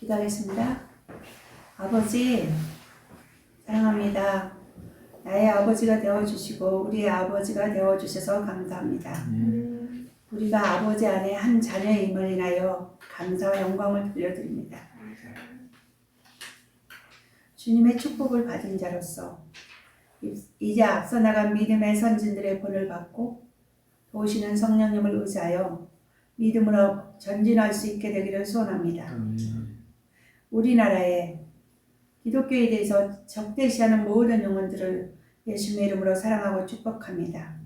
기도하겠습니다. 아버지, 사랑합니다. 나의 아버지가 되어주시고 우리의 아버지가 되어주셔서 감사합니다. 우리가 아버지 안에 한 자녀임을 인하여 감사와 영광을 돌려드립니다. 주님의 축복을 받은 자로서 이제 앞서 나간 믿음의 선진들의 본을 받고 도우시는 성령님을 의지하여 믿음으로 전진할 수 있게 되기를 소원합니다. 우리나라에 기독교에 대해서 적대시하는 모든 영혼들을 예수님의 이름으로 사랑하고 축복합니다.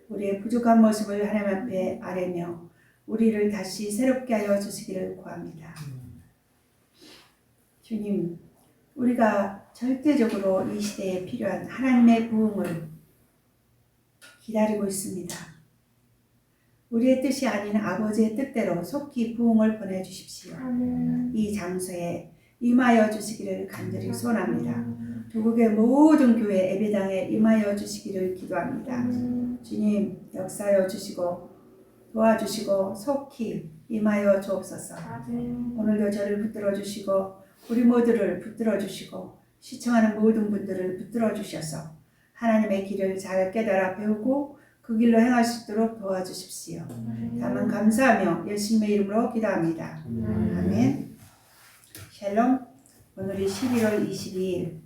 우리의 부족한 모습을 하나님 앞에 아뢰며 우리를 다시 새롭게 하여 주시기를 구합니다. 주님, 우리가 절대적으로 이 시대에 필요한 하나님의 부흥을 기다리고 있습니다. 우리의 뜻이 아닌 아버지의 뜻대로 속히 부흥을 보내주십시오. 이 장소에 임하여 주시기를 간절히 소원합니다. 조국의 모든 교회 예배당에 임하여 주시기를 기도합니다. 주님, 역사하여 주시고 도와주시고 속히 임하여 주옵소서. 오늘도 저를 붙들어 주시고 우리 모두를 붙들어 주시고 시청하는 모든 분들을 붙들어 주셔서 하나님의 길을 잘 깨달아 배우고 그 길로 행할 수 있도록 도와주십시오. 다만 감사하며 예수님의 이름으로 기도합니다. 아멘. 샬롬. 오늘이 11월 22일.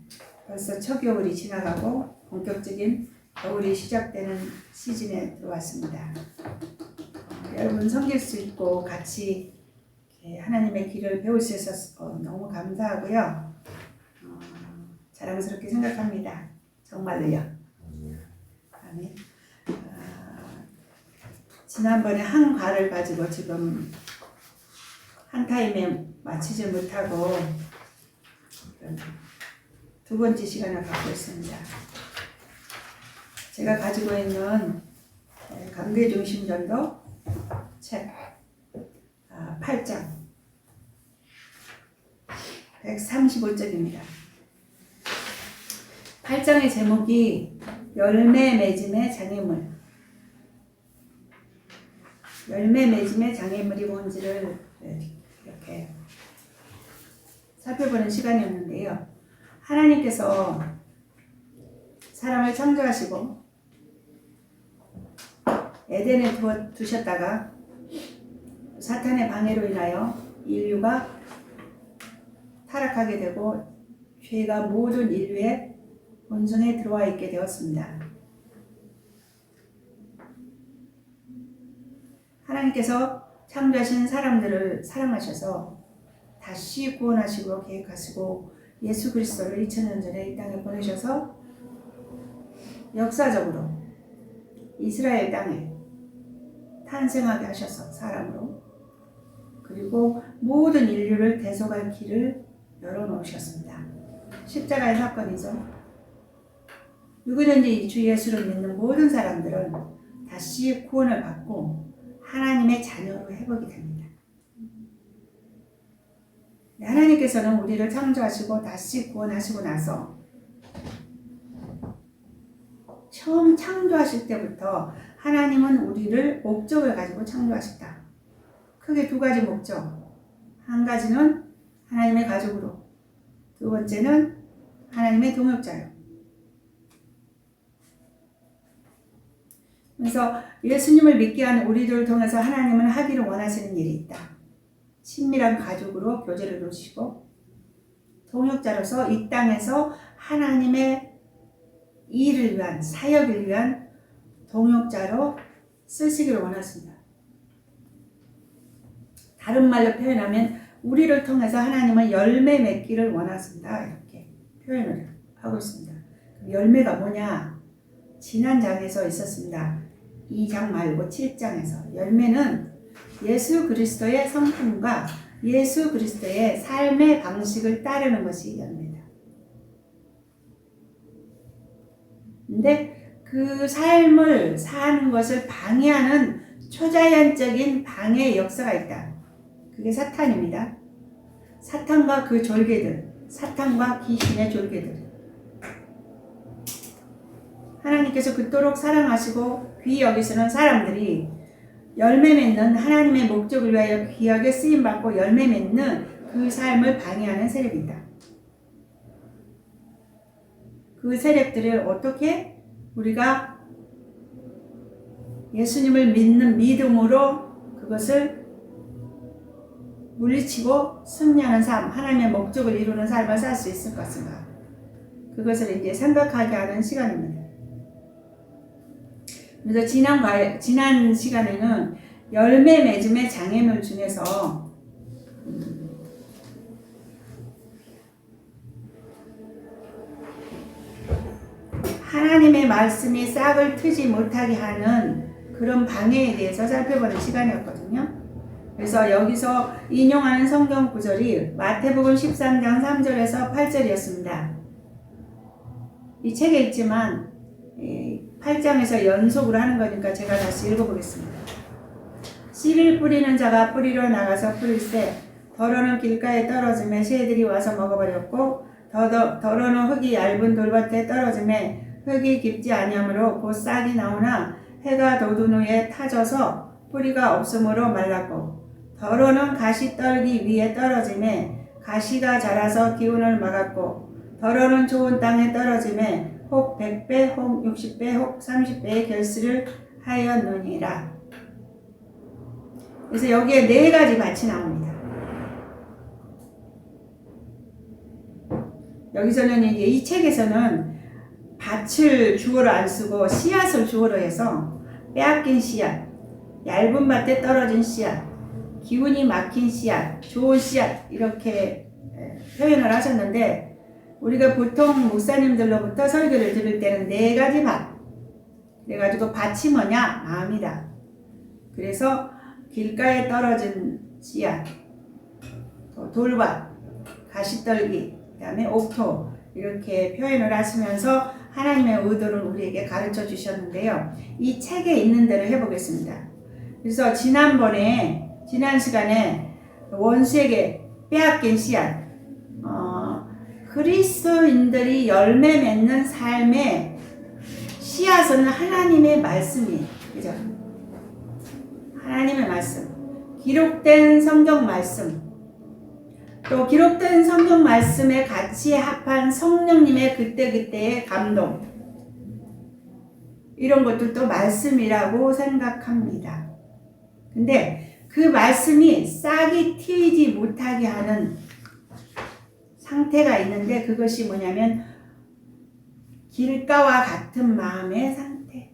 벌써 초겨울이 지나가고 본격적인 겨울이 시작되는 시즌에 들어왔습니다. 여러분 섬길 수 있고 같이 하나님의 길을 배울 수 있어서 너무 감사하고요. 자랑스럽게 생각합니다. 정말로요. 아멘. 지난번에 한 과를 가지고 지금 한 타임에 마치지 못하고 두 번째 시간을 갖고 있습니다. 제가 가지고 있는 관계중심전도 책 8장 135쪽입니다. 8장의 제목이 열매 맺음의 장애물. 열매 맺음의 장애물이 뭔지를 이렇게 살펴보는 시간이었는데요. 하나님께서 사람을 창조하시고 에덴에 두셨다가 사탄의 방해로 인하여 인류가 타락하게 되고 죄가 모든 인류의 본성에 들어와 있게 되었습니다. 하나님께서 창조하신 사람들을 사랑하셔서 다시 구원하시고 계획하시고 예수 그리스도를 2000년 전에 이 땅에 보내셔서 역사적으로 이스라엘 땅에 탄생하게 하셔서 사람으로 그리고 모든 인류를 대속할 길을 열어놓으셨습니다. 십자가의 사건이죠. 누구든지 주 예수를 믿는 모든 사람들은 다시 구원을 받고 하나님의 자녀로 회복이 됩니다. 하나님께서는 우리를 창조하시고 다시 구원하시고 나서 처음 창조하실 때부터 하나님은 우리를 목적을 가지고 창조하셨다. 크게 두 가지 목적. 한 가지는 하나님의 가족으로, 두 번째는 하나님의 동역자요. 그래서 예수님을 믿게 한 우리들을 통해서 하나님은 하기를 원하시는 일이 있다. 친밀한 가족으로 교제를 놓으시고 동역자로서 이 땅에서 하나님의 일을 위한 사역을 위한 동역자로 쓰시기를 원하십니다. 다른 말로 표현하면 우리를 통해서 하나님은 열매 맺기를 원하십니다. 이렇게 표현을 하고 있습니다. 열매가 뭐냐? 지난 장에서 있었습니다. 2장 말고 7장에서 열매는 예수 그리스도의 성품과 예수 그리스도의 삶의 방식을 따르는 것이 열매다. 근데 그 삶을 사는 것을 방해하는 초자연적인 방해 역사가 있다. 그게 사탄입니다. 사탄과 그 졸개들, 사탄과 귀신의 졸개들. 하나님께서 그토록 사랑하시고 귀히 여기시는 사람들이 열매 맺는 하나님의 목적을 위하여 귀하게 쓰임받고 열매 맺는 그 삶을 방해하는 세력이다. 그 세력들을 어떻게 우리가 예수님을 믿는 믿음으로 그것을 물리치고 승리하는 삶, 하나님의 목적을 이루는 삶을 살 수 있을 것인가? 그것을 이제 생각하게 하는 시간입니다. 그래서 지난 시간에는 열매 맺음의 장애물 중에서 하나님의 말씀이 싹을 트지 못하게 하는 그런 방해에 대해서 살펴보는 시간이었거든요. 그래서 여기서 인용하는 성경 구절이 마태복음 13장 3절에서 8절이었습니다. 이 책에 있지만 8장에서 연속으로 하는 거니까 제가 다시 읽어보겠습니다. 씨를 뿌리는 자가 뿌리러 나가서 뿌릴새 더러는 길가에 떨어지매 새들이 와서 먹어버렸고 더러는 흙이 얇은 돌밭에 떨어지매 흙이 깊지 아니하므로 곧 싹이 나오나 해가 돋은 후에 타져서 뿌리가 없으므로 말랐고 더러는 가시떨기 위에 떨어지매 가시가 자라서 기운을 막았고 더러는 좋은 땅에 떨어지매 혹 100배, 혹 60배, 혹 30배의 결실을 하였느니라. 그래서 여기에 4가지 밭이 나옵니다. 여기서는 이제 이 책에서는 밭을 주어로 안 쓰고 씨앗을 주어로 해서 빼앗긴 씨앗, 얇은 밭에 떨어진 씨앗, 기운이 막힌 씨앗, 좋은 씨앗 이렇게 표현을 하셨는데 우리가 보통 목사님들로부터 설교를 들을 때는 4가지 밭 그래가지고 밭이 뭐냐? 마음이다. 그래서 길가에 떨어진 씨앗, 돌밭, 가시떨기, 그 다음에 옥토 이렇게 표현을 하시면서 하나님의 의도를 우리에게 가르쳐 주셨는데요. 이 책에 있는 대로 해보겠습니다. 그래서 지난 시간에 원수에게 빼앗긴 씨앗, 그리스도인들이 열매 맺는 삶의 씨앗은 하나님의 말씀이에요. 그죠? 하나님의 말씀, 기록된 성경 말씀, 또 기록된 성경 말씀에 같이 합한 성령님의 그때그때의 감동, 이런 것들도 말씀이라고 생각합니다. 근데 그 말씀이 싹이 트이지 못하게 하는 상태가 있는데 그것이 뭐냐면 길가와 같은 마음의 상태.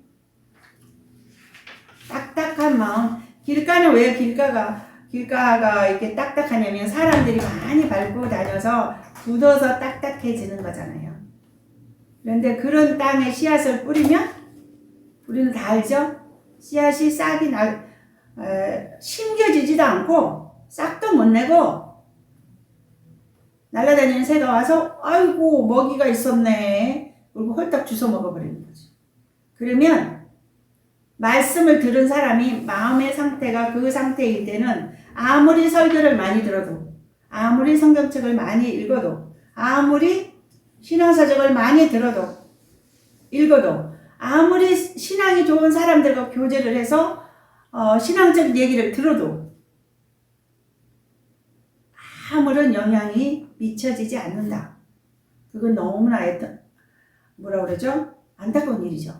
딱딱한 마음. 길가는 왜 길가가 이렇게 딱딱하냐면 사람들이 많이 밟고 다녀서 굳어서 딱딱해지는 거잖아요. 그런데 그런 땅에 씨앗을 뿌리면 우리는 다 알죠? 씨앗이 싹이 심겨지지도 않고 싹도 못 내고 날아다니는 새가 와서 아이고 먹이가 있었네 그리고 홀딱 주워 먹어버리는 거죠. 그러면 말씀을 들은 사람이 마음의 상태가 그 상태일 때는 아무리 설교를 많이 들어도 아무리 성경책을 많이 읽어도 아무리 신앙서적을 많이 읽어도 아무리 신앙이 좋은 사람들과 교제를 해서 신앙적 얘기를 들어도 아무런 영향이 미쳐지지 않는다. 그건 너무나 안타까운 일이죠.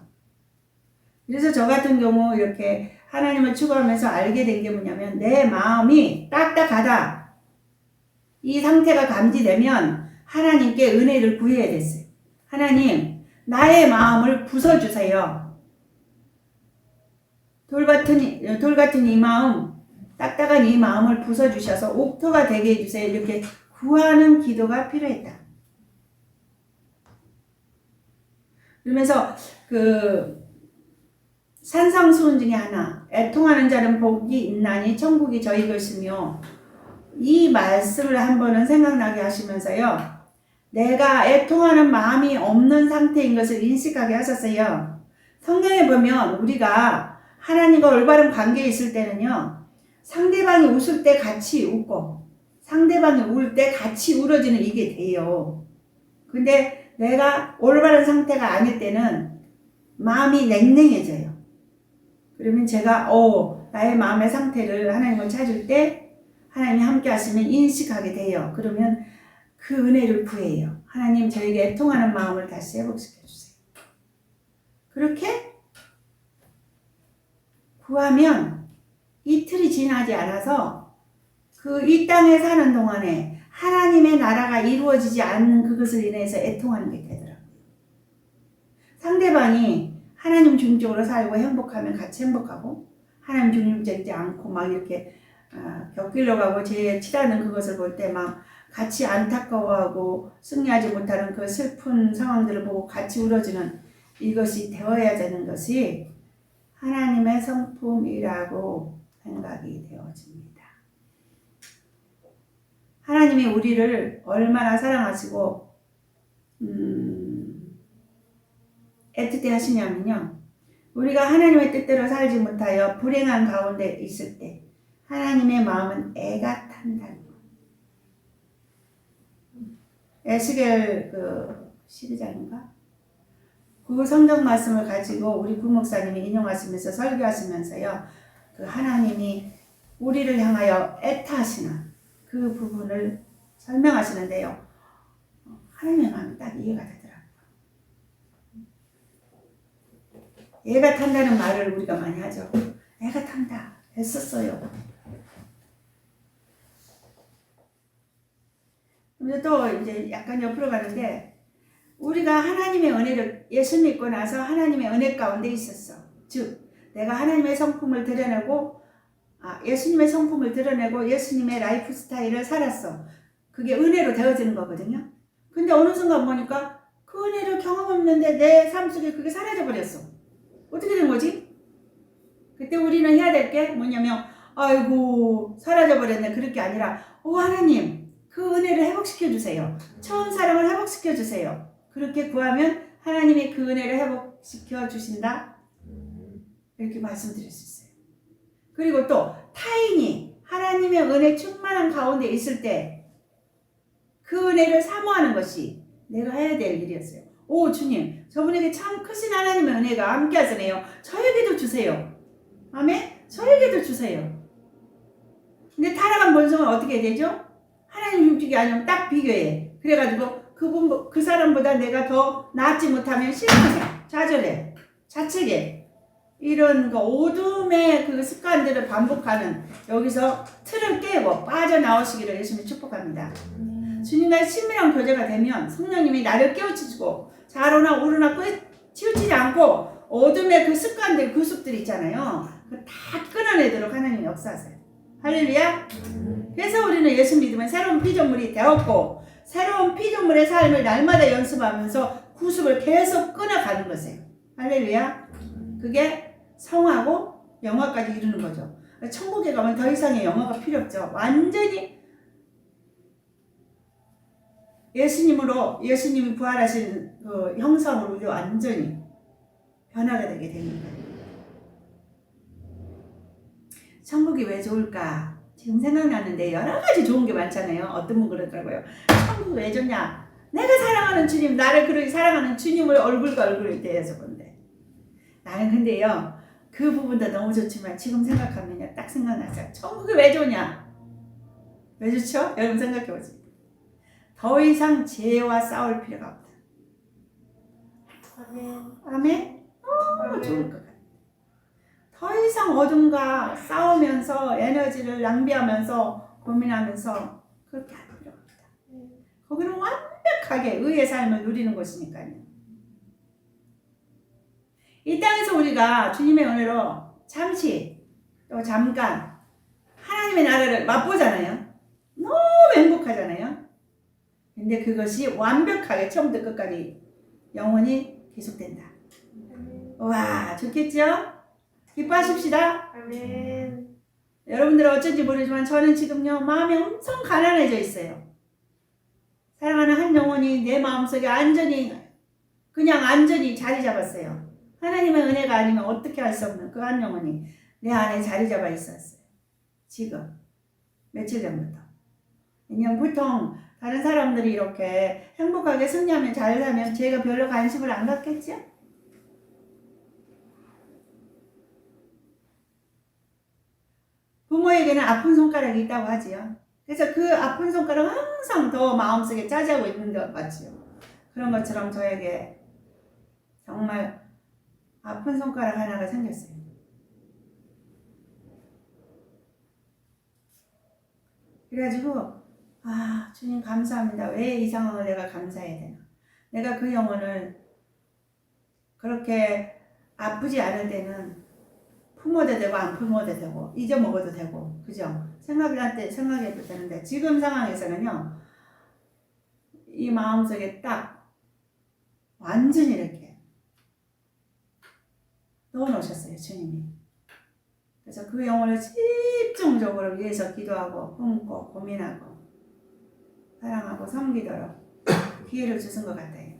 그래서 저 같은 경우 이렇게 하나님을 추구하면서 알게 된 게 뭐냐면 내 마음이 딱딱하다. 이 상태가 감지되면 하나님께 은혜를 구해야 됐어요. 하나님, 나의 마음을 부숴주세요. 돌 같은 이 마음, 딱딱한 이 마음을 부숴주셔서 옥토가 되게 해주세요. 이렇게 구하는 기도가 필요했다. 그러면서 산상수훈 중에 하나, 애통하는 자는 복이 있나니 천국이 저희 것이며, 이 말씀을 한번은 생각나게 하시면서요, 내가 애통하는 마음이 없는 상태인 것을 인식하게 하셨어요. 성경에 보면 우리가 하나님과 올바른 관계에 있을 때는요, 상대방이 웃을 때 같이 웃고 상대방이 울 때 같이 울어주는 이게 돼요. 근데 내가 올바른 상태가 아닐 때는 마음이 냉랭해져요. 그러면 제가 나의 마음의 상태를 하나님을 찾을 때 하나님이 함께 하시면 인식하게 돼요. 그러면 그 은혜를 구해요. 하나님 저에게 애통하는 마음을 다시 회복시켜 주세요. 그렇게 구하면 이틀이 지나지 않아서 그 이 땅에 사는 동안에 하나님의 나라가 이루어지지 않는 그것을 인해서 애통하는 게 되더라고요. 상대방이 하나님 중심적으로 살고 행복하면 같이 행복하고, 하나님 중심적이지 않고 막 이렇게 곁길로 가고 제 치라는 그것을 볼 때 막 같이 안타까워하고 승리하지 못하는 그 슬픈 상황들을 보고 같이 울어주는 이것이 되어야 되는 것이 하나님의 성품이라고 생각이 되어집니다. 하나님이 우리를 얼마나 사랑하시고 애틋해 하시냐면요, 우리가 하나님의 뜻대로 살지 못하여 불행한 가운데 있을 때 하나님의 마음은 애가 탄다는 거예요. 에스겔 그 12장인가? 그 성경 말씀을 가지고 우리 부목사님이 인용하시면서 설교하시면서요, 그 하나님이 우리를 향하여 애타하시는 그 부분을 설명하시는데요, 하나님의 마음이 딱 이해가 되더라고요. 애가 탄다는 말을 우리가 많이 하죠. 애가 탄다, 애썼어요. 근데 또 이제 약간 옆으로 가는데, 우리가 하나님의 은혜를 예수 믿고 나서 하나님의 은혜 가운데 있었어. 즉 내가 하나님의 성품을 드러내고 예수님의 성품을 드러내고 예수님의 라이프 스타일을 살았어. 그게 은혜로 되어지는 거거든요. 근데 어느 순간 보니까 그 은혜를 경험했는데 내 삶 속에 그게 사라져 버렸어. 어떻게 된 거지? 그때 우리는 해야 될 게 뭐냐면, 아이고 사라져 버렸네, 그럴 게 아니라, 하나님 그 은혜를 회복시켜 주세요. 처음 사랑을 회복시켜 주세요. 그렇게 구하면 하나님이 그 은혜를 회복시켜 주신다, 이렇게 말씀드릴 수 있어요. 그리고 또 타인이 하나님의 은혜 충만한 가운데 있을 때 그 은혜를 사모하는 것이 내가 해야 될 일이었어요. 오 주님, 저분에게 참 크신 하나님의 은혜가 함께 하시네요. 저에게도 주세요. 아멘? 저에게도 주세요. 근데 타락한 본성은 어떻게 되죠? 하나님 흉측이 아니면 딱 비교해. 그래가지고 그 사람보다 내가 더 낫지 못하면 실망해, 좌절해, 자책해. 이런 그 어둠의 그 습관들을 반복하는, 여기서 틀을 깨고 빠져나오시기를 예수님 축복합니다. 주님과의 친밀한 교제가 되면 성령님이 나를 깨우치시고 좌로나 우로나 치우치지 않고 어둠의 그 습관들, 그 숲들 있잖아요, 다 끊어내도록 하나님이 역사하세요. 할렐루야. 그래서 우리는 예수 믿으면 새로운 피조물이 되었고, 새로운 피조물의 삶을 날마다 연습하면서 구습을 계속 끊어가는 것이에요. 할렐루야. 그게 성하고 영화까지 이루는 거죠. 천국에 가면 더 이상의 영화가 필요 없죠. 완전히 예수님이 부활하신 그 형상으로 우리 완전히 변화가 되게 되는 거예요. 천국이 왜 좋을까? 지금 생각나는데 여러 가지 좋은 게 많잖아요. 어떤 분 그러더라고요. 천국 왜 좋냐? 내가 사랑하는 주님, 나를 그렇게 사랑하는 주님을 얼굴과 얼굴을 대해서 본대. 나는 근데요, 그 부분도 너무 좋지만 지금 생각하면요, 딱 생각나죠. 천국이 왜 좋냐? 왜 좋죠? 여러분 생각해보세요. 더 이상 죄와 싸울 필요가 없다. 아멘? 너무 좋을 것 같아요. 더 이상 어둠과 싸우면서 에너지를 낭비하면서 고민하면서 그렇게 할 필요가 없다. 거기는 완벽하게 의의 삶을 누리는 곳이니까요. 이 땅에서 우리가 주님의 은혜로 잠시 또 잠깐 하나님의 나라를 맛보잖아요. 너무 행복하잖아요. 근데 그것이 완벽하게 처음부터 끝까지 영원히 계속된다. 와, 좋겠죠? 기뻐하십시다. 아멘. 여러분들은 어쩐지 모르지만 저는 지금요, 마음이 엄청 가난해져 있어요. 사랑하는 한 영혼이 내 마음속에 그냥 안전히 자리 잡았어요. 하나님의 은혜가 아니면 어떻게 할 수 없는 그 한 영혼이 내 안에 자리 잡아 있었어요. 지금 며칠 전부터. 왜냐면 보통 다른 사람들이 이렇게 행복하게 승리하면 잘 살면 제가 별로 관심을 안 갖겠죠? 부모의 아버에게는 아픈 손가락이 있다고 하지요. 그래서 그 아픈 손가락 항상 더 마음속에 짜자고 있는 것 같지요. 그런 것처럼 저에게 정말 아픈 손가락 하나가 생겼어요. 그래가지고 주님 감사합니다. 왜 이 상황을 내가 감사해야 되나. 내가 그 영혼을 그렇게 아프지 않을 때는 품어도 되고 안 품어도 되고 잊어먹어도 되고 그죠? 생각해도 되는데 지금 상황에서는요. 이 마음속에 딱 완전히 이렇게 넣어놓으셨어요. 주님이. 그래서 그 영혼을 집중적으로 위해서 기도하고 품고 고민하고 사랑하고 섬기도록 기회를 주신 것 같아요.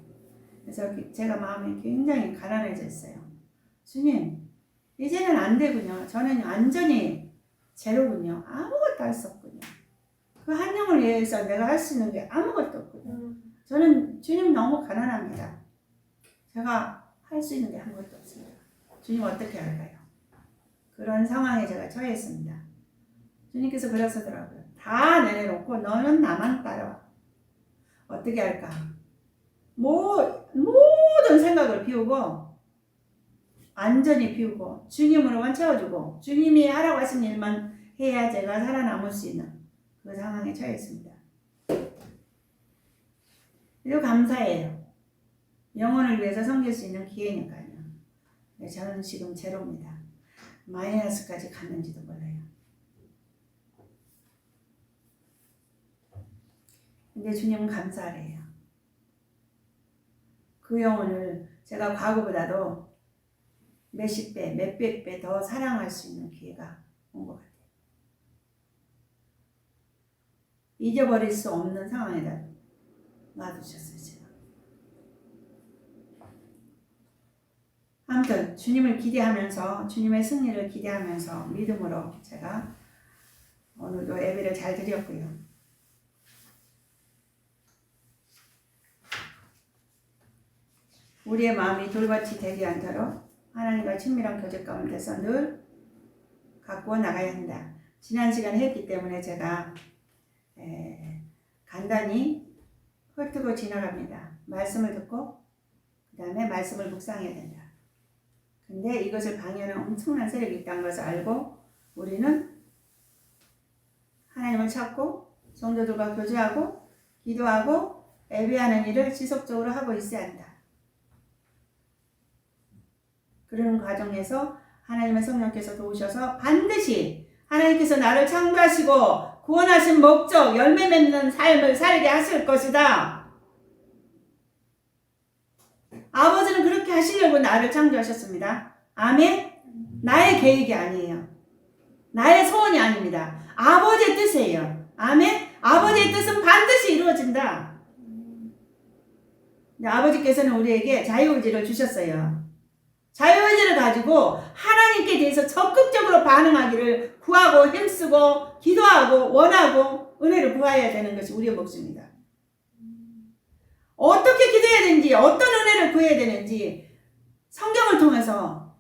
그래서 제가 마음이 굉장히 가난해졌어요. 주님, 이제는 안 되군요. 저는 완전히 제로군요. 아무것도 할 수 없군요. 그 한 영을 위해서 내가 할 수 있는 게 아무것도 없군요. 저는 주님 너무 가난합니다. 제가 할 수 있는 게 아무것도 없습니다. 주님 어떻게 할까요? 그런 상황에 제가 처했습니다. 주님께서 그러시더라고요. 다 내려놓고 너는 나만 따라와. 어떻게 할까? 모든 생각을 비우고 완전히 비우고 주님으로만 채워주고 주님이 하라고 하신 일만 해야 제가 살아남을 수 있는 그 상황에 처했습니다. 그리고 감사해요. 영혼을 위해서 섬길 수 있는 기회니까요. 저는 지금 제로입니다. 마이너스까지 갔는지도 몰라요. 근데 주님은 감사하래요. 그 영혼을 제가 과거보다도 몇십 배, 몇백 배 더 사랑할 수 있는 기회가 온 것 같아요. 잊어버릴 수 없는 상황에다 놔두셨어요, 제가. 아무튼 주님을 기대하면서 주님의 승리를 기대하면서 믿음으로 제가 오늘도 예배를 잘 드렸고요. 우리의 마음이 돌같이 되지 않도록 하나님과 친밀한 교제 가운데서 늘 갖고 나가야 한다. 지난 시간에 했기 때문에 제가 간단히 훑고 지나갑니다. 말씀을 듣고 그 다음에 말씀을 묵상해야 된다. 근데 이것을 방해하는 엄청난 세력이 있다는 것을 알고 우리는 하나님을 찾고 성도들과 교제하고 기도하고 예배하는 일을 지속적으로 하고 있어야 한다. 그런 과정에서 하나님의 성령께서 도우셔서 반드시 하나님께서 나를 창조하시고 구원하신 목적, 열매 맺는 삶을 살게 하실 것이다. 아버지는 그렇게 하시려고 나를 창조하셨습니다. 아멘? 나의 계획이 아니에요. 나의 소원이 아닙니다. 아버지의 뜻이에요. 아멘? 아버지의 뜻은 반드시 이루어진다. 아버지께서는 우리에게 자유의지를 주셨어요. 자유의지를 가지고 하나님께 대해서 적극적으로 반응하기를 구하고 힘쓰고 기도하고 원하고 은혜를 구해야 되는 것이 우리의 몫입니다. 어떻게 기도해야 되는지 어떤 은혜를 구해야 되는지 성경을 통해서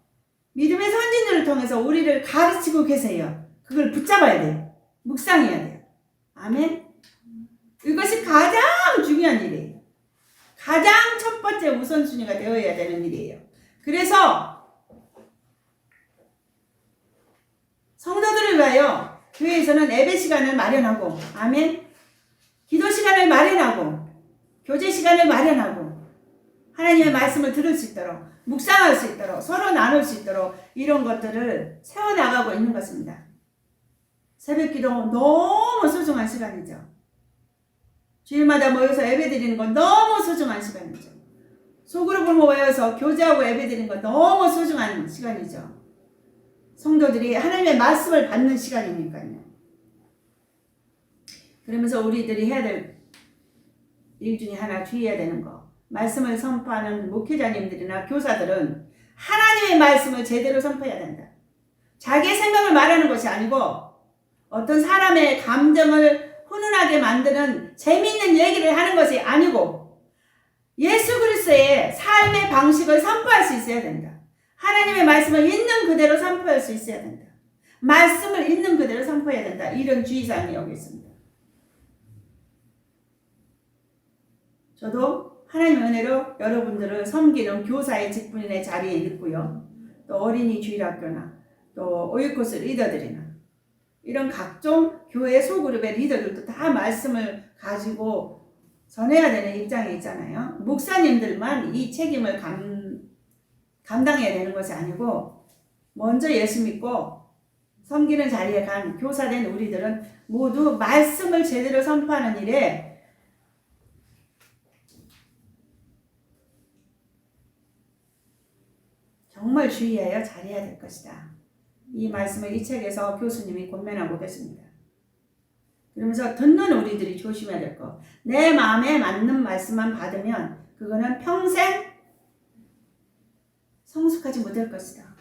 믿음의 선진들을 통해서 우리를 가르치고 계세요. 그걸 붙잡아야 돼요. 묵상해야 돼요. 아멘. 이것이 가장 중요한 일이에요. 가장 첫 번째 우선순위가 되어야 되는 일이에요. 그래서 성도들을 위하여 교회에서는 예배 시간을 마련하고 아멘. 기도 시간을 마련하고 교제 시간을 마련하고 하나님의 말씀을 들을 수 있도록 묵상할 수 있도록 서로 나눌 수 있도록 이런 것들을 세워나가고 있는 것입니다. 새벽 기도 너무 소중한 시간이죠. 주일마다 모여서 예배 드리는 건 너무 소중한 시간이죠. 소그룹을 모여서 교제하고 예배 드리는 건 너무 소중한 시간이죠. 성도들이 하나님의 말씀을 받는 시간이니까요. 그러면서 우리들이 해야 될 일 중에 하나 주의해야 되는 거. 말씀을 선포하는 목회자님들이나 교사들은 하나님의 말씀을 제대로 선포해야 된다. 자기의 생각을 말하는 것이 아니고 어떤 사람의 감정을 훈훈하게 만드는 재미있는 얘기를 하는 것이 아니고 예수 그리스도의 삶의 방식을 선포할 수 있어야 된다. 하나님의 말씀을 있는 그대로 선포할 수 있어야 된다. 말씀을 있는 그대로 선포해야 된다. 이런 주의사항이 여기 있습니다. 저도 하나님의 은혜로 여러분들을 섬기는 교사의 직분의 자리에 있고요. 또 어린이 주일학교나 또 오이코스 리더들이나 이런 각종 교회 소그룹의 리더들도 다 말씀을 가지고 전해야 되는 입장에 있잖아요. 목사님들만 이 책임을 감당해야 되는 것이 아니고 먼저 예수 믿고 섬기는 자리에 간 교사된 우리들은 모두 말씀을 제대로 선포하는 일에 정말 주의하여 잘해야 될 것이다. 이 말씀을 이 책에서 교수님이 권면하고 계십니다. 그러면서 듣는 우리들이 조심해야 될 것. 내 마음에 맞는 말씀만 받으면 그거는 평생 성숙하지 못할 것이다.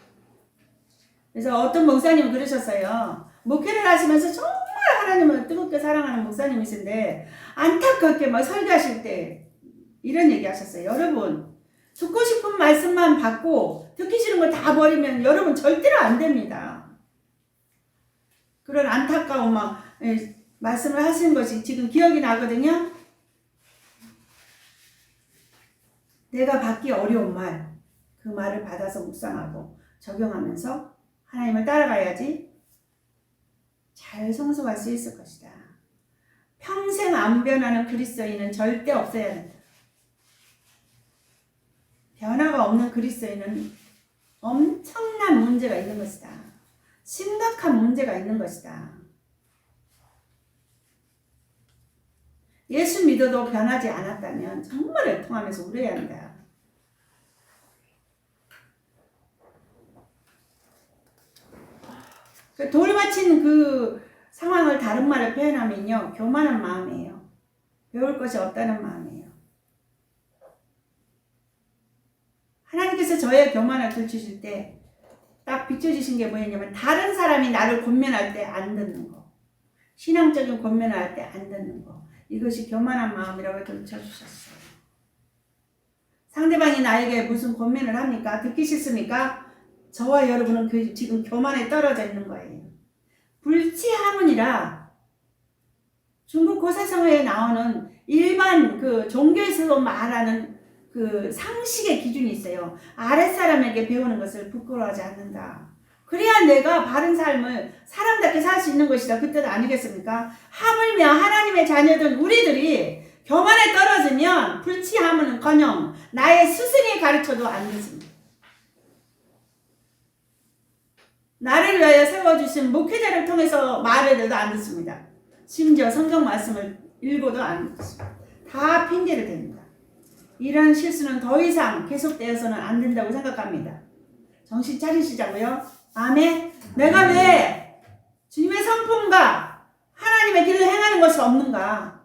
그래서 어떤 목사님은 그러셨어요. 목회를 하시면서 정말 하나님을 뜨겁게 사랑하는 목사님이신데 안타깝게 막 설교하실 때 이런 얘기 하셨어요. 여러분, 듣고 싶은 말씀만 받고 듣기 싫은 거 다 버리면 여러분 절대로 안 됩니다. 그런 안타까운 말씀을 하시는 것이 지금 기억이 나거든요. 내가 받기 어려운 말, 그 말을 받아서 묵상하고 적용하면서 하나님을 따라가야지 잘 성숙할 수 있을 것이다. 평생 안 변하는 그리스도인은 절대 없어야 한다. 변화가 없는 그리스도인은 엄청난 문제가 있는 것이다. 심각한 문제가 있는 것이다. 예수 믿어도 변하지 않았다면 정말 애통하면서 울어야 한다. 돌 맞힌 그 상황을 다른 말로 표현하면요, 교만한 마음이에요. 배울 것이 없다는 마음이에요. 하나님께서 저의 교만을 들추실 때 딱 비춰주신 게 뭐였냐면 다른 사람이 나를 권면할 때 안 듣는 거, 신앙적인 권면을 할 때 안 듣는 거, 이것이 교만한 마음이라고 들춰주셨어요. 상대방이 나에게 무슨 권면을 합니까? 듣기 싫습니까? 저와 여러분은 지금 교만에 떨어져 있는 거예요. 불치하문이라 중국 고사성어에 나오는 일반 그 종교에서 말하는 그 상식의 기준이 있어요. 아랫사람에게 배우는 것을 부끄러워하지 않는다. 그래야 내가 바른 삶을 사람답게 살 수 있는 것이다. 그 뜻 아니겠습니까? 하물며 하나님의 자녀된 우리들이 교만에 떨어지면 불치하문은커녕 나의 스승이 가르쳐도 안 듣습니다. 나를 위하여 세워주신 목회자를 통해서 말을 해도 안 듣습니다. 심지어 성경 말씀을 읽어도 안 듣습니다. 다 핑계를 댑니다. 이런 실수는 더 이상 계속되어서는 안 된다고 생각합니다. 정신 차리시자고요. 아멘. 내가 왜 주님의 성품과 하나님의 길을 행하는 것이 없는가?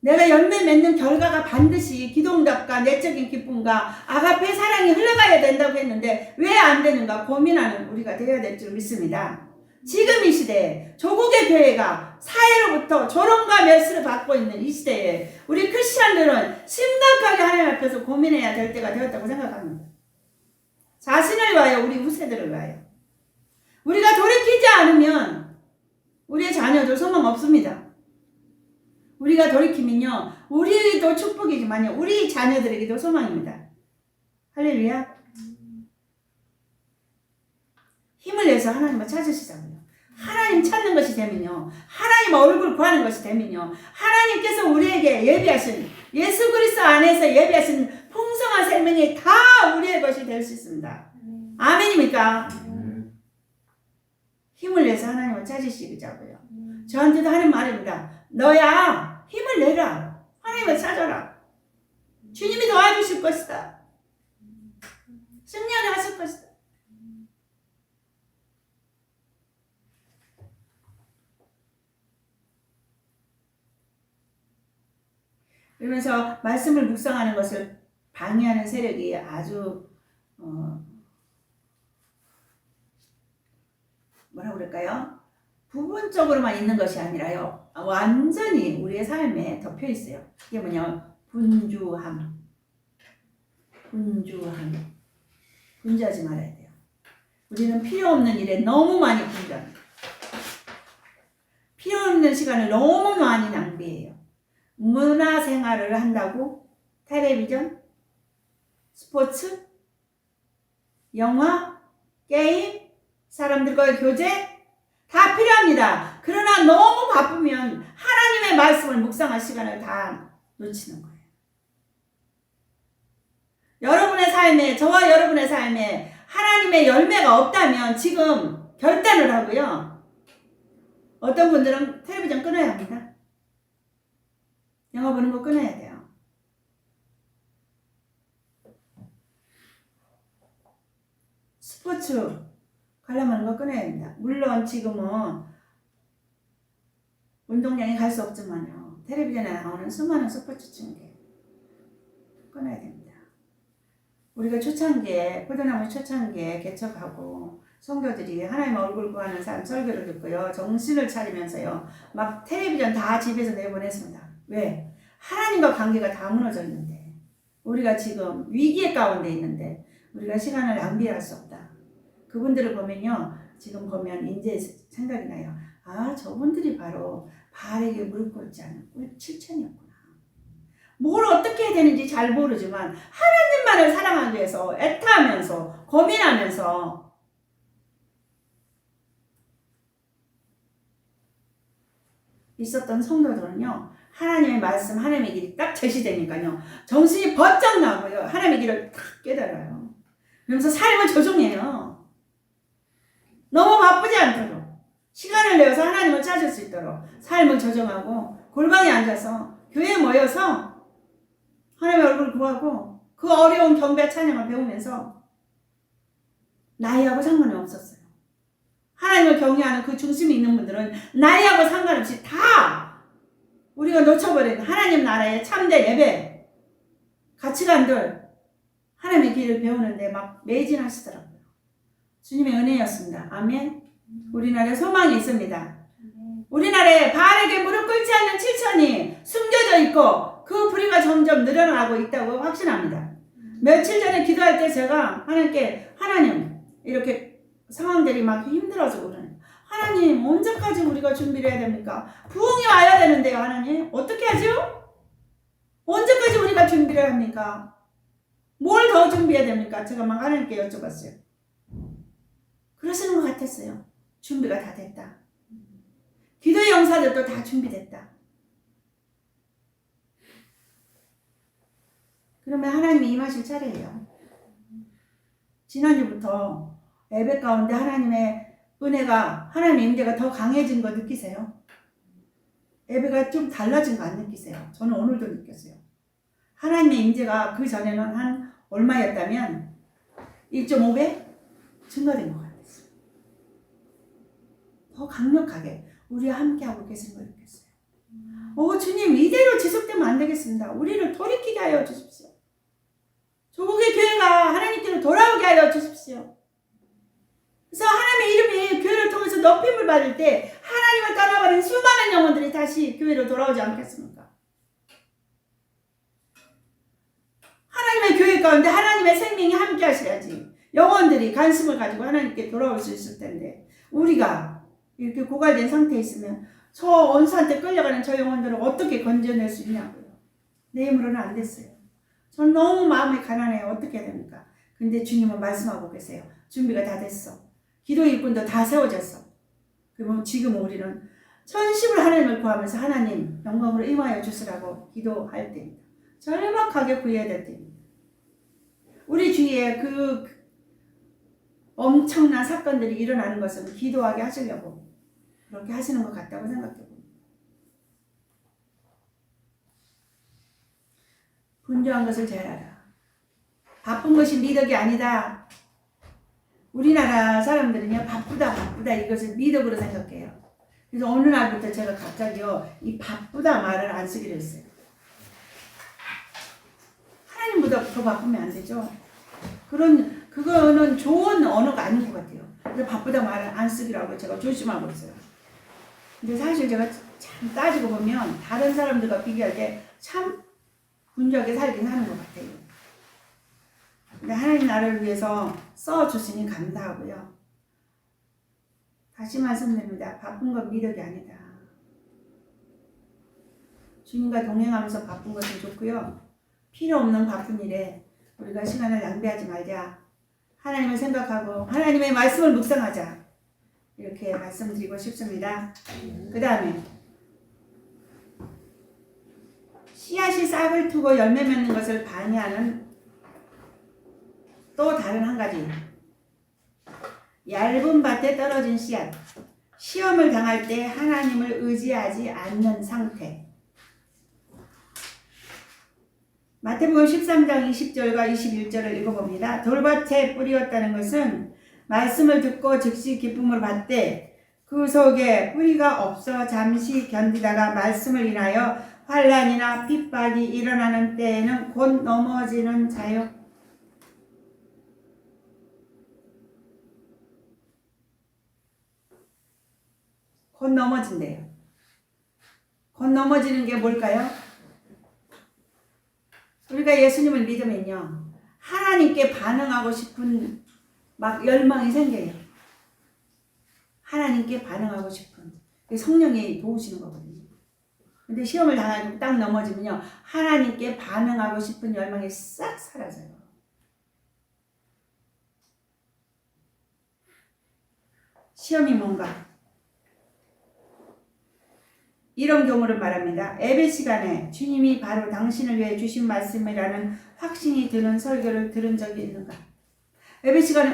내가 열매 맺는 결과가 반드시 기도응답과 내적인 기쁨과 아가페 사랑이 흘러가야 된다고 했는데 왜 안 되는가 고민하는 우리가 되어야 될 줄 믿습니다. 지금 이 시대에 조국의 교회가 사회로부터 조롱과 멸시를 받고 있는 이 시대에 우리 크리스찬들은 심각하게 하나님 앞에서 고민해야 될 때가 되었다고 생각합니다. 자신을 위하여, 우리 후세들을 위하여. 우리가 돌이키지 않으면 우리의 자녀들 소망 없습니다. 우리가 돌이키면요, 우리도 축복이지만요, 우리 자녀들에게도 소망입니다. 할렐루야. 힘을 내서 하나님을 찾으시자고요. 하나님 찾는 것이 되면요, 하나님 얼굴 구하는 것이 되면요, 하나님께서 우리에게 예비하신, 예수 그리스도 안에서 예비하신 풍성한 생명이 다 우리의 것이 될 수 있습니다. 아멘입니까? 힘을 내서 하나님을 찾으시자고요. 저한테도 하는 말입니다. 너야 힘을 내라. 하나님을 찾아라. 주님이 도와주실 것이다. 승리하게 하실 것이다. 그러면서 말씀을 묵상하는 것을 방해하는 세력이 아주 뭐라고 그럴까요? 부분적으로만 있는 것이 아니라요, 완전히 우리의 삶에 덮여 있어요. 이게 뭐냐? 분주함. 분주하지 말아야 돼요. 우리는 필요 없는 일에 너무 많이 분주합니다. 필요 없는 시간을 너무 많이 낭비해요. 문화생활을 한다고 텔레비전, 스포츠, 영화, 게임, 사람들과의 교제 다 필요합니다. 그러나 너무 바쁘면 하나님의 말씀을 묵상할 시간을 다 놓치는 거예요. 여러분의 삶에, 저와 여러분의 삶에 하나님의 열매가 없다면 지금 결단을 하고요. 어떤 분들은 텔레비전 끊어야 합니다. 영화 보는 거 끊어야 돼요. 스포츠 관람하는 거 끊어야 됩니다. 물론 지금은 운동장에 갈 수 없지만요. 텔레비전에 나오는 수많은 스포츠 중계 끊어야 됩니다. 우리가 초창기에 포도나무 초창기에 개척하고 성도들이 하나님 얼굴 구하는 삶 설교를 듣고요. 정신을 차리면서요. 막 텔레비전 다 집에서 내보냈습니다. 왜? 하나님과 관계가 다 무너져 있는데 우리가 지금 위기의 가운데 있는데 우리가 시간을 낭비할 수 없다. 그분들을 보면요. 지금 보면 이제 생각이 나요. 아, 저분들이 바로 바알에게 무릎 꿇지 않은 꿀7천이었구나. 뭘 어떻게 해야 되는지 잘 모르지만 하나님만을 사랑하기 위해서 애타하면서 고민하면서 있었던 성도들은요. 하나님의 말씀, 하나님의 길이 딱 제시되니까요. 정신이 번쩍 나고요. 하나님의 길을 딱 깨달아요. 그러면서 삶을 조종해요. 너무 바쁘지 않도록 시간을 내어서 하나님을 찾을 수 있도록 삶을 조정하고 골방에 앉아서 교회에 모여서 하나님의 얼굴을 구하고 그 어려운 경배 찬양을 배우면서 나이하고 상관이 없었어요. 하나님을 경외하는 그 중심이 있는 분들은 나이하고 상관없이 다 우리가 놓쳐버린 하나님 나라의 참된 예배 가치관들 하나님의 길을 배우는데 막 매진하시더라고요. 주님의 은혜였습니다. 아멘. 우리나라에 소망이 있습니다. 우리나라에 바알에게 무릎 꿇지 않는 7천이 숨겨져 있고 그 부리가 점점 늘어나고 있다고 확신합니다. 며칠 전에 기도할 때 제가 하나님께 하나님 이렇게 상황들이 막 힘들어서 그러네. 하나님 언제까지 우리가 준비를 해야 됩니까? 부흥이 와야 되는데요. 하나님 어떻게 하죠? 언제까지 우리가 준비를 합니까? 뭘 더 준비해야 됩니까? 제가 막 하나님께 여쭤봤어요. 그러시는 것 같았어요. 준비가 다 됐다. 기도의 영사들도 다 준비됐다. 그러면 하나님이 임하실 차례예요. 지난주부터 예배 가운데 하나님의 은혜가, 하나님의 임재가 더 강해진 거 느끼세요? 예배가 좀 달라진 거 안 느끼세요? 저는 오늘도 느꼈어요. 하나님의 임재가 그 전에는 한 얼마였다면 1.5배 증가된 것 같아요. 더 강력하게 우리와 함께하고 계신 걸 느꼈어요. 주님 이대로 지속되면 안 되겠습니다. 우리를 돌이키게 하여 주십시오. 조국의 교회가 하나님께로 돌아오게 하여 주십시오. 그래서 하나님의 이름이 교회를 통해서 높임을 받을 때 하나님을 떠나버린 수많은 영혼들이 다시 교회로 돌아오지 않겠습니까? 하나님의 교회 가운데 하나님의 생명이 함께 하셔야지 영혼들이 관심을 가지고 하나님께 돌아올 수 있을 텐데 우리가 이렇게 고갈된 상태에 있으면 저 원수한테 끌려가는 저 영혼들을 어떻게 건져낼 수 있냐고요. 내 힘으로는 안 됐어요. 전 너무 마음이 가난해요. 어떻게 해야 됩니까? 근데 주님은 말씀하고 계세요. 준비가 다 됐어. 기도 일꾼도 다 세워졌어. 그러면 지금 우리는 전심을 하나님을 구하면서 하나님 영광으로 임하여 주시라고 기도할 때입니다. 절박하게 구해야 될 때입니다. 우리 주위에 그 엄청난 사건들이 일어나는 것은 기도하게 하시려고 그렇게 하시는 것 같다고 생각해 봅니다. 분주한 것을 잘 알아. 바쁜 것이 미덕이 아니다. 우리나라 사람들은요 바쁘다 이것을 미덕으로 생각해요. 그래서 어느 날부터 제가 갑자기요 이 바쁘다 말을 안 쓰기로 했어요. 하나님보다 더 바쁘면 안 되죠. 그거는 좋은 언어가 아닌 것 같아요. 그래서 바쁘다 말을 안 쓰기로 하고 제가 조심하고 있어요. 근데 사실 제가 참 따지고 보면 다른 사람들과 비교할 때 참 분주하게 살긴 하는 것 같아요. 근데 하나님 나라를 위해서 써주시니 감사하고요. 다시 말씀드립니다. 바쁜 건 미덕이 아니다. 주님과 동행하면서 바쁜 것은 좋고요. 필요 없는 바쁜 일에 우리가 시간을 낭비하지 말자. 하나님을 생각하고 하나님의 말씀을 묵상하자. 이렇게 말씀드리고 싶습니다. 그 다음에 씨앗이 싹을 트고 열매 맺는 것을 방해하는 또 다른 한 가지, 얇은 밭에 떨어진 씨앗, 시험을 당할 때 하나님을 의지하지 않는 상태. 마태복음 13장 20절과 21절을 읽어봅니다. 돌밭에 뿌리였다는 것은 말씀을 듣고 즉시 기쁨을 받되 그 속에 뿌리가 없어 잠시 견디다가 말씀을 인하여 환난이나 핍박이 일어나는 때에는 곧 넘어지는 자요. 곧 넘어진대요. 곧 넘어지는 게 뭘까요? 우리가 예수님을 믿으면요, 하나님께 반응하고 싶은 막 열망이 생겨요. 하나님께 반응하고 싶은. 성령이 도우시는 거거든요. 근데 시험을 당하고 딱 넘어지면요, 하나님께 반응하고 싶은 열망이 싹 사라져요. 시험이 뭔가? 이런 경우를 말합니다. 예배 시간에 주님이 바로 당신을 위해 주신 말씀이라는 확신이 드는 설교를 들은 적이 있는가? 예배 시간에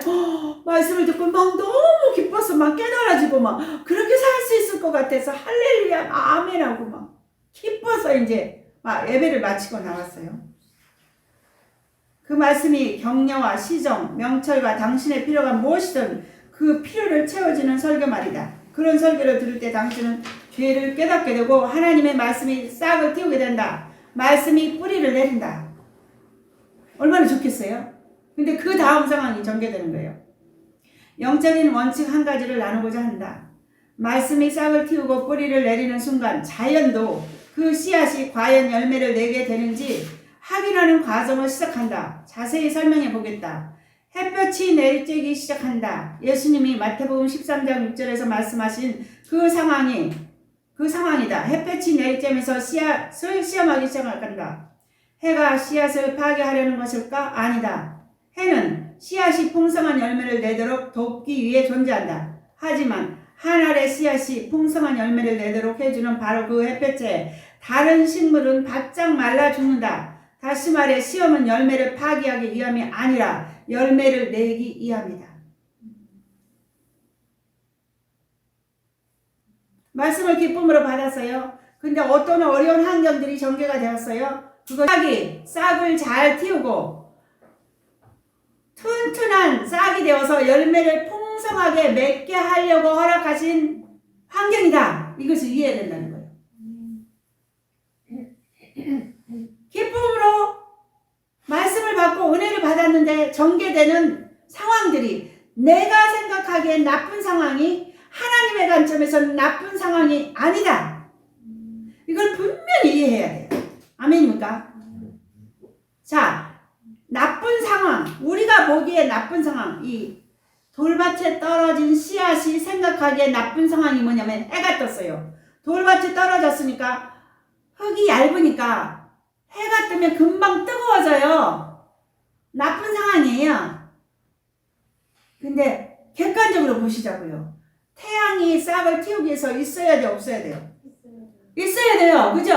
말씀을 듣고 막 너무 기뻐서 막 깨달아지고 막 그렇게 살 수 있을 것 같아서 할렐루야 아멘하고 막 기뻐서 이제 막 예배를 마치고 나왔어요. 그 말씀이 격려와 시정, 명철과 당신의 필요가 무엇이든 그 필요를 채워주는 설교 말이다. 그런 설교를 들을 때 당신은 죄를 깨닫게 되고 하나님의 말씀이 싹을 틔우게 된다. 말씀이 뿌리를 내린다. 얼마나 좋겠어요? 근데 그 다음 상황이 전개되는 거예요. 영적인 원칙 한 가지를 나누고자 한다. 말씀이 싹을 틔우고 뿌리를 내리는 순간 자연도 그 씨앗이 과연 열매를 내게 되는지 확인하는 과정을 시작한다. 자세히 설명해 보겠다. 햇볕이 내리쬐기 시작한다. 예수님이 마태복음 13장 6절에서 말씀하신 그 상황이다. 햇볕이 내리쬐면서 씨앗을 시험하기 시작한다. 해가 씨앗을 파괴하려는 것일까? 아니다. 해는 씨앗이 풍성한 열매를 내도록 돕기 위해 존재한다. 하지만 한 알의 씨앗이 풍성한 열매를 내도록 해주는 바로 그 햇볕에 다른 식물은 바짝 말라 죽는다. 다시 말해 시험은 열매를 파괴하기 위함이 아니라 열매를 내기 위함이다. 말씀을 기쁨으로 받았어요. 근데 어떤 어려운 환경들이 전개가 되었어요. 그거 싹을 잘 틔우고 튼튼한 싹이 되어서 열매를 풍성하게 맺게 하려고 허락하신 환경이다. 이것을 이해해야 된다는 거예요. 기쁨으로 말씀을 받고 은혜를 받았는데 전개되는 상황들이 내가 생각하기엔 나쁜 상황이 하나님의 관점에서는 나쁜 상황이 아니다. 이걸 분명히 이해해야 돼요. 아멘입니까? 자, 나쁜 상황, 우리가 보기에 나쁜 상황, 이 돌밭에 떨어진 씨앗이 생각하기에 나쁜 상황이 뭐냐면 해가 떴어요. 돌밭이 떨어졌으니까 흙이 얇으니까 해가 뜨면 금방 뜨거워져요. 나쁜 상황이에요. 근데 객관적으로 보시자고요. 태양이 싹을 틔우기 위해서 있어야 돼요? 없어야 돼요? 있어야 돼요. 그죠?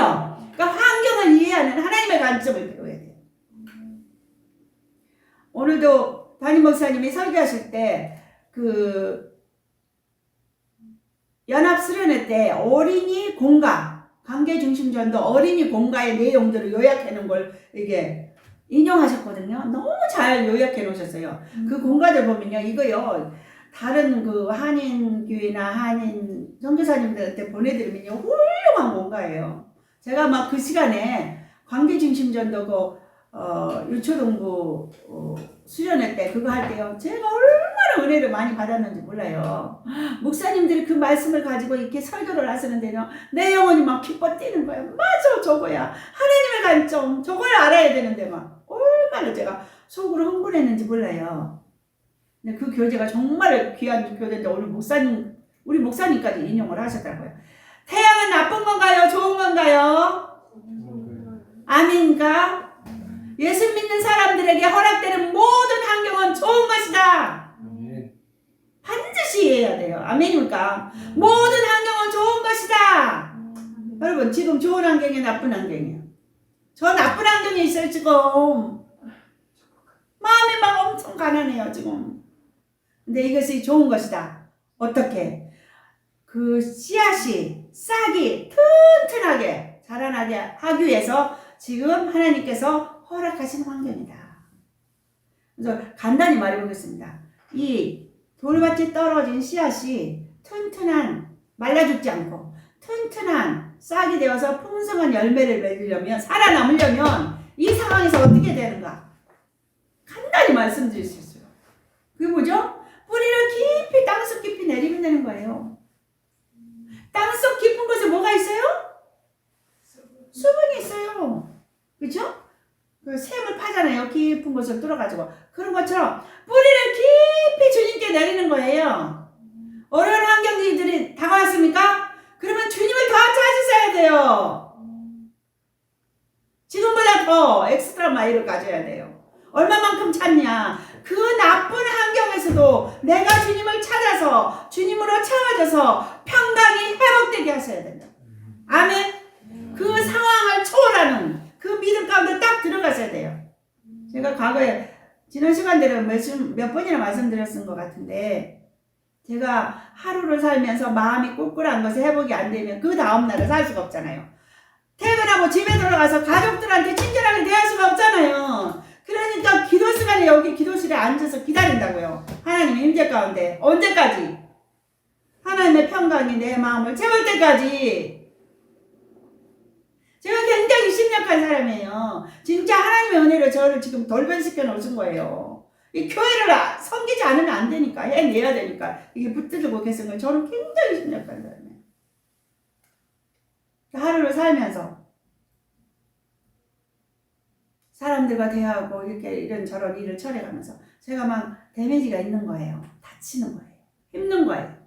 그러니까 환경을 이해하는 하나님의 관점을 배워야 돼요. 오늘도 담임 목사님이 설교하실 때 그 연합 수련회 때 어린이 공가, 관계중심전도 어린이 공가의 내용들을 요약해 놓은 걸 이게 인용하셨거든요. 너무 잘 요약해 놓으셨어요. 그 공가들 보면요, 이거요 다른 그 한인교회나 한인 선교사님들한테 보내드리면요 훌륭한 공가예요. 제가 막 그 시간에 관계중심전도 유초동부 수련회 때 그거 할 때요, 제가 얼마나 은혜를 많이 받았는지 몰라요. 목사님들이 그 말씀을 가지고 이렇게 설교를 하시는데요, 내 영혼이 막 기뻐 뛰는 거예요. 맞아, 저거야 하나님의 관점, 저걸 알아야 되는데 막 얼마나 제가 속으로 흥분했는지 몰라요. 근데 그 교재가 정말 귀한 교재인데 오늘 목사님 우리 목사님까지 인용을 하셨더라고요. 태양은 나쁜 건가요? 좋은 건가요? 아멘인가? 예수 믿는 사람들에게 허락되는 모든 환경은 좋은 것이다. 반드시 해야 돼요. 아멘입니까? 모든 환경은 좋은 것이다. 여러분 지금 좋은 환경이 나쁜 환경이에요. 저 나쁜 환경에 있어요 지금. 마음이 막 엄청 가난해요 지금. 근데 이것이 좋은 것이다. 어떻게? 그 씨앗이 싹이 튼튼하게 자라나게 하기 위해서 지금 하나님께서 허락하신 환경이다. 그래서 간단히 말해보겠습니다. 이 돌밭에 떨어진 씨앗이 튼튼한, 말라 죽지 않고 튼튼한 싹이 되어서 풍성한 열매를 맺으려면, 살아남으려면 이 상황에서 어떻게 되는가? 간단히 말씀드릴 수 있어요. 그게 뭐죠? 뿌리를 깊이, 땅속 깊이 내리면 되는 거예요. 땅속 깊은 곳에 뭐가 있어요? 수분이 있어요. 그죠? 그 샘을 파잖아요. 깊은 곳을 뚫어가지고. 그런 것처럼 뿌리를 깊이 주님께 내리는 거예요. 어려운 환경들이 다가왔습니까? 그러면 주님을 더 찾으셔야 돼요. 지금보다 더 엑스트라 마일을 가져야 돼요. 얼마만큼 찾냐? 그 나쁜 환경에서도 내가 주님을 찾아서 주님으로 채워져서 평강이 회복되게 하셔야 된다. 아멘. 그 상황을 초월하는 그 믿음 가운데 딱 들어가셔야 돼요. 제가 과거에 지난 시간대로 몇 번이나 말씀드렸은 것 같은데, 제가 하루를 살면서 마음이 꿀꿀한 것에 회복이 안 되면 그 다음날을 살 수가 없잖아요. 퇴근하고 집에 들어가서 가족들한테 친절하게 대할 수가 없잖아요. 그러니까 기도 시간에 여기 기도실에 앉아서 기다린다고요. 하나님의 임재 가운데. 언제까지? 하나님의 평강이 내 마음을 채울 때까지. 제가 굉장히 심력한 사람이에요. 진짜 하나님의 은혜로 저를 지금 돌변시켜 놓으신 거예요. 이 교회를 섬기지 않으면 안 되니까, 해내야 되니까 이게 붙들고 계신 거예요. 저는 굉장히 심력한 사람이에요. 하루를 살면서 사람들과 대화하고 이렇게 이런저런 일을 처리하면서 제가 막 데미지가 있는 거예요. 다치는 거예요. 힘든 거예요.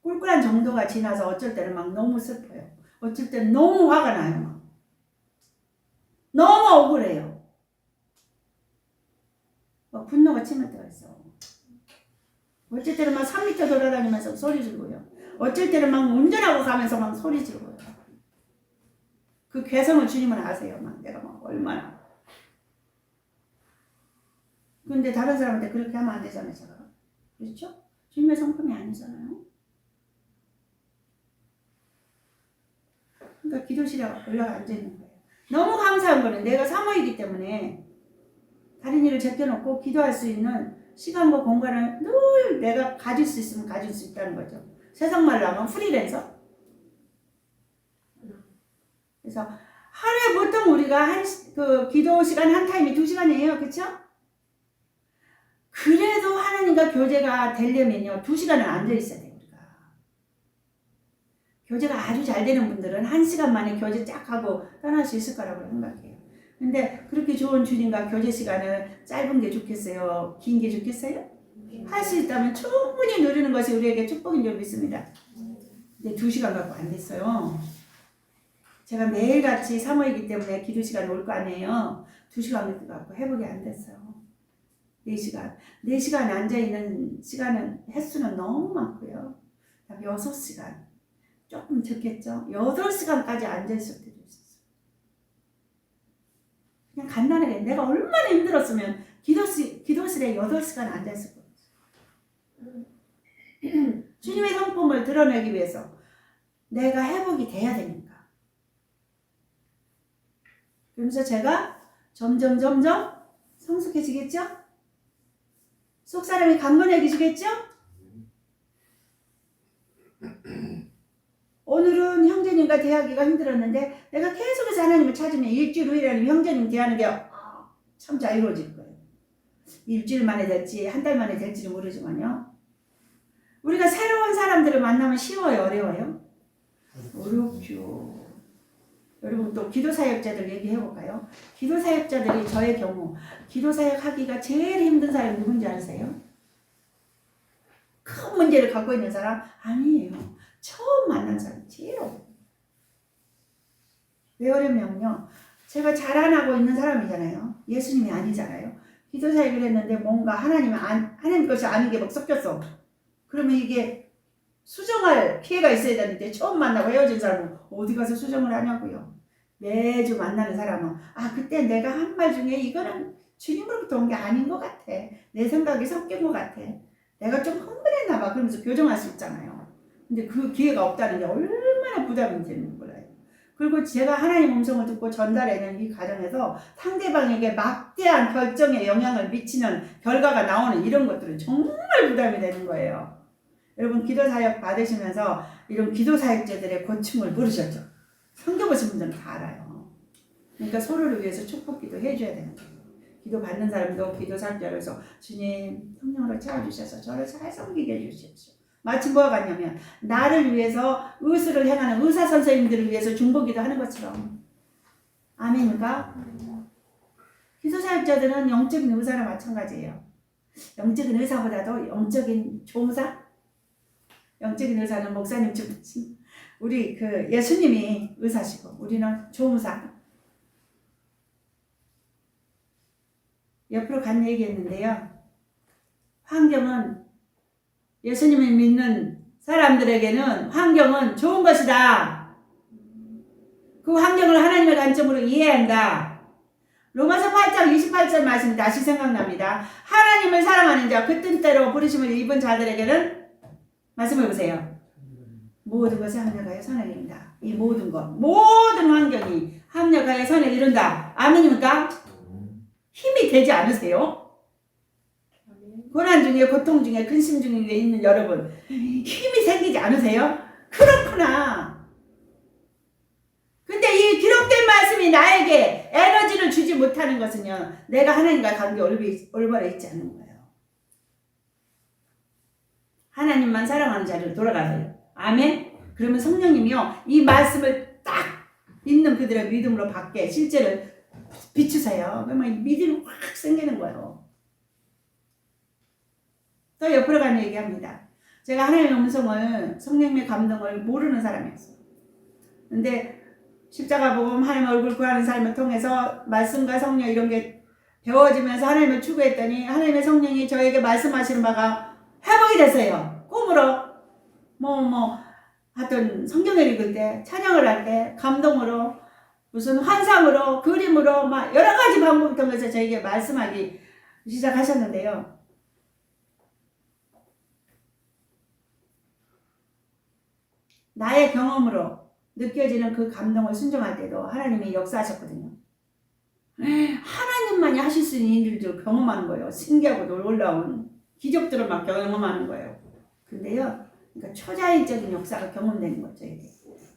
꿀꿀한 정도가 지나서 어쩔 때는 막 너무 슬퍼요. 어쩔 때는 너무 화가 나요. 막. 너무 억울해요. 막 분노가 치밀 때가 있어. 어쩔 때는 막 3m 돌아다니면서 소리 지르고요. 어쩔 때는 막 운전하고 가면서 막 소리 지르고요. 그 괴성을 주님은 아세요. 막 내가 막 얼마나. 근데 다른 사람한테 그렇게 하면 안 되잖아요. 제가. 그렇죠? 주님의 성품이 아니잖아요. 그러니까 기도실에 올라가 앉아있는 거예요. 너무 감사한 거는 내가 사모이기 때문에 다른 일을 제껴놓고 기도할 수 있는 시간과 공간을 늘 내가 가질 수 있으면 가질 수 있다는 거죠. 세상 말로 하면 프리랜서. 그래서 하루에 보통 우리가 그 기도 시간 한 타임이 2시간이에요. 그렇죠? 그래도 하나님과 교제가 되려면요 2시간은 앉아있어야 돼요. 우리가. 교제가 아주 잘 되는 분들은 1시간 만에 교제 쫙 하고 떠날 수 있을 거라고 생각해요. 근데 그렇게 좋은 주님과 교제 시간을 짧은 게 좋겠어요? 긴 게 좋겠어요? 할 수 있다면 충분히 누리는 것이 우리에게 축복인 줄 믿습니다. 근데 2시간 갖고 안 됐어요. 제가 매일같이 사모이기 때문에 기도 시간이 올 거 아니에요. 2시간 갖고 회복이 안 됐어요. 4시간. 4시간 앉아있는 시간은 횟수는 너무 많고요. 6시간. 조금 적겠죠? 8시간까지 앉아있을 때도 있었어요. 그냥 간단하게 내가 얼마나 힘들었으면 기도실에 8시간 앉아있을 거예요. 주님의 성품을 드러내기 위해서 내가 회복이 돼야 되니까. 그러면서 제가 점점 성숙해지겠죠? 속사람이 강건해지겠죠? 오늘은 형제님과 대하기가 힘들었는데 내가 계속해서 하나님을 찾으면 일주일 후에 형제님 대하는 게 참 잘 이루어질 거예요. 일주일 만에 될지 한 달 만에 될지는 모르지만요. 우리가 새로운 사람들을 만나면 쉬워요? 어려워요? 어렵죠. 여러분 또 기도사역자들 얘기해볼까요? 기도사역자들이 저의 경우 기도사역 하기가 제일 힘든 사람이 누군지 아세요? 큰 문제를 갖고 있는 사람 아니에요. 처음 만난 사람 제일 어려워요. 왜 어렵냐면요. 제가 잘 안 하고 있는 사람이잖아요. 예수님이 아니잖아요. 기도사역을 했는데 뭔가 하나님 것이 아닌 게 막 섞였어. 그러면 이게 수정할 기회가 있어야 되는데 처음 만나고 헤어진 사람은 어디 가서 수정을 하냐고요. 매주 만나는 사람은 그때 내가 한 말 중에 이거는 주님으로부터 온 게 아닌 것 같아. 내 생각이 섞인 것 같아. 내가 좀 흥분했나 봐. 그러면서 교정할 수 있잖아요. 근데 그 기회가 없다는 게 얼마나 부담이 되는 몰라요. 그리고 제가 하나님 음성을 듣고 전달하는 이 과정에서 상대방에게 막대한 결정에 영향을 미치는 결과가 나오는 이런 것들은 정말 부담이 되는 거예요. 여러분 기도사역 받으시면서 이런 기도사역자들의 고충을 모르셨죠? 성경 보신 분들은 다 알아요. 그러니까 서로를 위해서 축복기도 해줘야 되는 거예요. 기도 받는 사람도 기도사역자로서 주님 성령으로 채워주셔서 저를 잘 섬기게 해주십시오. 마치 뭐가 같냐면 나를 위해서 의술을 행하는 의사 선생님들을 위해서 중보기도 하는 것처럼. 아멘인가? 기도사역자들은 영적인 의사랑 마찬가지예요. 영적인 의사보다도 영적인 조무사? 영적인 의사는 목사님 주무신 우리 예수님이 의사시고 우리는 조무사. 옆으로 간 얘기했는데요. 환경은 예수님을 믿는 사람들에게는 환경은 좋은 것이다. 그 환경을 하나님의 관점으로 이해해야 한다. 로마서 8장 28절 말씀이 다시 생각납니다. 하나님을 사랑하는 자 그 뜻대로 부르심을 입은 자들에게는 말씀해보세요. 모든 것이 합력하여 선을 이룬다. 이 모든 환경이 합력하여 선을 이룬다. 아멘입니까? 힘이 되지 않으세요? 고난 중에 고통 중에 근심 중에 있는 여러분 힘이 생기지 않으세요? 그렇구나. 근데 이 기록된 말씀이 나에게 에너지를 주지 못하는 것은요, 내가 하나님과 관계 올바로 있지 않는 거예요. 하나님만 사랑하는 자리로 돌아가세요. 아멘? 그러면 성령님이요 이 말씀을 딱 있는 그들의 믿음으로 받게 실제로 비추세요. 그러면 믿음이 확 생기는 거예요. 또 옆으로 가는 얘기합니다. 제가 하나님의 음성을 성령님의 감동을 모르는 사람이었어요. 근데 십자가 복음 하나님의 얼굴 구하는 삶을 통해서 말씀과 성령 이런 게 배워지면서 하나님을 추구했더니 하나님의 성령이 저에게 말씀하시는 바가 회복이 됐어요. 꿈으로 하여튼 성경을 읽을 때 찬양을 할 때 감동으로 무슨 환상으로 그림으로 막 여러 가지 방법을 통해서 저에게 말씀하기 시작하셨는데요. 나의 경험으로 느껴지는 그 감동을 순종할 때도 하나님이 역사하셨거든요. 하나님만이 하실 수 있는 일들을 경험하는 거예요. 신기하고 놀라운 기적들을 막 경험하는 거예요. 근데요, 그러니까 초자연적인 역사가 경험되는 거죠. 이게.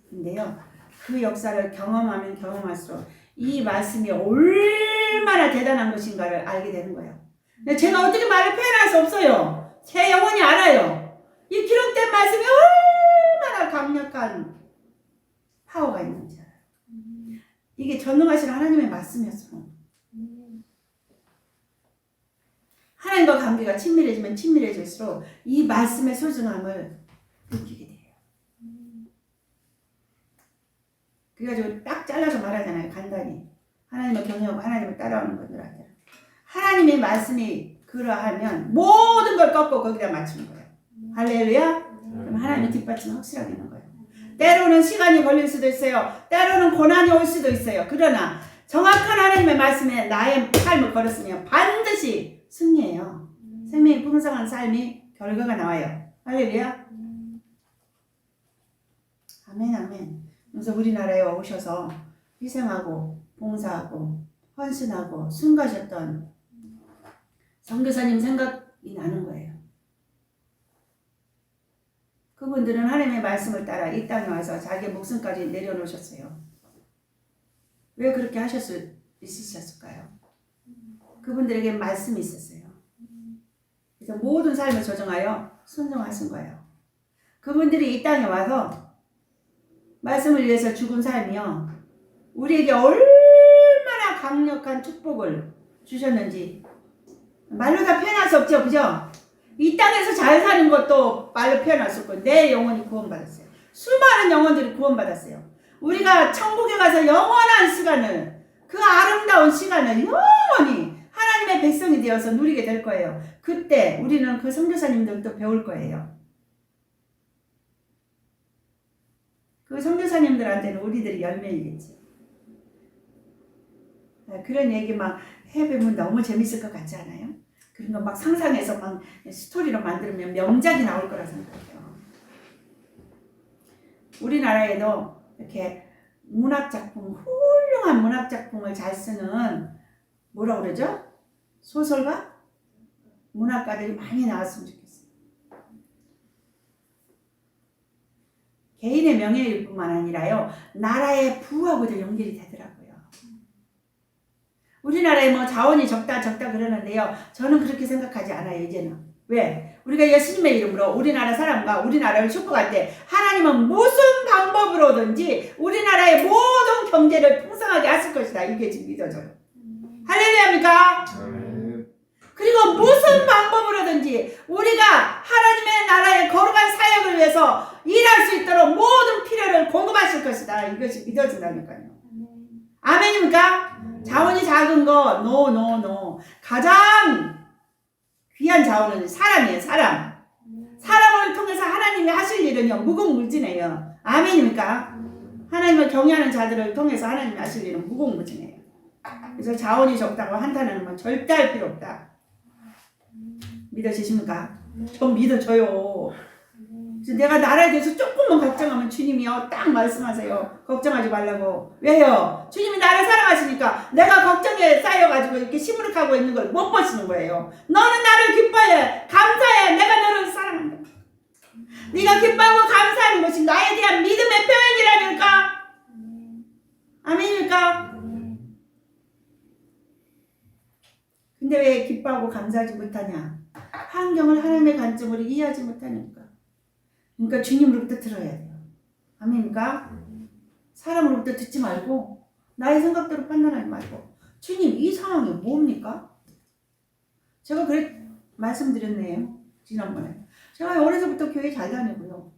근데요, 그 역사를 경험하면 경험할수록 이 말씀이 얼마나 대단한 것인가를 알게 되는 거예요. 근데 제가 어떻게 말을 표현할 수 없어요. 제 영혼이 알아요. 이 기록된 말씀이 얼마나 강력한 파워가 있는지 알아요. 이게 전능하신 하나님의 말씀이었어요. 하나님과 관계가 친밀해지면 친밀해질수록 이 말씀의 소중함을 느끼게 돼요. 그래가지고 딱 잘라서 말하잖아요. 간단히. 하나님을 경외하고 하나님을 따라오는 분들한테. 하나님의 말씀이 그러하면 모든 걸 꺾고 거기다 맞추는 거예요. 할렐루야? 그럼 하나님의 뒷받침이 확실하게 있는 거예요. 때로는 시간이 걸릴 수도 있어요. 때로는 고난이 올 수도 있어요. 그러나 정확한 하나님의 말씀에 나의 삶을 걸었으면 반드시 승리해요. 생명이 풍성한 삶이 결과가 나와요. 할렐루야? 아멘 아멘. 그래서 우리나라에 오셔서 희생하고 봉사하고 헌신하고 순가하셨던 선교사님 생각이 나는 거예요. 그분들은 하나님의 말씀을 따라 이 땅에 와서 자기의 목숨까지 내려놓으셨어요. 왜 그렇게 하실 수 있으셨을까요? 그분들에게 말씀이 있었어요. 그래서 모든 삶을 조정하여 순종하신 거예요. 그분들이 이 땅에 와서 말씀을 위해서 죽은 삶이요, 우리에게 얼마나 강력한 축복을 주셨는지 말로 다 표현할 수 없죠. 그죠? 이 땅에서 잘 사는 것도 말로 표현할 수 없고 내 영혼이 구원받았어요. 수많은 영혼들이 구원받았어요. 우리가 천국에 가서 영원한 시간을, 그 아름다운 시간을 영원히 하나님의 백성이 되어서 누리게 될 거예요. 그때 우리는 그 선교사님들도 배울 거예요. 그 선교사님들한테는 우리들이 열매이겠지. 그런 얘기 막 해보면 너무 재밌을 것 같지 않아요? 그런 거 막 상상해서 막 스토리로 만들면 명작이 나올 거라 생각해요. 우리나라에도 이렇게 문학작품, 훌륭한 문학작품을 잘 쓰는 뭐라 그러죠? 소설가? 문학가들이 많이 나왔으면 좋겠어요. 개인의 명예일 뿐만 아니라요, 나라의 부하고도 연결이 되더라고요. 우리나라에 뭐 자원이 적다 그러는데요, 저는 그렇게 생각하지 않아요. 이제는. 왜? 우리가 예수님의 이름으로 우리나라 사람과 우리나라를 축복할 때 하나님은 무슨 방법으로든지 우리나라의 모든 경제를 풍성하게 하실 것이다. 이게 지금 믿어져요. 할렐루야입니까? 그리고 무슨 방법으로든지 우리가 하나님의 나라의 거룩한 사역을 위해서 일할 수 있도록 모든 필요를 공급하실 것이다. 이것이 믿어진다니까요. 아멘입니까? 자원이 작은 거 노. 가장 귀한 자원은 사람이에요. 사람을 통해서 하나님이 하실 일은요, 무궁무진해요. 아멘입니까? 하나님을 경외하는 자들을 통해서 하나님이 하실 일은 무궁무진해요. 그래서 자원이 적다고 한탄하는 건 절대 할 필요 없다. 믿어지십니까? 좀 믿어줘요. 그래서 내가 나라에 대해서 조금만 걱정하면 주님이요, 딱 말씀하세요. 걱정하지 말라고. 왜요? 주님이 나를 사랑하시니까 내가 걱정에 쌓여가지고 이렇게 시무룩하고 있는 걸 못 보시는 거예요. 너는 나를 기뻐해, 감사해. 내가 너를 사랑한다. 네가 기뻐하고 감사하는 것이 나에 대한 믿음의 표현이라니까. 아멘입니까? 근데 왜 기뻐하고 감사하지 못하냐? 환경을 하나님의 관점으로 이해하지 못하니까. 그러니까 주님으로부터 들어야 돼요. 아멘입니까? 사람으로부터 듣지 말고 나의 생각대로 판단하지 말고, 주님 이 상황이 뭡니까? 제가 말씀드렸네요. 지난번에. 제가 어려서부터 교회 잘 다니고요.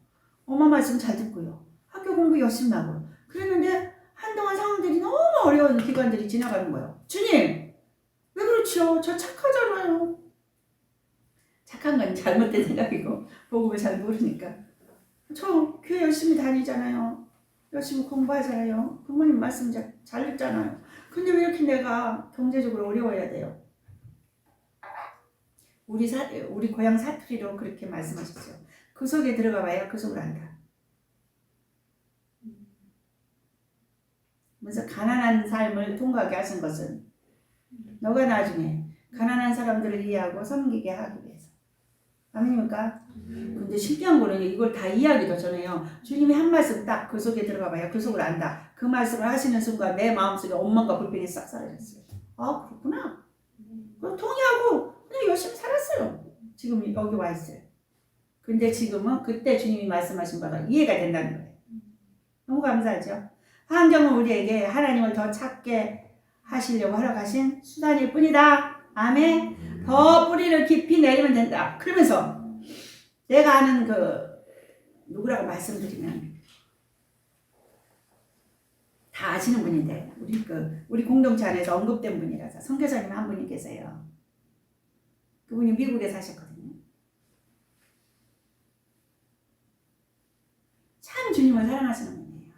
엄마 말씀 잘 듣고요. 학교 공부 열심히 하고 그랬는데 한동안 상황들이 너무 어려운 기간들이 지나가는 거예요. 주님 왜 그렇죠? 저 착하잖아요. 착한 건 잘못된 생각이고 복음을 잘 모르니까. 저 교회 열심히 다니잖아요. 열심히 공부하잖아요. 부모님 말씀 잘 듣잖아요. 근데 왜 이렇게 내가 경제적으로 어려워야 돼요? 우리 고향 사투리로 그렇게 말씀하셨죠. 그 속에 들어가 봐야 그 속을 안다. 그래서 가난한 삶을 통과하게 하신 것은 너가 나중에 가난한 사람들을 이해하고 섬기게 하기 위해서. 아멘입니까? 근데 신기한 거는 이걸 다 이해하기도 전에요. 주님이 한 말씀 딱 그 속에 들어가 봐야 그 속을 안다. 그 말씀을 하시는 순간 내 마음속에 원망과 불평이 싹 사라졌어요. 아, 그렇구나. 그럼 동의하고 그냥 열심히 살았어요. 지금 여기 와 있어요. 근데 지금은 그때 주님이 말씀하신 바가 이해가 된다는 거예요. 너무 감사하죠? 환경은 우리에게 하나님을 더 찾게 하시려고 허락하신 수단일 뿐이다. 아멘. 더 뿌리를 깊이 내리면 된다. 그러면서 내가 아는 누구라고 말씀드리면 다 아시는 분인데 우리 공동체 안에서 언급된 분이라서 선교사님 한 분이 계세요. 그분이 미국에 사셨거든요. 참 주님을 사랑하시는 분이에요.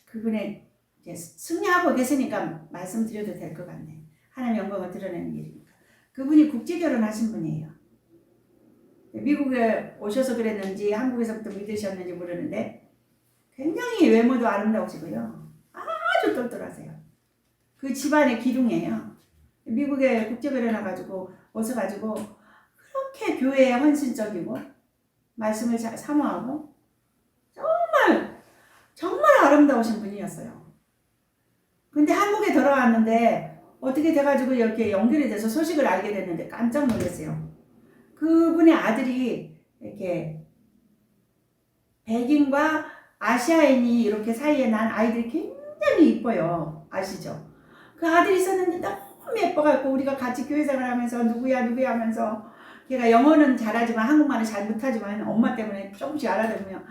그분의 이제 승리하고 계시니까 말씀드려도 될 것 같네. 하나님의 영광을 드러내는 일이니까. 그분이 국제결혼하신 분이에요. 미국에 오셔서 그랬는지 한국에서부터 믿으셨는지 모르는데 굉장히 외모도 아름다우시고요. 아주 똘똘하세요. 그 집안의 기둥이에요. 미국에 국제결혼해가지고 오셔가지고 그렇게 교회에 헌신적이고 말씀을 사모하고 정말 아름다우신 분이었어요. 근데 한국에 돌아왔는데 어떻게 돼가지고 이렇게 연결이 돼서 소식을 알게 됐는데 깜짝 놀랐어요. 그분의 아들이 이렇게 백인과 아시아인이 이렇게 사이에 난 아이들이 굉장히 이뻐요. 아시죠? 그 아들이 있었는데 너무 예뻐갖고 우리가 같이 교회 생활하면서 누구야 하면서 걔가 영어는 잘하지만 한국말은 잘 못하지만 엄마 때문에 조금씩 알아들으면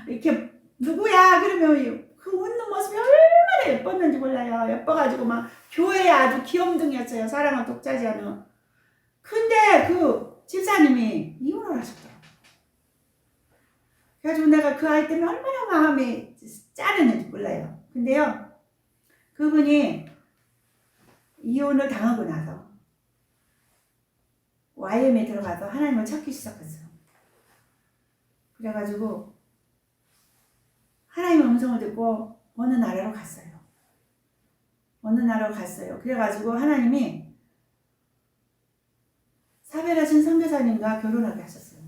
이렇게 누구야 그러면 그 웃는 모습이 얼마나 예뻤는지 몰라요. 예뻐가지고 막 교회에 아주 귀염둥이였어요. 사랑을 독차지하는. 근데 그 집사님이 이혼을 하셨더라고요. 그래가지고 내가 그 아이 때문에 얼마나 마음이 짠했는지 몰라요. 근데요, 그분이 이혼을 당하고 나서 YM에 들어가서 하나님을 찾기 시작했어요. 그래가지고 하나님의 음성을 듣고 어느 나라로 갔어요. 어느 나라로 갔어요. 그래가지고 하나님이 사별하신 선교사님과 결혼하게 하셨어요.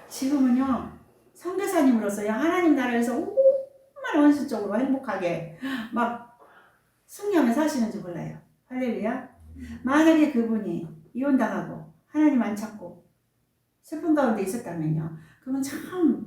지금은요, 선교사님으로서요, 하나님 나라에서 얼마나 원수적으로 행복하게 막 승리하며 사시는지 몰라요. 할렐루야. 만약에 그분이 이혼당하고 하나님 안 찾고 슬픈 가운데 있었다면요, 그건 참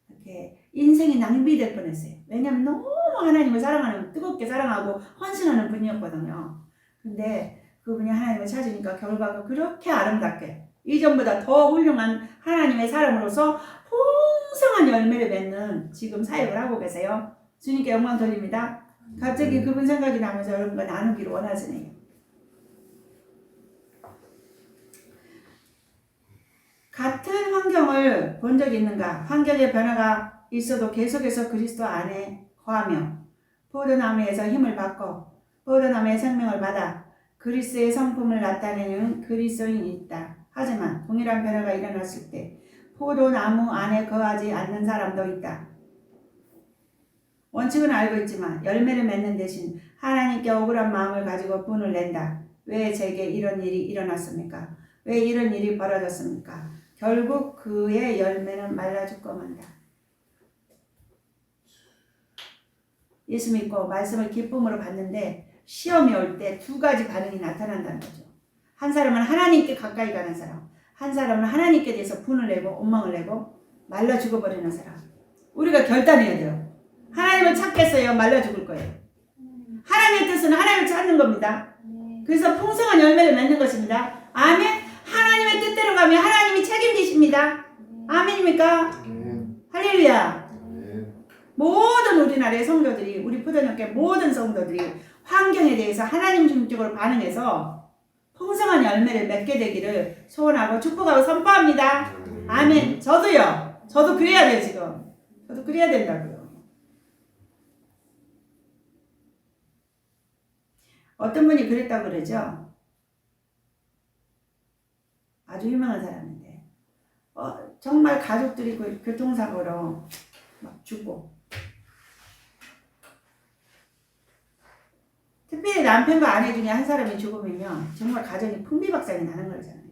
이렇게 인생이 낭비될 뻔했어요. 왜냐하면 너무 하나님을 사랑하는, 뜨겁게 사랑하고 헌신하는 분이었거든요. 근데 그분이 하나님을 찾으니까 결과가 그렇게 아름답게 이전보다 더 훌륭한 하나님의 사람으로서 풍성한 열매를 맺는 지금 사역을 하고 계세요. 주님께 영광 돌립니다. 갑자기 그분 생각이 나면서 여러분과 나누기를 원하시네요. 같은 환경을 본 적이 있는가? 환경의 변화가 있어도 계속해서 그리스도 안에 거하며 포도나무에서 힘을 받고 포도나무의 생명을 받아 그리스도의 성품을 나타내는 그리스도인이 있다. 하지만 동일한 변화가 일어났을 때 포도나무 안에 거하지 않는 사람도 있다. 원칙은 알고 있지만 열매를 맺는 대신 하나님께 억울한 마음을 가지고 분을 낸다. 왜 제게 이런 일이 일어났습니까? 왜 이런 일이 벌어졌습니까? 결국 그의 열매는 말라 죽고 만다. 예수 믿고 말씀을 기쁨으로 받는데 시험이 올 때 두 가지 반응이 나타난다는 거죠. 한 사람은 하나님께 가까이 가는 사람, 한 사람은 하나님께 대해서 분을 내고 원망을 내고 말라 죽어버리는 사람. 우리가 결단해야 돼요. 하나님을 찾겠어요? 말라 죽을 거예요. 하나님의 뜻은 하나님을 찾는 겁니다. 그래서 풍성한 열매를 맺는 것입니다. 아멘. 하나님의 뜻대로 가면 하나님이 책임지십니다. 아멘입니까? 할렐루야. 모든 우리나라의 성도들이, 우리 포도년교회 모든 성도들이 환경에 대해서 하나님 중적으로 반응해서 풍성한 열매를 맺게 되기를 소원하고 축복하고 선포합니다. 아멘. 저도요. 저도 그래야 돼요. 지금 저도 그래야 된다고요. 어떤 분이 그랬다고 그러죠. 아주 유명한 사람인데 정말 가족들이 교통사고로 막 죽고, 특별히 남편과 아내 중에 한 사람이 죽으면요 정말 가정이 풍비박산이 나는 거잖아요.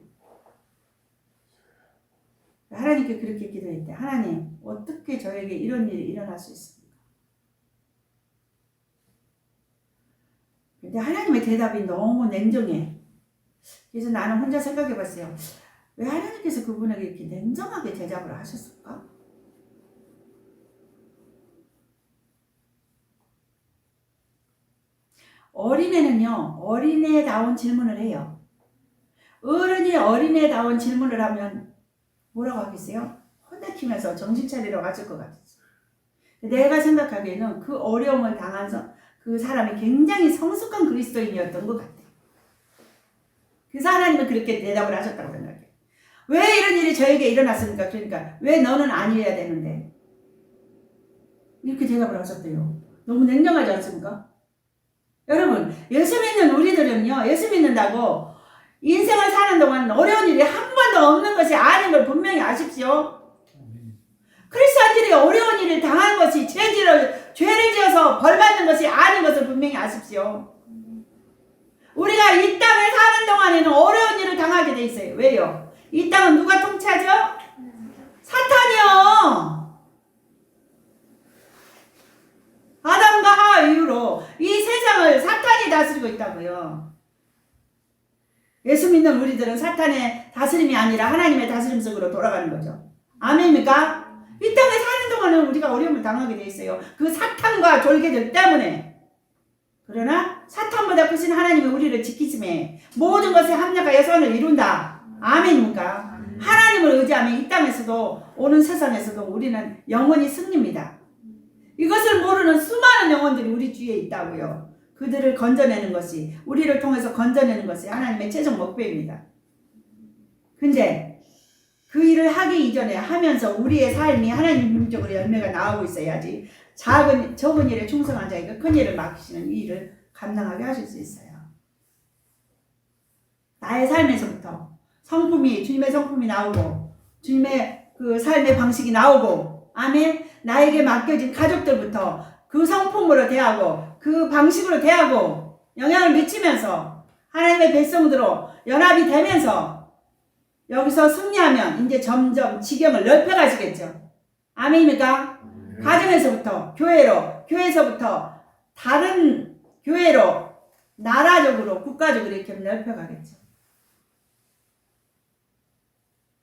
하나님께 그렇게 기도했대. 하나님, 어떻게 저에게 이런 일이 일어날 수 있습니까? 근데 하나님의 대답이 너무 냉정해. 그래서 나는 혼자 생각해 봤어요. 왜 하나님께서 그분에게 이렇게 냉정하게 대답을 하셨을까? 어린애는요, 어린애다운 질문을 해요. 어른이 어린애다운 질문을 하면 뭐라고 하겠어요? 혼내키면서 정신 차리러 갔을 것 같았어요. 내가 생각하기에는 그 어려움을 당한 그 사람이 굉장히 성숙한 그리스도인이었던 것 같아요. 그래서 하나님은 그렇게 대답을 하셨다고 생각해요. 왜 이런 일이 저에게 일어났습니까? 그러니까 왜 너는 아니어야 되는데? 이렇게 대답을 하셨대요. 너무 냉정하지 않습니까? 여러분, 예수 믿는 우리들은요, 예수 믿는다고 인생을 사는 동안 어려운 일이 한 번도 없는 것이 아닌 걸 분명히 아십시오. 크리스찬들이 어려운 일을 당한 것이 죄를 지어서 벌받는 것이 아닌 것을 분명히 아십시오. 우리가 이 땅을 사는 동안에는 어려운 일을 당하게 돼 있어요. 왜요? 이 땅은 누가 통치하죠? 사탄이요. 아담과 하와 이후로 이 세상을 사탄이 다스리고 있다고요. 예수 믿는 우리들은 사탄의 다스림이 아니라 하나님의 다스림 속으로 돌아가는 거죠. 아멘입니까? 이 땅에 사는 동안은 우리가 어려움을 당하게 돼 있어요. 그 사탄과 졸개들 때문에. 그러나 사탄보다 크신 하나님이 우리를 지키심에 모든 것에 합력하여 선을 이룬다. 아멘입니까? 하나님을 의지하면 이 땅에서도 오는 세상에서도 우리는 영원히 승리입니다. 이것을 모르는 수많은 영혼들이 우리 주위에 있다고요. 그들을 건져내는 것이, 우리를 통해서 건져내는 것이 하나님의 최종 목표입니다. 근데 그 일을 하기 이전에 하면서 우리의 삶이 하나님 긍정적으로 열매가 나오고 있어야지 적은 일에 충성한 자에게 큰 일을 맡기시는 이 일을 감당하게 하실 수 있어요. 나의 삶에서부터 성품이, 주님의 성품이 나오고 주님의 그 삶의 방식이 나오고, 아멘. 나에게 맡겨진 가족들부터 그 성품으로 대하고 그 방식으로 대하고 영향을 미치면서 하나님의 백성들로 연합이 되면서 여기서 승리하면 이제 점점 지경을 넓혀가시겠죠. 아멘입니까? 가정에서부터 교회로, 교회에서부터 다른 교회로, 나라적으로, 국가적으로 이렇게 넓혀가겠죠.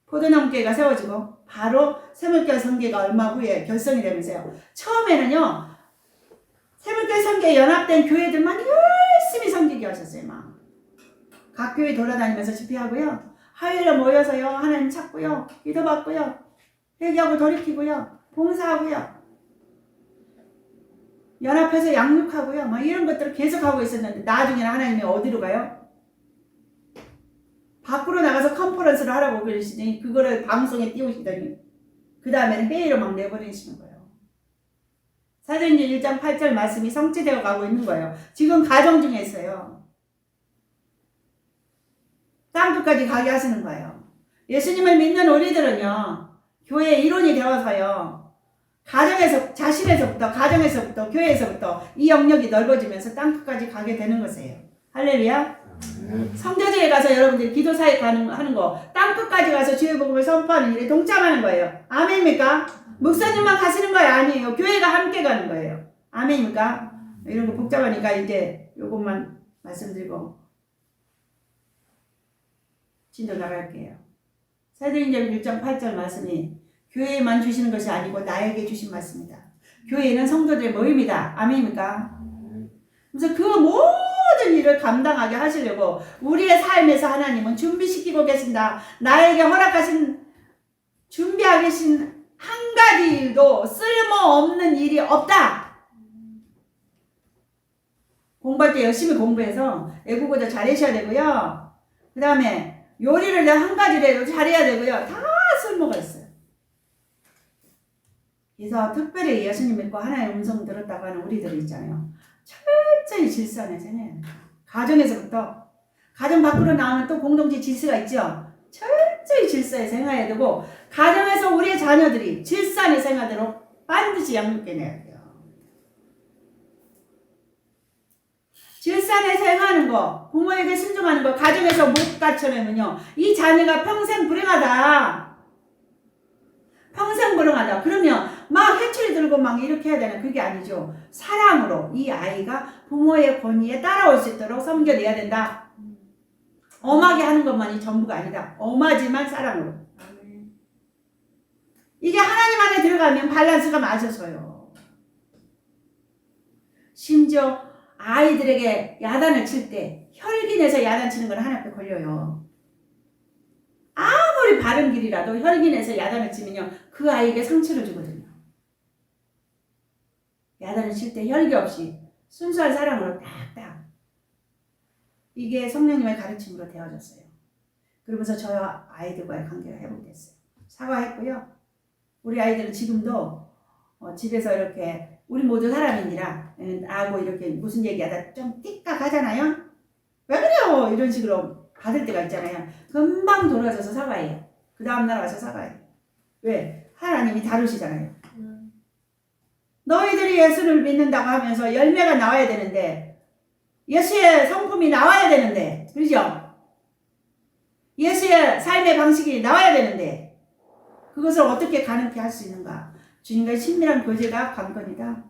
포도나무교회가 세워지고 바로 샘물교회 선교가 얼마 후에 결성이 되면서요. 처음에는요. 샘물교회 선교에 연합된 교회들만 열심히 섬기게 하셨어요. 막. 각 교회 돌아다니면서 집회하고요. 화요일에 모여서요. 하나님 찾고요. 기도받고요. 회개하고 돌이키고요. 봉사하고요. 연합해서 양육하고요. 막 이런 것들을 계속하고 있었는데 나중에는 하나님이 어디로 가요? 밖으로 나가서 컨퍼런스를 하라고 그러시더니 그거를 방송에 띄우시더니 그 다음에는 회의로 막 내버리시는 거예요. 사도행전 1장 8절 말씀이 성취되어 가고 있는 거예요. 지금 가정 중에서요. 땅끝까지 가게 하시는 거예요. 예수님을 믿는 우리들은요. 교회의 일원이 되어서요. 가정에서, 자신에서부터, 가정에서부터, 교회에서부터 이 영역이 넓어지면서 땅끝까지 가게 되는 것이에요. 할렐루야. 성교제에 가서 여러분들이 기도 사역 하는 거, 땅끝까지 가서 주의 복음을 선포하는 일에 동참하는 거예요. 아멘입니까? 목사님만 가시는 거예요? 아니에요. 교회가 함께 가는 거예요. 아멘입니까? 이런 거 복잡하니까 이제 요것만 말씀드리고 진도 나갈게요. 사도행전 1장 8절 말씀이 교회에만 주시는 것이 아니고 나에게 주신 말씀이다. 교회는 성도들의 모임이다. 아멘입니까? 그래서 그 모든 일을 감당하게 하시려고 우리의 삶에서 하나님은 준비시키고 계신다. 나에게 허락하신, 준비하고 계신 한 가지 일도 쓸모없는 일이 없다. 공부할 때 열심히 공부해서 애국어도 잘하셔야 되고요. 그 다음에 요리를 내가 한 가지라도 잘해야 되고요. 다 쓸모가 있어요. 그래서 특별히 예수님 믿고 하나님의 음성 들었다고 하는 우리들 있잖아요. 철저히 질서 안에 생활해야 돼요. 가정에서부터, 가정 밖으로 나오면 또 공동체 질서가 있죠. 철저히 질서에 생활해야 되고, 가정에서 우리의 자녀들이 질서 안에 생활하도록 반드시 양육해내야 돼요. 질서 안에 생활하는 거, 부모에게 순종하는 거, 가정에서 못 갖춰내면요, 이 자녀가 평생 불행하다. 평생 불행하다. 그러면 막 회초리 들고 막 이렇게 해야 되는, 그게 아니죠. 사랑으로 이 아이가 부모의 권위에 따라올 수 있도록 섬겨내야 된다. 엄하게 하는 것만이 전부가 아니다. 엄하지만 사랑으로. 이게 하나님 안에 들어가면 밸런스가 맞아서요. 심지어 아이들에게 야단을 칠 때 혈기내서 야단치는 건 하나 앞에 걸려요. 아무리 바른 길이라도 혈기내서 야단을 치면요, 그 아이에게 상처를 주거든요. 야단을 칠 때 혈기 없이 순수한 사랑으로 딱딱. 이게 성령님의 가르침으로 되어졌어요. 그러면서 저와 아이들과의 관계가 회복됐어요. 사과했고요. 우리 아이들은 지금도 집에서 이렇게 우리 모두 사람이니라 나하고 이렇게 무슨 얘기하다 좀 띠깍 하잖아요. 왜 그래요? 이런 식으로 받을 때가 있잖아요. 금방 돌아서서 사과해요. 그 다음날 와서 사과해요. 왜? 하나님이 다루시잖아요. 너희들이 예수를 믿는다고 하면서 열매가 나와야 되는데, 예수의 성품이 나와야 되는데, 그렇죠? 예수의 삶의 방식이 나와야 되는데, 그것을 어떻게 가능케 할 수 있는가? 주님과의 친밀한 교제가 관건이다.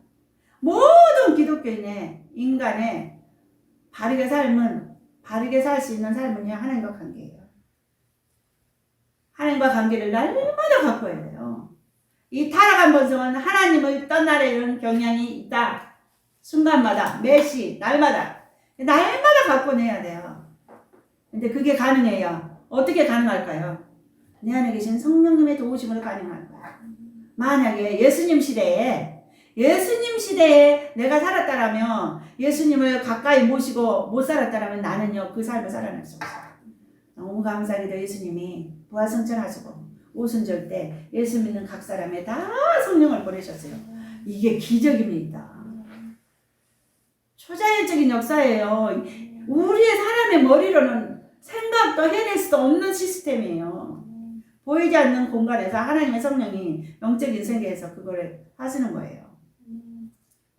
모든 기독교인의, 인간의 바르게 살 수 있는 삶은요, 하나님과 관계예요. 하나님과 관계를 날마다 갖고 해야 돼요. 이 타락한 본성은 하나님을 떠나려는 경향이 있다. 순간마다, 매시, 날마다 갖고 내야 돼요. 근데 그게 가능해요. 어떻게 가능할까요? 내 안에 계신 성령님의 도우심으로 가능할 거야. 만약에 예수님 시대에 내가 살았다라면, 예수님을 가까이 모시고 못 살았다라면 나는요 그 삶을 살아낼 수 없어요. 너무 감사하게도 예수님이 부활승천하시고 오순절 때 예수 믿는 각 사람에 다 성령을 보내셨어요. 이게 기적입니다. 초자연적인 역사예요. 우리의 사람의 머리로는 생각도 해낼 수 없는 시스템이에요. 보이지 않는 공간에서 하나님의 성령이 영적인 세계에서 그거를 하시는 거예요.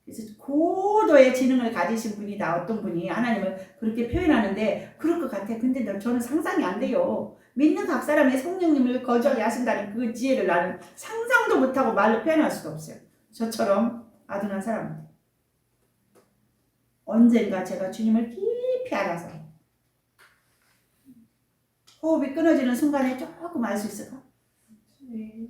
그래서 고도의 지능을 가지신 분이다. 어떤 분이 하나님을 그렇게 표현하는데 그럴 것 같아. 근데 저는 상상이 안 돼요. 믿는 각 사람의 성령님을 거저하게 하신다는 그 지혜를 나는 상상도 못하고 말로 표현할 수도 없어요. 저처럼 아둔한 사람은. 언젠가 제가 주님을 깊이 알아서 호흡이 끊어지는 순간에 조금 알 수 있을까? 네.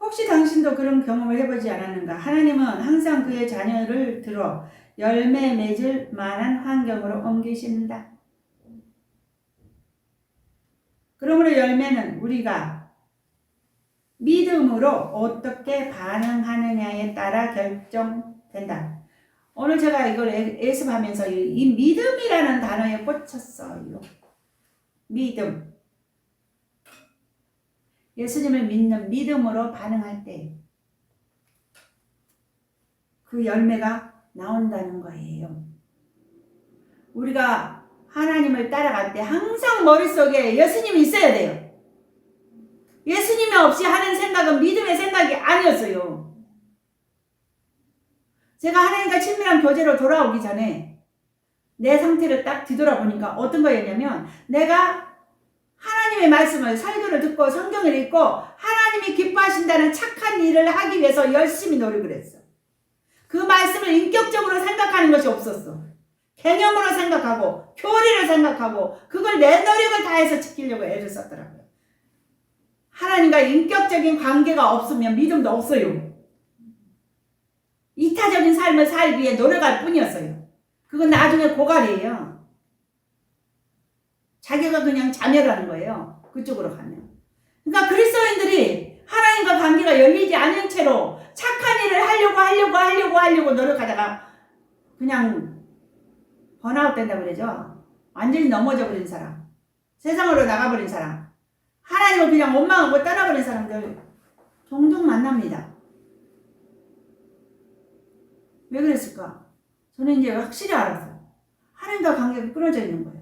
혹시 당신도 그런 경험을 해보지 않았는가? 하나님은 항상 그의 자녀를 들어 열매 맺을 만한 환경으로 옮기신다. 그러므로 열매는 우리가 믿음으로 어떻게 반응하느냐에 따라 결정된다. 오늘 제가 이걸 예습하면서 이 믿음이라는 단어에 꽂혔어요. 믿음. 예수님을 믿는 믿음으로 반응할 때 그 열매가 나온다는 거예요. 우리가 하나님을 따라갈 때 항상 머릿속에 예수님이 있어야 돼요. 예수님이 없이 하는 생각은 믿음의 생각이 아니었어요. 제가 하나님과 친밀한 교제로 돌아오기 전에 내 상태를 딱 뒤돌아보니까 어떤 거였냐면, 내가 하나님의 말씀을, 설교를 듣고 성경을 읽고 하나님이 기뻐하신다는 착한 일을 하기 위해서 열심히 노력을 했어. 그 말씀을 인격적으로 생각하는 것이 없었어. 개념으로 생각하고 교리를 생각하고 그걸 내 노력을 다해서 지키려고 애를 썼더라고요. 하나님과 인격적인 관계가 없으면 믿음도 없어요. 이타적인 삶을 살기 위해 노력할 뿐이었어요. 그건 나중에 고갈이에요. 자기가 그냥 자멸하는 거예요. 그쪽으로 가면. 그러니까 그리스도인들이 하나님과 관계가 열리지 않은 채로 착한 일을 하려고 노력하다가 그냥 번아웃 된다고 그러죠. 완전히 넘어져 버린 사람, 세상으로 나가버린 사람, 하나님을 그냥 원망하고 떠나버린 사람들 종종 만납니다. 왜 그랬을까? 저는 이제 확실히 알았어요. 하나님과 관계가 끊어져 있는 거예요.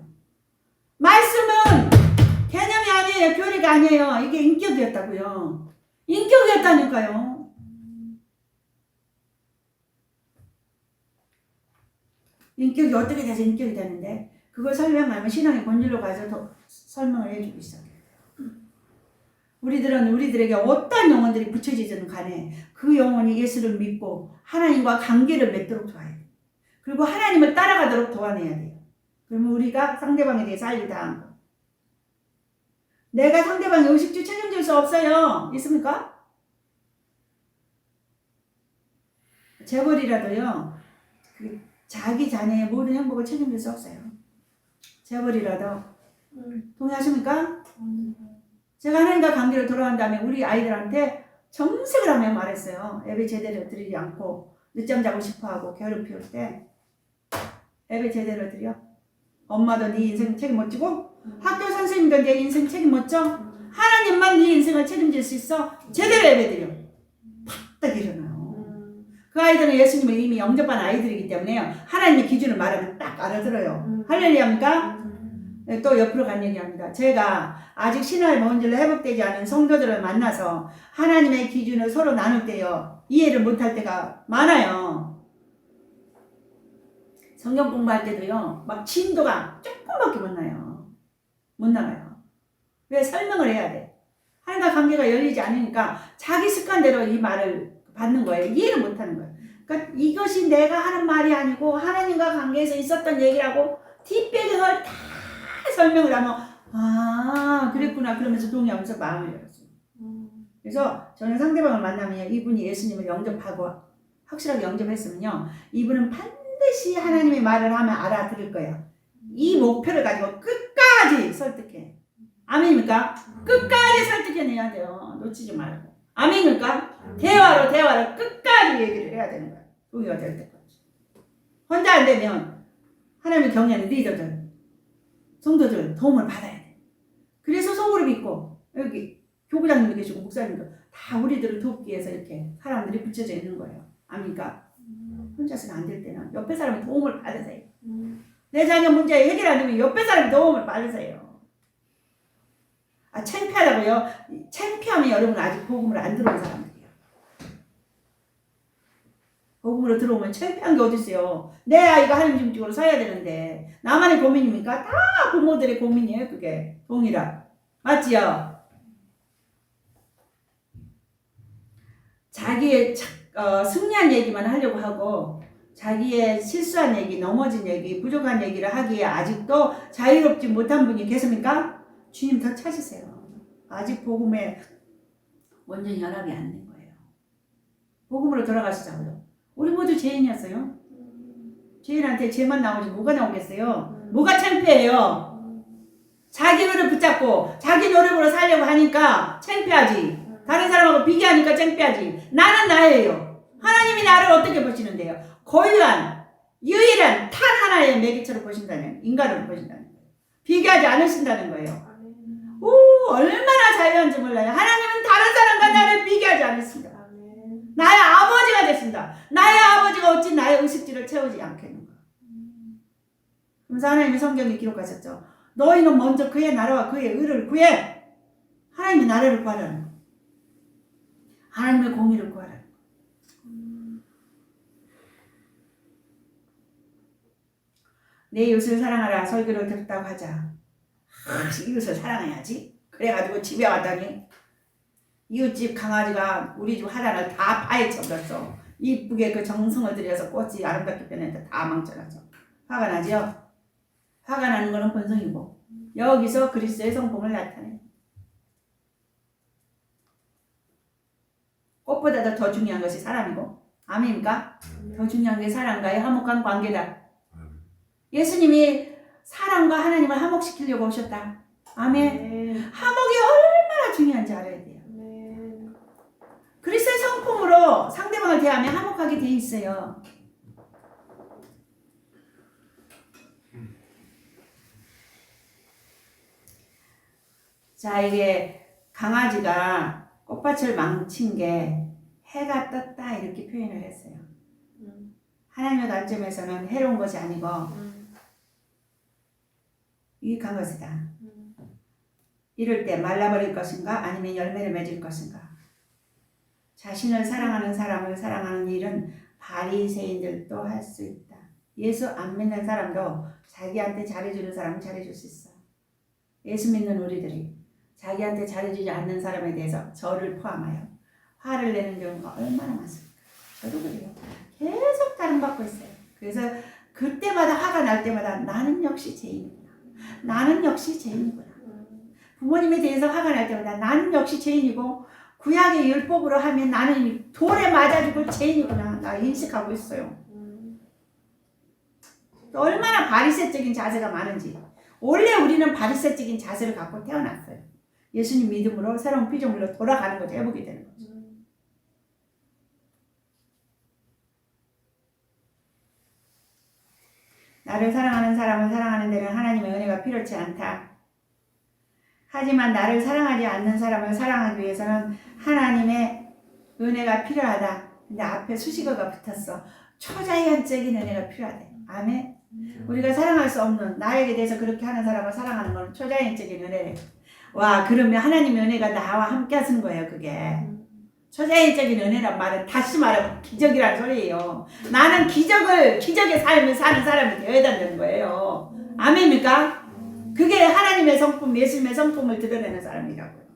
말씀은 개념이 아니에요. 교리가 아니에요. 이게 인격이었다고요. 인격이었다니까요. 인격이 어떻게 돼서 인격이 되는데, 그걸 설명하면 신앙의 본질로 가서 더 설명을 해주고 있어요. 우리들에게 어떤 영혼들이 붙여지든 간에 그 영혼이 예수를 믿고 하나님과 관계를 맺도록 도와야 돼요. 그리고 하나님을 따라가도록 도와내야 돼요. 그러면 우리가 상대방에 대해서 알리 당한 거. 내가 상대방의 의식주 책임질 수 없어요. 있습니까? 재벌이라도요, 자기 자녀의 모든 행복을 책임질 수 없어요. 재벌이라도. 동의하십니까? 제가 하나님과 관계로 돌아간 다음에 우리 아이들한테 정색을 하며 말했어요. 예배 제대로 드리지 않고 늦잠 자고 싶어하고 괴롭힐 때 예배 제대로 드려? 엄마도 네 인생 책임 못 지고 학교 선생님도 내 인생 책임 못 져? 하나님만 네 인생을 책임질 수 있어? 제대로 예배 드려. 팍딱 일어나요. 그 아이들은 예수님을 이미 영접한 아이들이기 때문에 하나님의 기준을 말하면 딱 알아들어요. 할렐루야입니까? 또 옆으로 간 얘기합니다. 제가 아직 신화의 본질로 회복되지 않은 성도들을 만나서 하나님의 기준을 서로 나눌 때요, 이해를 못할 때가 많아요. 성경 공부할 때도요, 막 진도가 조금밖에 못 나요. 못 나가요. 왜? 설명을 해야 돼. 하나님과 관계가 열리지 않으니까 자기 습관대로 이 말을 받는 거예요. 이해를 못하는 거예요. 그러니까 이것이 내가 하는 말이 아니고 하나님과 관계에서 있었던 얘기라고 뒷배경을 다 설명을 하면, 아 그랬구나 그러면서 동의하면서 마음을 열었어요. 그래서 저는 상대방을 만나면 이분이 예수님을 영접하고 확실하게 영접했으면요, 이분은 반드시 하나님의 말을 하면 알아들을 거예요. 이 목표를 가지고 끝까지 설득해. 아멘입니까? 끝까지 설득해내야 돼요. 놓치지 말고. 아멘입니까? 대화로 끝까지 얘기를 해야 되는 거예요. 동의가 될 때까지. 혼자 안 되면 하나님의 경외하는 리더들, 성도들 도움을 받아야 돼. 그래서 속으로 믿고 여기 교구장님도 계시고 목사님도 다 우리들을 돕기 위해서 이렇게 사람들이 붙여져 있는 거예요. 아닙니까? 혼자서는 안 될 때는 옆에 사람의 도움을 받으세요. 내 자녀 문제 해결 안 되면 옆에 사람의 도움을 받으세요. 아, 창피하다고요? 창피하면 여러분 아직 복음으로 안 들어온 사람들이에요. 복음으로 들어오면 창피한 게 어딨어요. 내 아이가 하나님 중심으로 서야 되는데 나만의 고민입니까? 다 부모들의 고민이에요. 그게 동일한. 맞지요? 자기의 승리한 얘기만 하려고 하고 자기의 실수한 얘기, 넘어진 얘기, 부족한 얘기를 하기에 아직도 자유롭지 못한 분이 계십니까? 주님 더 찾으세요. 아직 복음에 완전히 연합이 안 된 거예요. 복음으로 돌아가시자고요. 우리 모두 죄인이었어요. 죄인한테 죄만 나오지 뭐가 나오겠어요? 뭐가 창피해요? 자기 노를 붙잡고 자기 노력으로 살려고 하니까 창피하지. 다른 사람하고 비교하니까 창피하지. 나는 나예요. 하나님이 나를 어떻게 보시는데요? 고유한, 유일한 탄 하나의 매개체로 보신다는, 인간으로 보신다는 거예요. 비교하지 않으신다는 거예요. 오, 얼마나 자유한지 몰라요. 하나님은 다른 사람과 나를 비교하지 않으신다. 나의 아버지가 되신다. 나의 아버지가 어찌 나의 의식주를 채우지 않겠는가. 그래서 하나님이 성경에 기록하셨죠. 너희는 먼저 그의 나라와 그의 의를 구해. 하나님의 나라를 구하라는 거. 하나님의 공의를 구하라는 거. 내 이웃을 사랑하라 설교를 듣다고 하자. 이웃을 사랑해야지. 그래가지고 집에 왔더니 이웃집 강아지가 우리 집 화단을 다 파헤쳐버렸어. 이쁘게 그 정성을 들여서 꽃이 아름답게 변했는데 다 망쳐놨어. 화가 나죠? 화가 나는 거는 본성이고 여기서 그리스도의 성품을 나타내. 꽃보다도 더 중요한 것이 사람이고, 아멘입니까? 더 중요한 게 사람과의 화목한 관계다. 예수님이 사람과 하나님을 화목시키려고 오셨다. 아멘. 화목이 얼마나 중요한지 알아야 돼요. 그리스도의 성품으로 상대방을 대하면 화목하게 돼 있어요. 자, 이게 강아지가 꽃밭을 망친 게 해가 떴다 이렇게 표현을 했어요. 하나님의 관점에서는 해로운 것이 아니고 유익한 것이다. 이럴 때 말라버릴 것인가 아니면 열매를 맺을 것인가. 자신을 사랑하는 사람을 사랑하는 일은 바리새인들도 할 수 있다. 예수 안 믿는 사람도 자기한테 잘해주는 사람은 잘해줄 수 있어. 예수 믿는 우리들이 자기한테 잘해주지 않는 사람에 대해서 저를 포함하여 화를 내는 경우가 얼마나 많습니까? 저도 그래요. 계속 다름받고 있어요. 그래서 그때마다 화가 날 때마다 나는 역시 죄인이구나. 나는 역시 죄인이구나. 부모님에 대해서 화가 날 때마다 나는 역시 죄인이고 구약의 율법으로 하면 나는 돌에 맞아 죽을 죄인이구나. 나 인식하고 있어요. 얼마나 바리새적인 자세가 많은지. 원래 우리는 바리새적인 자세를 갖고 태어났어요. 예수님 믿음으로 새로운 피조물로 돌아가는 거죠. 해보게 되는 거죠. 나를 사랑하는 사람을 사랑하는 데는 하나님의 은혜가 필요치 않다. 하지만 나를 사랑하지 않는 사람을 사랑하기 위해서는 하나님의 은혜가 필요하다. 근데 앞에 수식어가 붙었어. 초자연적인 은혜가 필요하대. 아멘. 우리가 사랑할 수 없는 나에게 대해서 그렇게 하는 사람을 사랑하는 건 초자연적인 은혜래. 와, 그러면 하나님의 은혜가 나와 함께 하시는 거예요. 그게 초자연적인 은혜란 말은 다시 말하면 기적이라는 소리예요. 나는 기적의 삶을 사는 사람이 되어야 된다는 거예요. 아멘입니까? 그게 하나님의 성품, 예수님의 성품을 드러내는 사람이라고요.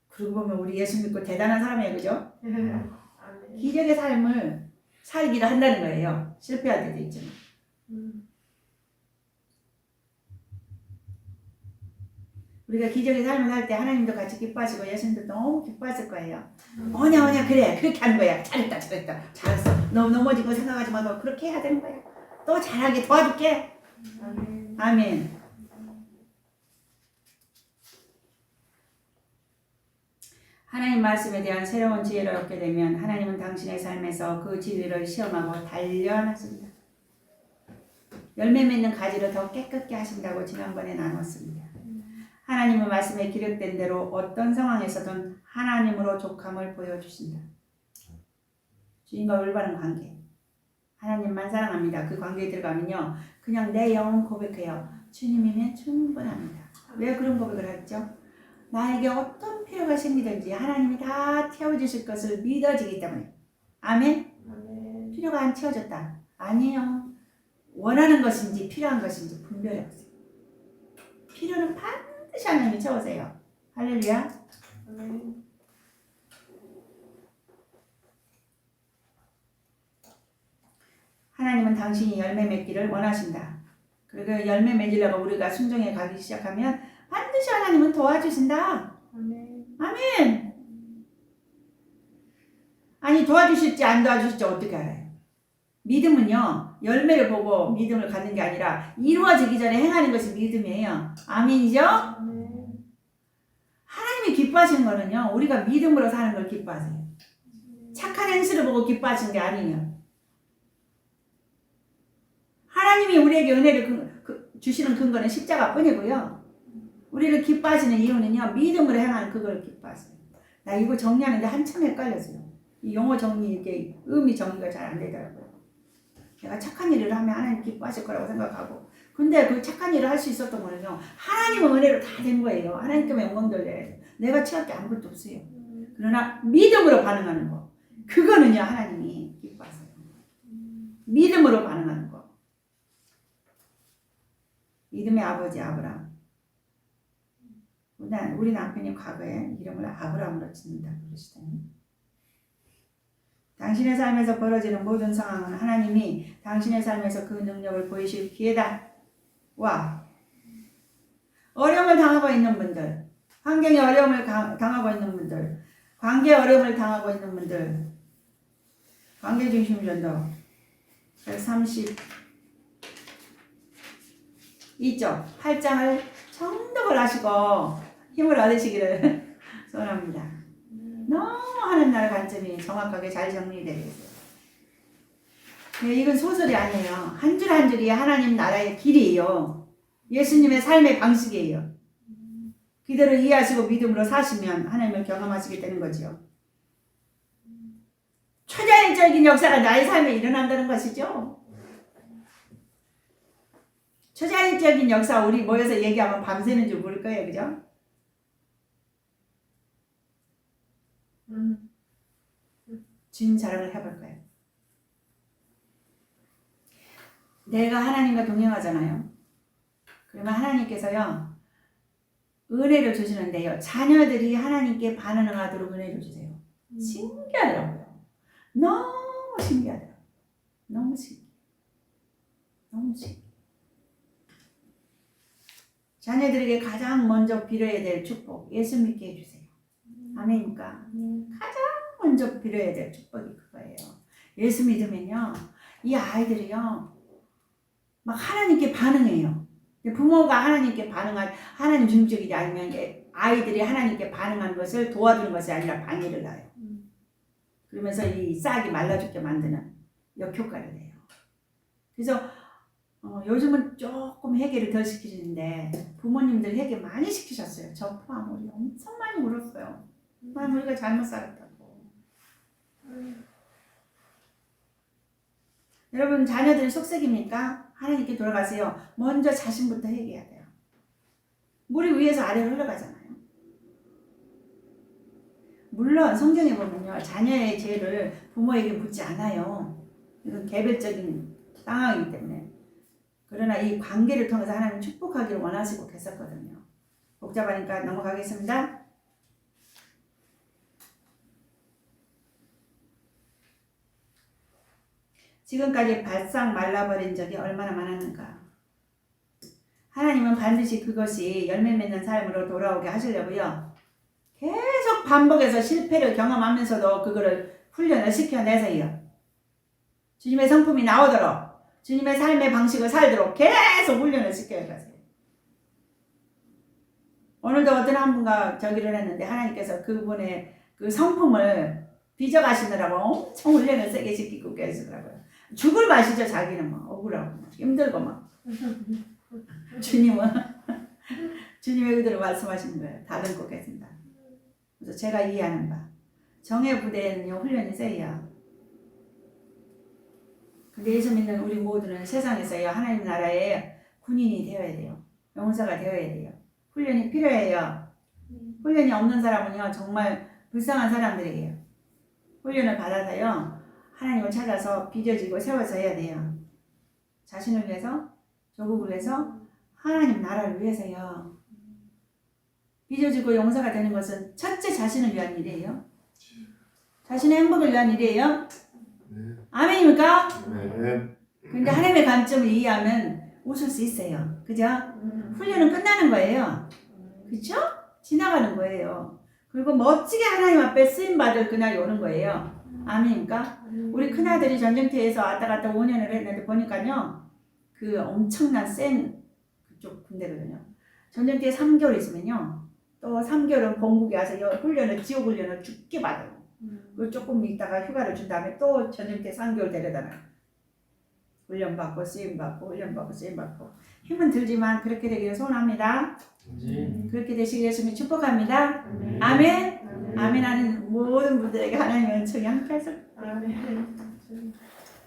그러고 보면 우리 예수 믿고 대단한 사람이에요. 그죠? 기적의 삶을 살기를 한다는 거예요. 실패할 때도 있지만. 우리가 기적의 삶을 살 때 하나님도 같이 기뻐하시고 예수님도 너무 기뻐하실 거예요. 뭐냐 그래 그렇게 하는 거야. 잘했다 잘했어. 너 넘어지고 생각하지 말고 그렇게 해야 되는 거야. 또 잘하게 도와줄게. 아멘. 하나님 말씀에 대한 새로운 지혜를 얻게 되면 하나님은 당신의 삶에서 그 진리를 시험하고 단련하신다. 열매 맺는 가지를 더 깨끗게 하신다고 지난번에 나눴습니다. 하나님의 말씀에 기록된 대로 어떤 상황에서든 하나님으로 족함을 보여주신다. 주님과 올바른 관계. 하나님만 사랑합니다. 그 관계에 들어가면요. 그냥 내 영혼 고백해요. 주님이면 충분합니다. 왜 그런 고백을 했죠? 나에게 어떤 필요가 생기든지 하나님이 다 채워주실 것을 믿어지기 때문에. 아멘? 아멘. 필요가 안 채워졌다. 아니에요. 원하는 것인지 필요한 것인지 분별해보세요. 필요는 반드시 하나님이 채우세요. 할렐루야. 아멘. 하나님은 당신이 열매 맺기를 원하신다. 그리고 열매 맺으려고 우리가 순종해 가기 시작하면 반드시 하나님은 도와주신다. 아멘. 아멘. 아니 도와주실지 안 도와주실지 어떻게 알아요? 믿음은요. 열매를 보고 믿음을 갖는 게 아니라 이루어지기 전에 행하는 것이 믿음이에요. 아멘이죠? 아멘. 하나님이 기뻐하시는 거는요. 우리가 믿음으로 사는 걸 기뻐하세요. 착한 행실을 보고 기뻐하시는 게 아니에요. 하나님이 우리에게 은혜를 주시는 근거는 십자가뿐이고요. 우리를 기뻐하시는 이유는요. 믿음으로 행하는 그걸 기뻐하세요. 나 이거 정리하는데 한참 헷갈렸어요. 이 용어 정리, 이게 의미 정리가 잘 안 되더라고요. 내가 착한 일을 하면 하나님 기뻐하실 거라고 생각하고 근데 그 착한 일을 할 수 있었던 거는요. 하나님의 은혜로 다 된 거예요. 하나님께 영광 돌려야 돼요. 내가 취할 게 아무것도 없어요. 그러나 믿음으로 반응하는 거 그거는요. 하나님이 기뻐하세요. 믿음으로 반응하는 거. 믿음의 아버지 아브라함. 우리 남편이 과거에 이름을 아브라함으로 짓는다고 그러시더니 당신의 삶에서 벌어지는 모든 상황은 하나님이 당신의 삶에서 그 능력을 보이실 기회다. 와. 어려움을 당하고 있는 분들, 환경에 어려움을 당하고 있는 분들, 관계에 어려움을 당하고 있는 분들, 관계중심전도 132쪽 8장을 정독을 하시고 힘을 얻으시기를 소원합니다. 너무 하는 날 관점이 정확하게 잘 정리되어 있어요. 네, 이건 소설이 아니에요. 한 줄 한 줄이 하나님 나라의 길이에요. 예수님의 삶의 방식이에요. 그대로 이해하시고 믿음으로 사시면 하나님을 경험하시게 되는 거죠. 초자연적인 역사가 나의 삶에 일어난다는 것이죠. 초자연적인 역사 우리 모여서 얘기하면 밤새는 줄 모를 거예요. 그죠? 주님 자랑을 해볼 거예요. 내가 하나님과 동행하잖아요. 그러면 하나님께서요. 은혜를 주시는데요. 자녀들이 하나님께 반응하도록 은혜를 주세요. 신기하더라고요. 너무 신기하더라고요. 너무 신기해. 너무 신기해. 자녀들에게 가장 먼저 빌어야 될 축복 예수 믿게 해주세요. 아멘입니까? 가장 먼저 빌어야 될 축복이 그거예요. 예수 믿으면요. 이 아이들이요. 막 하나님께 반응해요. 부모가 하나님께 하나님 중적이지 아니면 아이들이 하나님께 반응하는 것을 도와주는 것이 아니라 방해를 해요. 그러면서 이 싹이 말라 죽게 만드는 역효과를 내요. 그래서 요즘은 조금 회개를 덜 시키시는데 부모님들 회개 많이 시키셨어요. 저 포함 우리 엄청 많이 울었어요. 우리가 잘못 살았다고. 여러분 자녀들이 속색입니까? 하나님께 돌아가세요. 먼저 자신부터 회개해야 돼요. 물이 위에서 아래로 흘러가잖아요. 물론 성경에 보면요. 자녀의 죄를 부모에게 묻지 않아요. 이건 개별적인 상황이기 때문에. 그러나 이 관계를 통해서 하나님 축복하기를 원하시고 계셨거든요. 복잡하니까 넘어가겠습니다. 지금까지 바싹 말라버린 적이 얼마나 많았는가. 하나님은 반드시 그것이 열매 맺는 삶으로 돌아오게 하시려고요. 계속 반복해서 실패를 경험하면서도 그거를 훈련을 시켜내세요. 주님의 성품이 나오도록 주님의 삶의 방식을 살도록 계속 훈련을 시켜가세요. 오늘도 어떤 한 분과 저기를 했는데 하나님께서 그분의 그 성품을 빚어가시느라고 엄청 훈련을 세게 시키고 계시더라고요. 죽을 맛이죠. 자기는 막 억울하고 막 힘들고 막. 주님은 주님의 의도를 말씀하시는 거예요. 다듬고 계신다. 그래서 제가 이해하는 바 정의 부대에는요 훈련이 세요. 근데 예수 믿는 우리 모두는 세상에서요 하나님 나라의 군인이 되어야 돼요. 용사가 되어야 돼요. 훈련이 필요해요. 훈련이 없는 사람은요 정말 불쌍한 사람들이에요. 훈련을 받아서요 하나님을 찾아서 빚어지고 세워져야 돼요. 자신을 위해서, 조국을 위해서, 하나님 나라를 위해서요. 빚어지고 용사가 되는 것은 첫째 자신을 위한 일이에요. 자신의 행복을 위한 일이에요. 아멘입니까? 근데 하나님의 관점을 이해하면 웃을 수 있어요. 그죠? 훈련은 끝나는 거예요. 그죠? 지나가는 거예요. 그리고 멋지게 하나님 앞에 쓰임받을 그날이 오는 거예요. 아멘입니까? 우리 큰아들이 전쟁터에서 왔다 갔다 5년을 했는데 보니까요. 그 엄청난 센 그쪽 군대거든요. 전쟁터에 3개월 있으면요. 또 3개월은 본국에 와서 훈련을, 지옥 훈련을 죽게 받아요. 그리고 조금 있다가 휴가를 준 다음에 또 전쟁터에 3개월 데려다놔요. 훈련받고 쓰임받고 훈련받고 쓰임받고 힘은 들지만 그렇게 되기를 소원합니다. 그렇게 되시길 예수님 축복합니다. 아멘. 아멘 하는 모든 분들에게 하나님의 은총이 함께 하실 거예요.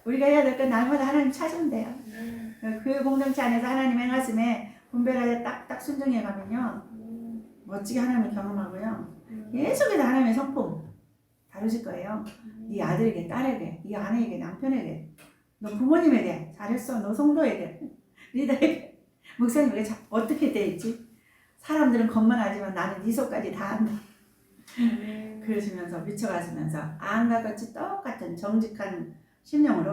우리가 해야 될 건 날마다 하나님 찾으면 돼요. 그 공동체 안에서 하나님 행하심에 분별하여 딱딱 순종해 가면요 멋지게 하나님을 경험하고요 계속해서 하나님의 성품 다루실 거예요. 네 아들에게, 딸에게, 네 아내에게, 남편에게, 너 부모님에게, 잘했어, 너 성도에게, 리더에게, 목사님에게 어떻게 돼 있지? 사람들은 겉만 하지만 나는 네 속까지 다 한다. 그러시면서 미쳐가시면서 안과 같이 똑같은 정직한 심령으로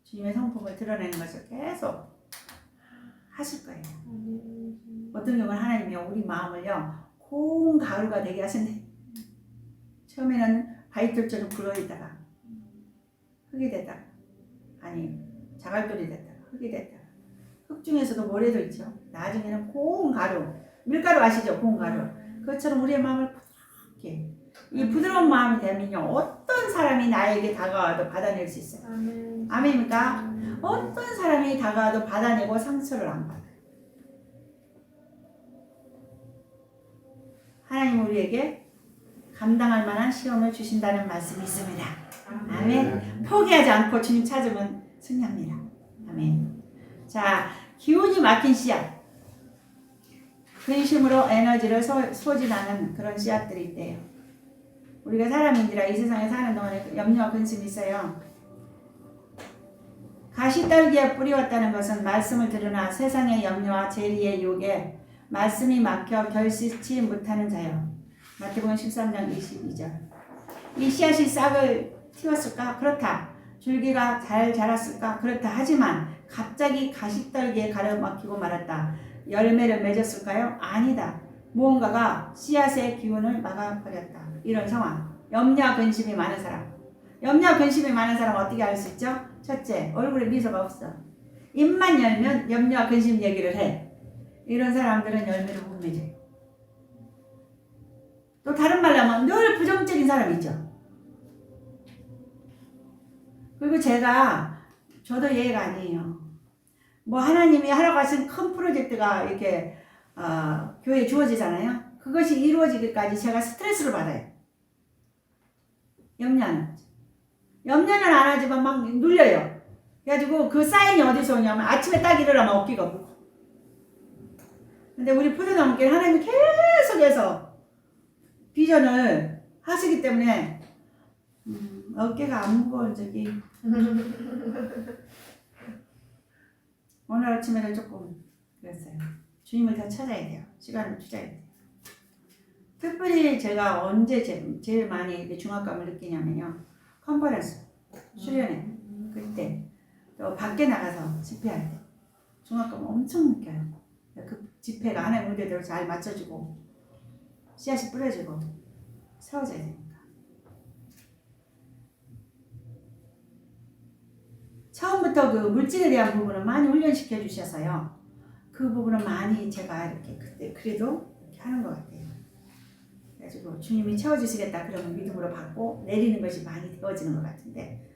주님의 성품을 드러내는 것을 계속 하실 거예요. 어떤 경우는 하나님이요 우리 마음을요 고운 가루가 되게 하신대. 처음에는 바위돌처럼 굴러있다가 흙이 됐다가 아니 자갈돌이 됐다가 흙이 됐다가 흙 중에서도 모래도 있죠. 나중에는 고운 가루, 밀가루 아시죠? 고운 가루. 그것처럼 우리의 마음을 부드럽게 이 부드러운 마음이 되면요 어떤 사람이 나에게 다가와도 받아낼 수 있어요. 아멘입니까? 어떤 사람이 다가와도 받아내고 상처를 안 받아요. 하나님 우리에게 감당할 만한 시험을 주신다는 말씀이 있습니다. 아멘. 포기하지 않고 주님 찾으면 승리합니다. 아멘. 자, 기운이 막힌 씨앗. 근심으로 에너지를 소진하는 그런 씨앗들이 있대요. 우리가 사람인지라 이 세상에 사는 동안에 염려와 근심이 있어요. 가시떨기에 뿌리웠다는 것은 말씀을 들으나 세상의 염려와 재리의 유혹에 말씀이 막혀 결실치 못하는 자요. 마태복음 13장 22절. 이 씨앗이 싹을 틔웠을까? 그렇다. 줄기가 잘 자랐을까? 그렇다. 하지만 갑자기 가시떨기에 가로막히고 말았다. 열매를 맺었을까요? 아니다. 무언가가 씨앗의 기운을 막아버렸다. 이런 상황. 염려와 근심이 많은 사람. 염려와 근심이 많은 사람 어떻게 알 수 있죠? 첫째, 얼굴에 미소가 없어. 입만 열면 염려와 근심 얘기를 해. 이런 사람들은 열매를 못 맺어요. 또 다른 말로 하면 늘 부정적인 사람이 있죠. 그리고 저도 예가 아니에요. 뭐 하나님이 하라고 하신 큰 프로젝트가 이렇게 교회에 주어지잖아요. 그것이 이루어지기까지 제가 스트레스를 받아요. 염려는 안 하지만 막 눌려요. 그래가지고 그 사인이 어디서 오냐면 아침에 딱 일어나면 어깨가 아프고. 근데 우리 푸드넘길 하나님이 계속해서 비전을 하시기 때문에 어깨가 안 무거운 적이 오늘 아침에는 조금 그랬어요. 주님을 더 찾아야 돼요. 시간을 투자해야 돼요. 특별히 제가 언제 제일 많이 이렇게 중압감을 느끼냐면요. 컨퍼런스, 수련회 그때 또 밖에 나가서 집회할 때 중압감을 엄청 느껴요. 그 지폐가 하나님 의도대로 잘 맞춰주고 씨앗이 뿌려지고 세워져야 됩니다. 처음부터 그 물질에 대한 부분은 많이 훈련시켜 주셔서요. 그 부분은 많이 제가 이렇게 그때 그래도 이렇게 하는 것 같아요. 그래가지고 주님이 채워주시겠다 그러면 믿음으로 받고 내리는 것이 많이 되어지는 것 같은데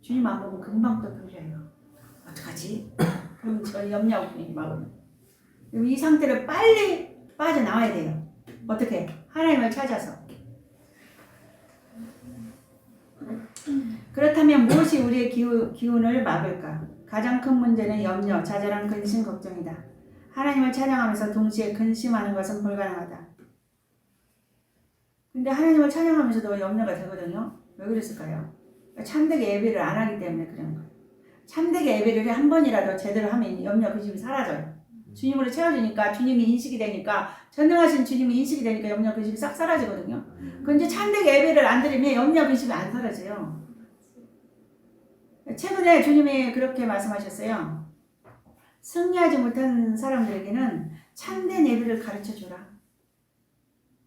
주님 안 보면 금방 또 돌려요. 어떡하지? 그럼 저 염려하고 있는 마음은 이 상태를 빨리 빠져나와야 돼요. 어떻게? 하나님을 찾아서. 그렇다면 무엇이 우리의 기운을 막을까? 가장 큰 문제는 염려, 좌절한 근심, 걱정이다. 하나님을 찬양하면서 동시에 근심하는 것은 불가능하다. 근데 하나님을 찬양하면서도 염려가 되거든요. 왜 그랬을까요? 참되게 예배를 안 하기 때문에 그런 거예요. 참되게 예배를 한 번이라도 제대로 하면 염려, 근심이 사라져요. 주님으로 채워지니까 주님이 인식이 되니까 전능하신 주님이 인식이 되니까 염려, 근심이 싹 사라지거든요. 근데 참되게 예배를 안 드리면 염려, 근심이 안 사라져요. 최근에 주님이 그렇게 말씀하셨어요. 승리하지 못한 사람들에게는 참된 예배를 가르쳐주라.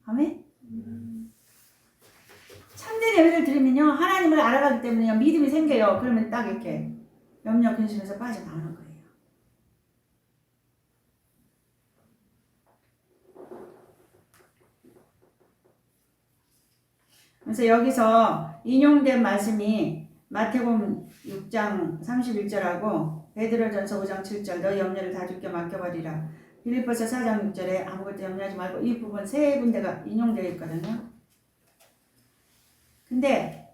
아멘? 참된 예배를 드리면요 하나님을 알아가기 때문에 믿음이 생겨요. 그러면 딱 이렇게 염려, 근심에서 빠져나오는 거예요. 그래서 여기서 인용된 말씀이 마태복음 6장 31절하고 베드로전서 5장 7절 너희 염려를 다 주께 맡겨버리라. 빌립보서 4장 6절에 아무것도 염려하지 말고 이 부분 세 군데가 인용되어 있거든요. 근데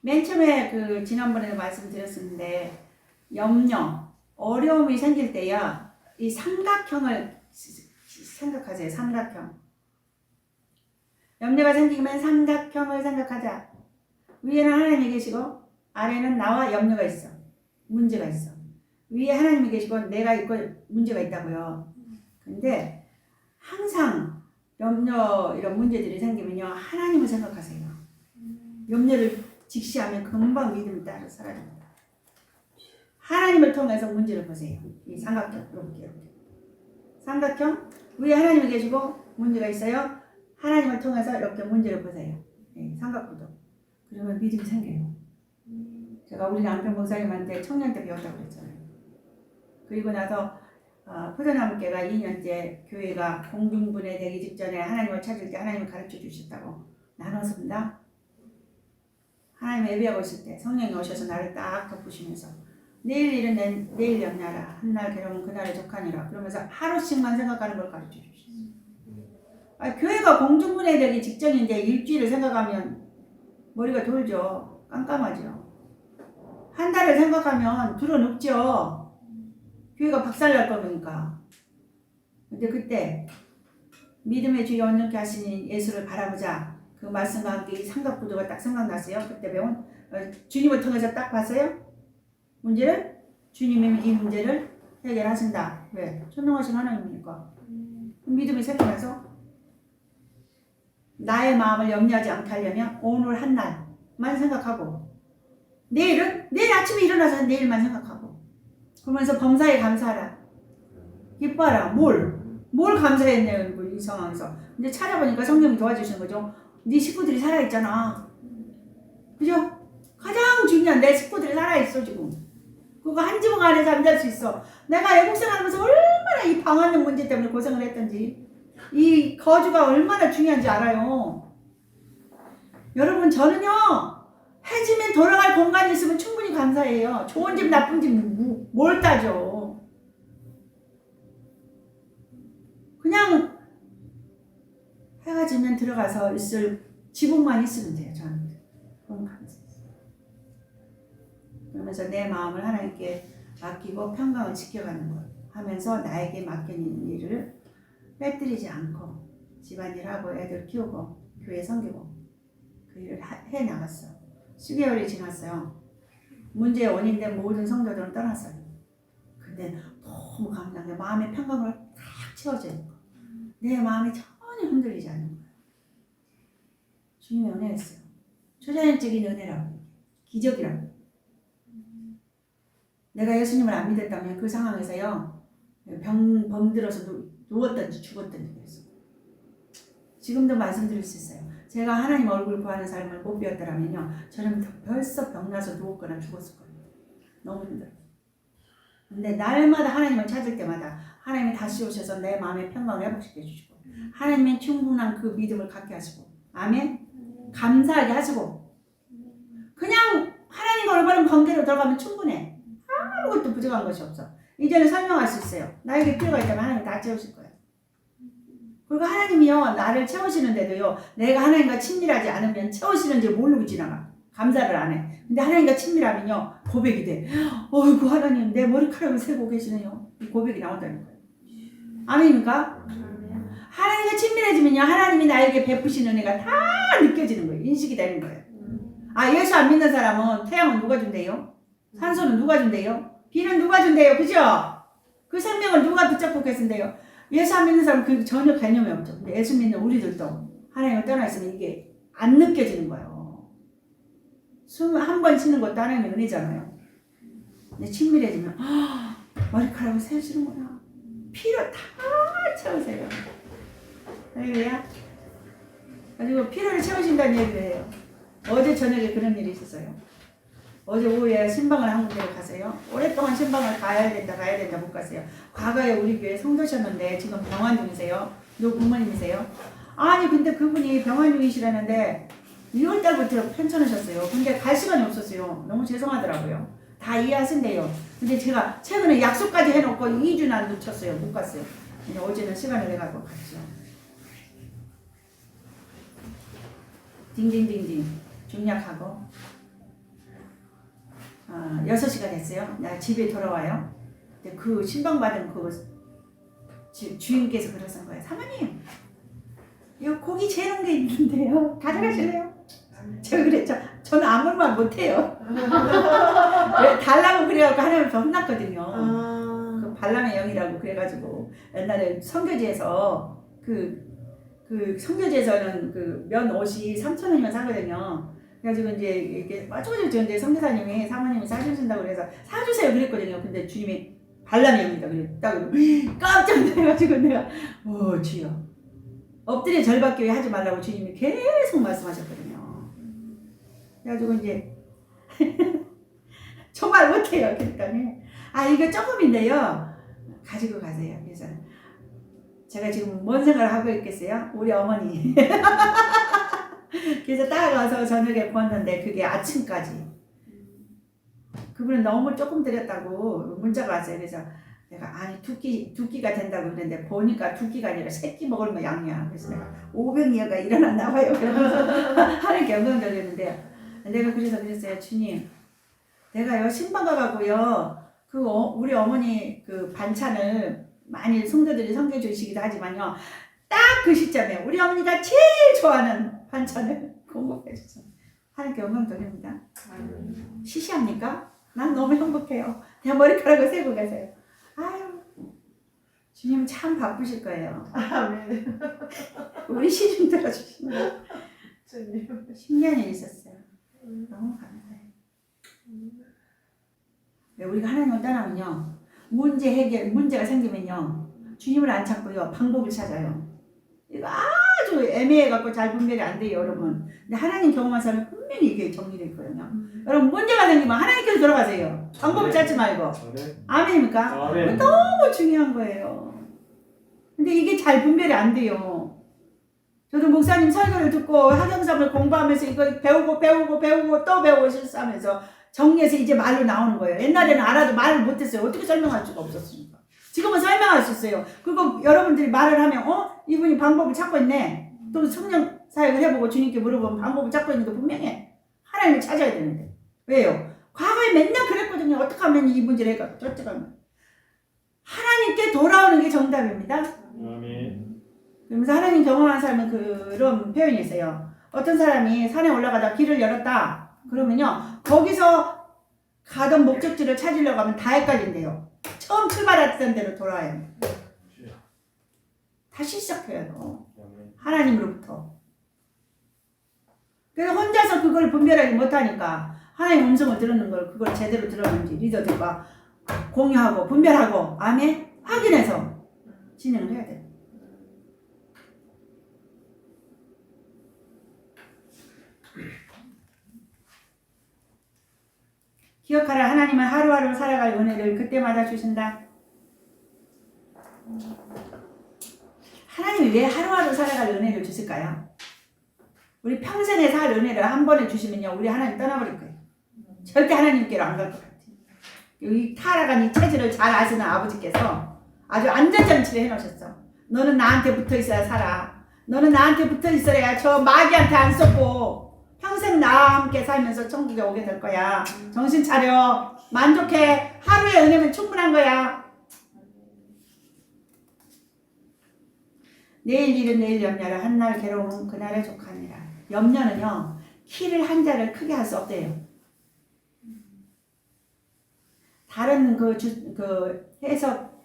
맨 처음에 그 지난번에 말씀드렸었는데 염려, 어려움이 생길 때야 이 삼각형을 생각하세요. 삼각형. 염려가 생기면 삼각형을 생각하자. 위에는 하나님이 계시고 아래는 나와 염려가 있어. 문제가 있어. 위에 하나님이 계시고 내가 있고 문제가 있다고요. 근데 항상 염려 이런 문제들이 생기면요 하나님을 생각하세요. 염려를 직시하면 금방 믿음이 따라 사라집니다. 하나님을 통해서 문제를 보세요. 이 삼각형 이렇게 삼각형 위에 하나님이 계시고 문제가 있어요. 하나님을 통해서 이렇게 문제를 보세요. 삼각구도. 그러면 믿음이 생겨요. 제가 우리 남편 목사님한테 청년 때 배웠다고 그랬잖아요. 그리고 나서 포도나무교회가 2년째 교회가 공중분해되기 직전에 하나님을 찾을 때 하나님을 가르쳐 주셨다고 나눴습니다. 하나님 예배하고 있을 때 성령이 오셔서 나를 딱 덮으시면서 내일 일은 내일 염려하라. 한날 괴로운 그날의 족하니라. 그러면서 하루씩만 생각하는 걸 가르쳐 주셨어요. 교회가 공중분해되기 직전인데 일주일을 생각하면 머리가 돌죠. 깜깜하죠. 한 달을 생각하면 들어눕죠. 교회가 박살날 거니까. 근데 그때 믿음의 주여 온전케 하시는 예수를 바라보자. 그 말씀과 함께 이 삼각구도가 딱 생각났어요. 그때 배운 주님을 통해서 딱 봤어요. 문제를 주님이 이 문제를 해결하신다. 왜? 전능하신 하나님이니까. 믿음이 생기면서 나의 마음을 염려하지 않게 하려면 오늘 한 날만 생각하고 내일은 내일 아침에 일어나서 내일만 생각하고 그러면서 범사에 감사하라. 기뻐하라. 뭘 감사했네요. 이 상황에서. 근데 찾아보니까 성령이 도와주시는 거죠. 네 식구들이 살아있잖아. 그죠? 가장 중요한 내 식구들이 살아있어 지금. 그거 한 지붕 안에 잠잘 수 있어. 내가 외국 생활하면서 얼마나 이 방언력 문제 때문에 고생을 했던지 이 거주가 얼마나 중요한지 알아요. 여러분 저는요 해지면 돌아갈 공간이 있으면 충분히 감사해요. 좋은 집 나쁜 집 뭘 따져. 그냥 해가 지면 들어가서 있을 지붕만 있으면 돼요. 저는 그럼 감사해요. 그러면서 내 마음을 하나님께 맡기고 평강을 지켜가는 것 하면서 나에게 맡겨진 일을 빼뜨리지 않고 집안일하고 애들 키우고 교회 섬기고 그 일을 해나갔어. 10개월이 지났어요. 문제의 원인된 모든 성도들은 떠났어요. 근데 너무 감사한 게 마음의 평강을 탁 채워줘요. 내 마음이 전혀 흔들리지 않는 거예요. 주님의 은혜였어요. 초자연적인 은혜라고 기적이라고. 내가 예수님을 안 믿었다면 그 상황에서요 병들어서 누웠든지 죽었든지 그랬어. 지금도 말씀드릴 수 있어요. 제가 하나님 얼굴 구하는 삶을 못 배웠더라면요 저는 벌써 병나서 누웠거나 죽었을 거예요. 너무 힘들어. 근데 날마다 하나님을 찾을 때마다 하나님이 다시 오셔서 내 마음의 평강을 회복시켜 주시고 하나님의 충분한 그 믿음을 갖게 하시고 아멘. 감사하게 하시고 그냥 하나님과 올바른 관계로 들어가면 충분해. 아무것도 부족한 것이 없어. 이제는 설명할 수 있어요. 나에게 필요가 있다면 하나님 다 채우실 거예요. 그리고 하나님이요 나를 채우시는데도요 내가 하나님과 친밀하지 않으면 채우시는지 모르고 지나가. 감사를 안 해. 근데 하나님과 친밀하면요 고백이 돼. 어이구 하나님 내 머리카락을 세고 계시네요. 이 고백이 나온다는 거예요. 아멘입니까? 하나님과 친밀해지면요 하나님이 나에게 베푸시는 은혜가 다 느껴지는 거예요. 인식이 되는 거예요. 아 예수 안 믿는 사람은 태양은 누가 준대요? 산소는 누가 준대요? 비는 누가 준대요? 그죠? 그 생명을 누가 붙잡고 계신대요? 예수 안 믿는 사람은 그 전혀 개념이 없죠. 근데 예수 믿는 우리들도 하나님을 떠나 있으면 이게 안 느껴지는 거예요. 숨 한 번 쉬는 것도 하나님의 은혜잖아요. 근데 친밀해지면 머리카락을 세우시는구나. 피로 다 채우세요. 할렐루야. 그리고 피로를 채우신다는 얘기를 해요. 어제 저녁에 그런 일이 있었어요. 어제 오후에 신방을 한 군데를 갔어요. 오랫동안 신방을 가야 된다 못 갔어요. 과거에 우리 교회 성도셨는데 지금 병환 중이세요. 누구 부모님이세요? 아니 근데 그분이 병환 중이시라는데 6월달부터 편찮으셨어요. 근데 갈 시간이 없었어요. 너무 죄송하더라고요. 다 이해하신대요. 근데 제가 최근에 약속까지 해놓고 2주나 놓쳤어요. 못 갔어요. 근데 어제는 시간을 내가지고 갔죠. 딩딩딩딩 중약하고 6시가 됐어요. 나 집에 돌아와요. 근데 그 신방받은 그 주인께서 그러신 거예요. 사모님 이 고기 재놓은 게 있는데요. 가져가실래요? 제가 그랬죠. 저는 아무 말 못해요. 왜 달라고 그래갖고 하나님께서 혼났거든요. 그 발람의 영이라고 그래가지고 옛날에 선교지에서 그 선교지에서는 그 면 옷이 3,000원이면 사거든요. 그래가지고 이제 이렇게 빠져가지고 이제 선교사님이 사모님이 사주신다고 그래서 사주세요 그랬거든요. 근데 주님이 발람의 영이다 그랬다고 깜짝 놀라가지고 내가 주여 엎드려 절받기 하지 말라고 주님이 계속 말씀하셨거든요. 그래가지고 이제 정말 못해요. 그랬더니 이거 조금인데요 가지고 가세요. 그래서 제가 지금 뭔 생각을 하고 있겠어요? 우리 어머니 그래서 따라가서 저녁에 구웠는데 그게 아침까지 그분은 너무 조금 드렸다고 문자가 왔어요. 그래서 내가 두 끼가 된다고 그랬는데 보니까 2끼가 아니라 3끼 먹을 뭐 양이야. 그래서 내가 500여가 일어났나 봐요. 그러면서 하나님께 영광 돌렸는데 내가 그래서 그랬어요. 주님 내가요 신방 가가고요 우리 어머니 그 반찬을 많이 성도들이 섬겨 주시기도 하지만요 딱 그 시점에 우리 어머니가 제일 좋아하는 반찬을 공급해 주세요. 하나님께 영광 돌립니다. 시시합니까? 난 너무 행복해요. 그냥 머리카락을 세고 가세요. 아유 주님 참 바쁘실 거예요. 아멘. 우리 시중 들어주시는 거 주님. 10년이 있었어요. 너무 감사해요. 우리가 하나님을 떠나면요 문제가 생기면요 주님을 안 찾고요 방법을 찾아요. 이거 아주 애매해갖고 잘 분별이 안 돼요 여러분. 근데 하나님 경험한 사람은 분명히 이게 정리되어 있거든요. 여러분 문제가 생기면 하나님께서 들어가세요. 방법을 찾지 말고. 아멘입니까? 아멘. 너무 중요한 거예요. 근데 이게 잘 분별이 안 돼요. 저도 목사님 설교를 듣고 학영성을 공부하면서 이거 배우고 또 배우고 실수하면서 정리해서 이제 말로 나오는 거예요. 옛날에는 알아도 말을 못했어요. 어떻게 설명할 수가 없었으니까. 지금은 설명할 수 있어요. 그리고 여러분들이 말을 하면 이분이 방법을 찾고 있네. 또 성령 사역을 해보고 주님께 물어보면 방법을 찾고 있는 게 분명해. 하나님을 찾아야 되는데. 왜요? 과거에 맨날 그랬거든요. 어떻게 하면 이 문제를 해갖고 저쪽 하면. 하나님께 돌아오는 게 정답입니다. 아멘. 그러면서 하나님 경험한 사람은 그런 표현이 있어요. 어떤 사람이 산에 올라가다 길을 열었다. 그러면요. 거기서 가던 목적지를 찾으려고 하면 다 헷갈린대요. 처음 출발했던 데로 돌아와요. 다시 시작해야 돼요. 하나님으로부터. 그래서 혼자서 그걸 분별하지 못하니까 하나님 음성을 들었는 걸 그걸 제대로 들었는지 리더들과 공유하고 분별하고 아멘 확인해서 진행을 해야 돼요. 기억하라. 하나님은 하루하루 살아갈 은혜를 그때마다 주신다. 하나님이 왜 하루하루 살아갈 은혜를 주실까요? 우리 평생에 살 은혜를 한 번에 주시면요, 우리 하나님 떠나버릴 거예요. 절대 하나님께로 안 갈 것 같아요. 이 타락한 이 체질을 잘 아시는 아버지께서 아주 안전장치를 해놓으셨어. 너는 나한테 붙어 있어야 살아. 너는 나한테 붙어 있어야 저 마귀한테 안 쏟고 평생 나와 함께 살면서 천국에 오게 될 거야. 정신 차려. 만족해. 하루의 은혜면 충분한 거야. 내일 일은 내일 염려라. 한날 괴로움은 그날에 족하니라. 염려는요, 키를 한자를 크게 할 수 없대요. 다른 그 해석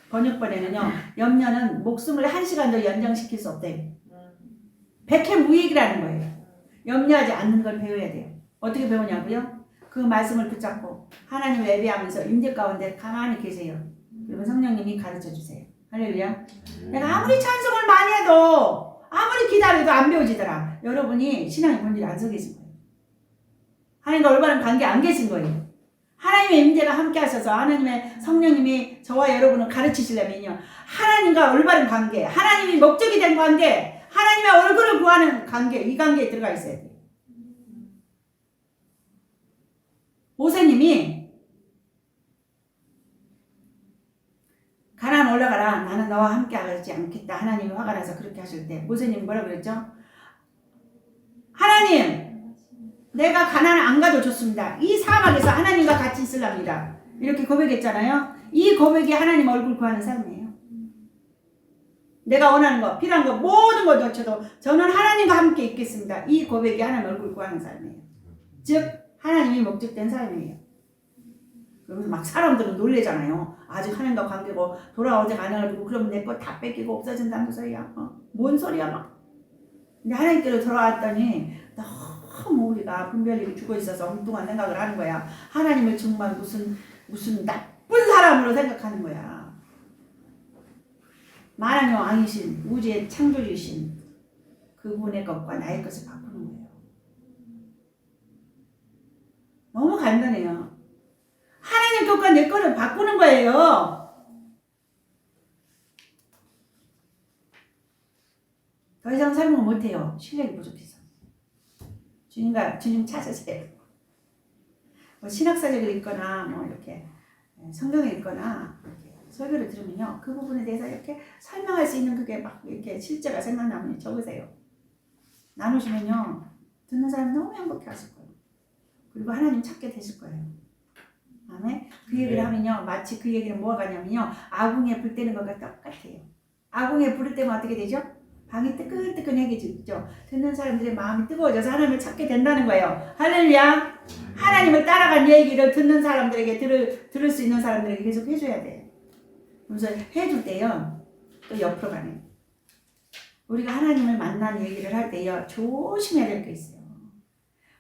번역본에는요, 염려는 목숨을 1시간 더 연장시킬 수 없대요. 백해무익이라는 거예요. 염려하지 않는 걸 배워야 돼요. 어떻게 배우냐고요? 그 말씀을 붙잡고 하나님을 예배하면서 임재 가운데 가만히 계세요. 그러면 성령님이 가르쳐 주세요. 할렐루야. 내가 아무리 찬송을 많이 해도 아무리 기다려도 안 배워지더라. 여러분이 신앙의 본질이 안 서 계신 거예요. 하나님과 올바른 관계 안 계신 거예요. 하나님의 임재가 함께 하셔서 하나님의 성령님이 저와 여러분을 가르치시려면요, 하나님과 올바른 관계, 하나님이 목적이 된 관계, 하나님의 얼굴을 구하는 관계, 이 관계에 들어가 있어야 돼요. 모세님이 가나안 올라가라. 나는 너와 함께 하지 않겠다. 하나님이 화가 나서 그렇게 하실 때 모세님이 뭐라 그랬죠? 하나님, 내가 가나안을 안 가도 좋습니다. 이 사막에서 하나님과 같이 있으랍니다. 이렇게 고백했잖아요. 이 고백이 하나님 얼굴 구하는 삶이에요. 내가 원하는 거, 필요한 거, 모든 걸 놓쳐도 저는 하나님과 함께 있겠습니다. 이 고백이 하나님 얼굴 구하는 삶이에요. 즉 하나님이 목적된 삶이에요. 그러면서 막 사람들은 놀래잖아요. 아직 하나님과 관계고 돌아오지 않아가지고 그러면 내 거 다 뺏기고 없어진다는 소리야. 뭔 소리야 막. 근데 하나님께로 돌아왔더니 너무 우리가 분별력이 죽어 있어서 엉뚱한 생각을 하는 거야. 하나님을 정말 무슨 나쁜 사람으로 생각하는 거야. 만왕의 왕이신 우주의 창조주이신 그분의 것과 나의 것을 바꾸는 거예요. 너무 간단해요. 하나님 것과 내 거를 바꾸는 거예요. 더 이상 삶을 못해요. 실력이 부족해서. 주님 찾으세요. 뭐 신학서적을 읽거나 뭐 이렇게 성경을 읽거나 이렇게 설교를 들으면요, 그 부분에 대해서 이렇게 설명할 수 있는 그게 막 이렇게 실제가 생각나면 적으세요. 나누시면요, 듣는 사람 너무 행복해 하실 거예요. 그리고 하나님 찾게 되실 거예요. 아멘. 그 얘기를 하면요, 마치 그 얘기는 뭐가 가냐면요, 아궁이에 불 때는 것과 똑같아요. 아궁이에 불을 때면 어떻게 되죠? 방이 뜨끈뜨끈해지죠. 듣는 사람들의 마음이 뜨거워져서 하나님을 찾게 된다는 거예요. 할렐루야. 하나님을 따라간 얘기를 듣는 사람들에게 들을 수 있는 사람들에게 계속 해줘야 돼요. 그래서 해줄 때요, 또 옆으로 가네요. 우리가 하나님을 만난 얘기를 할 때요, 조심해야 될 게 있어요.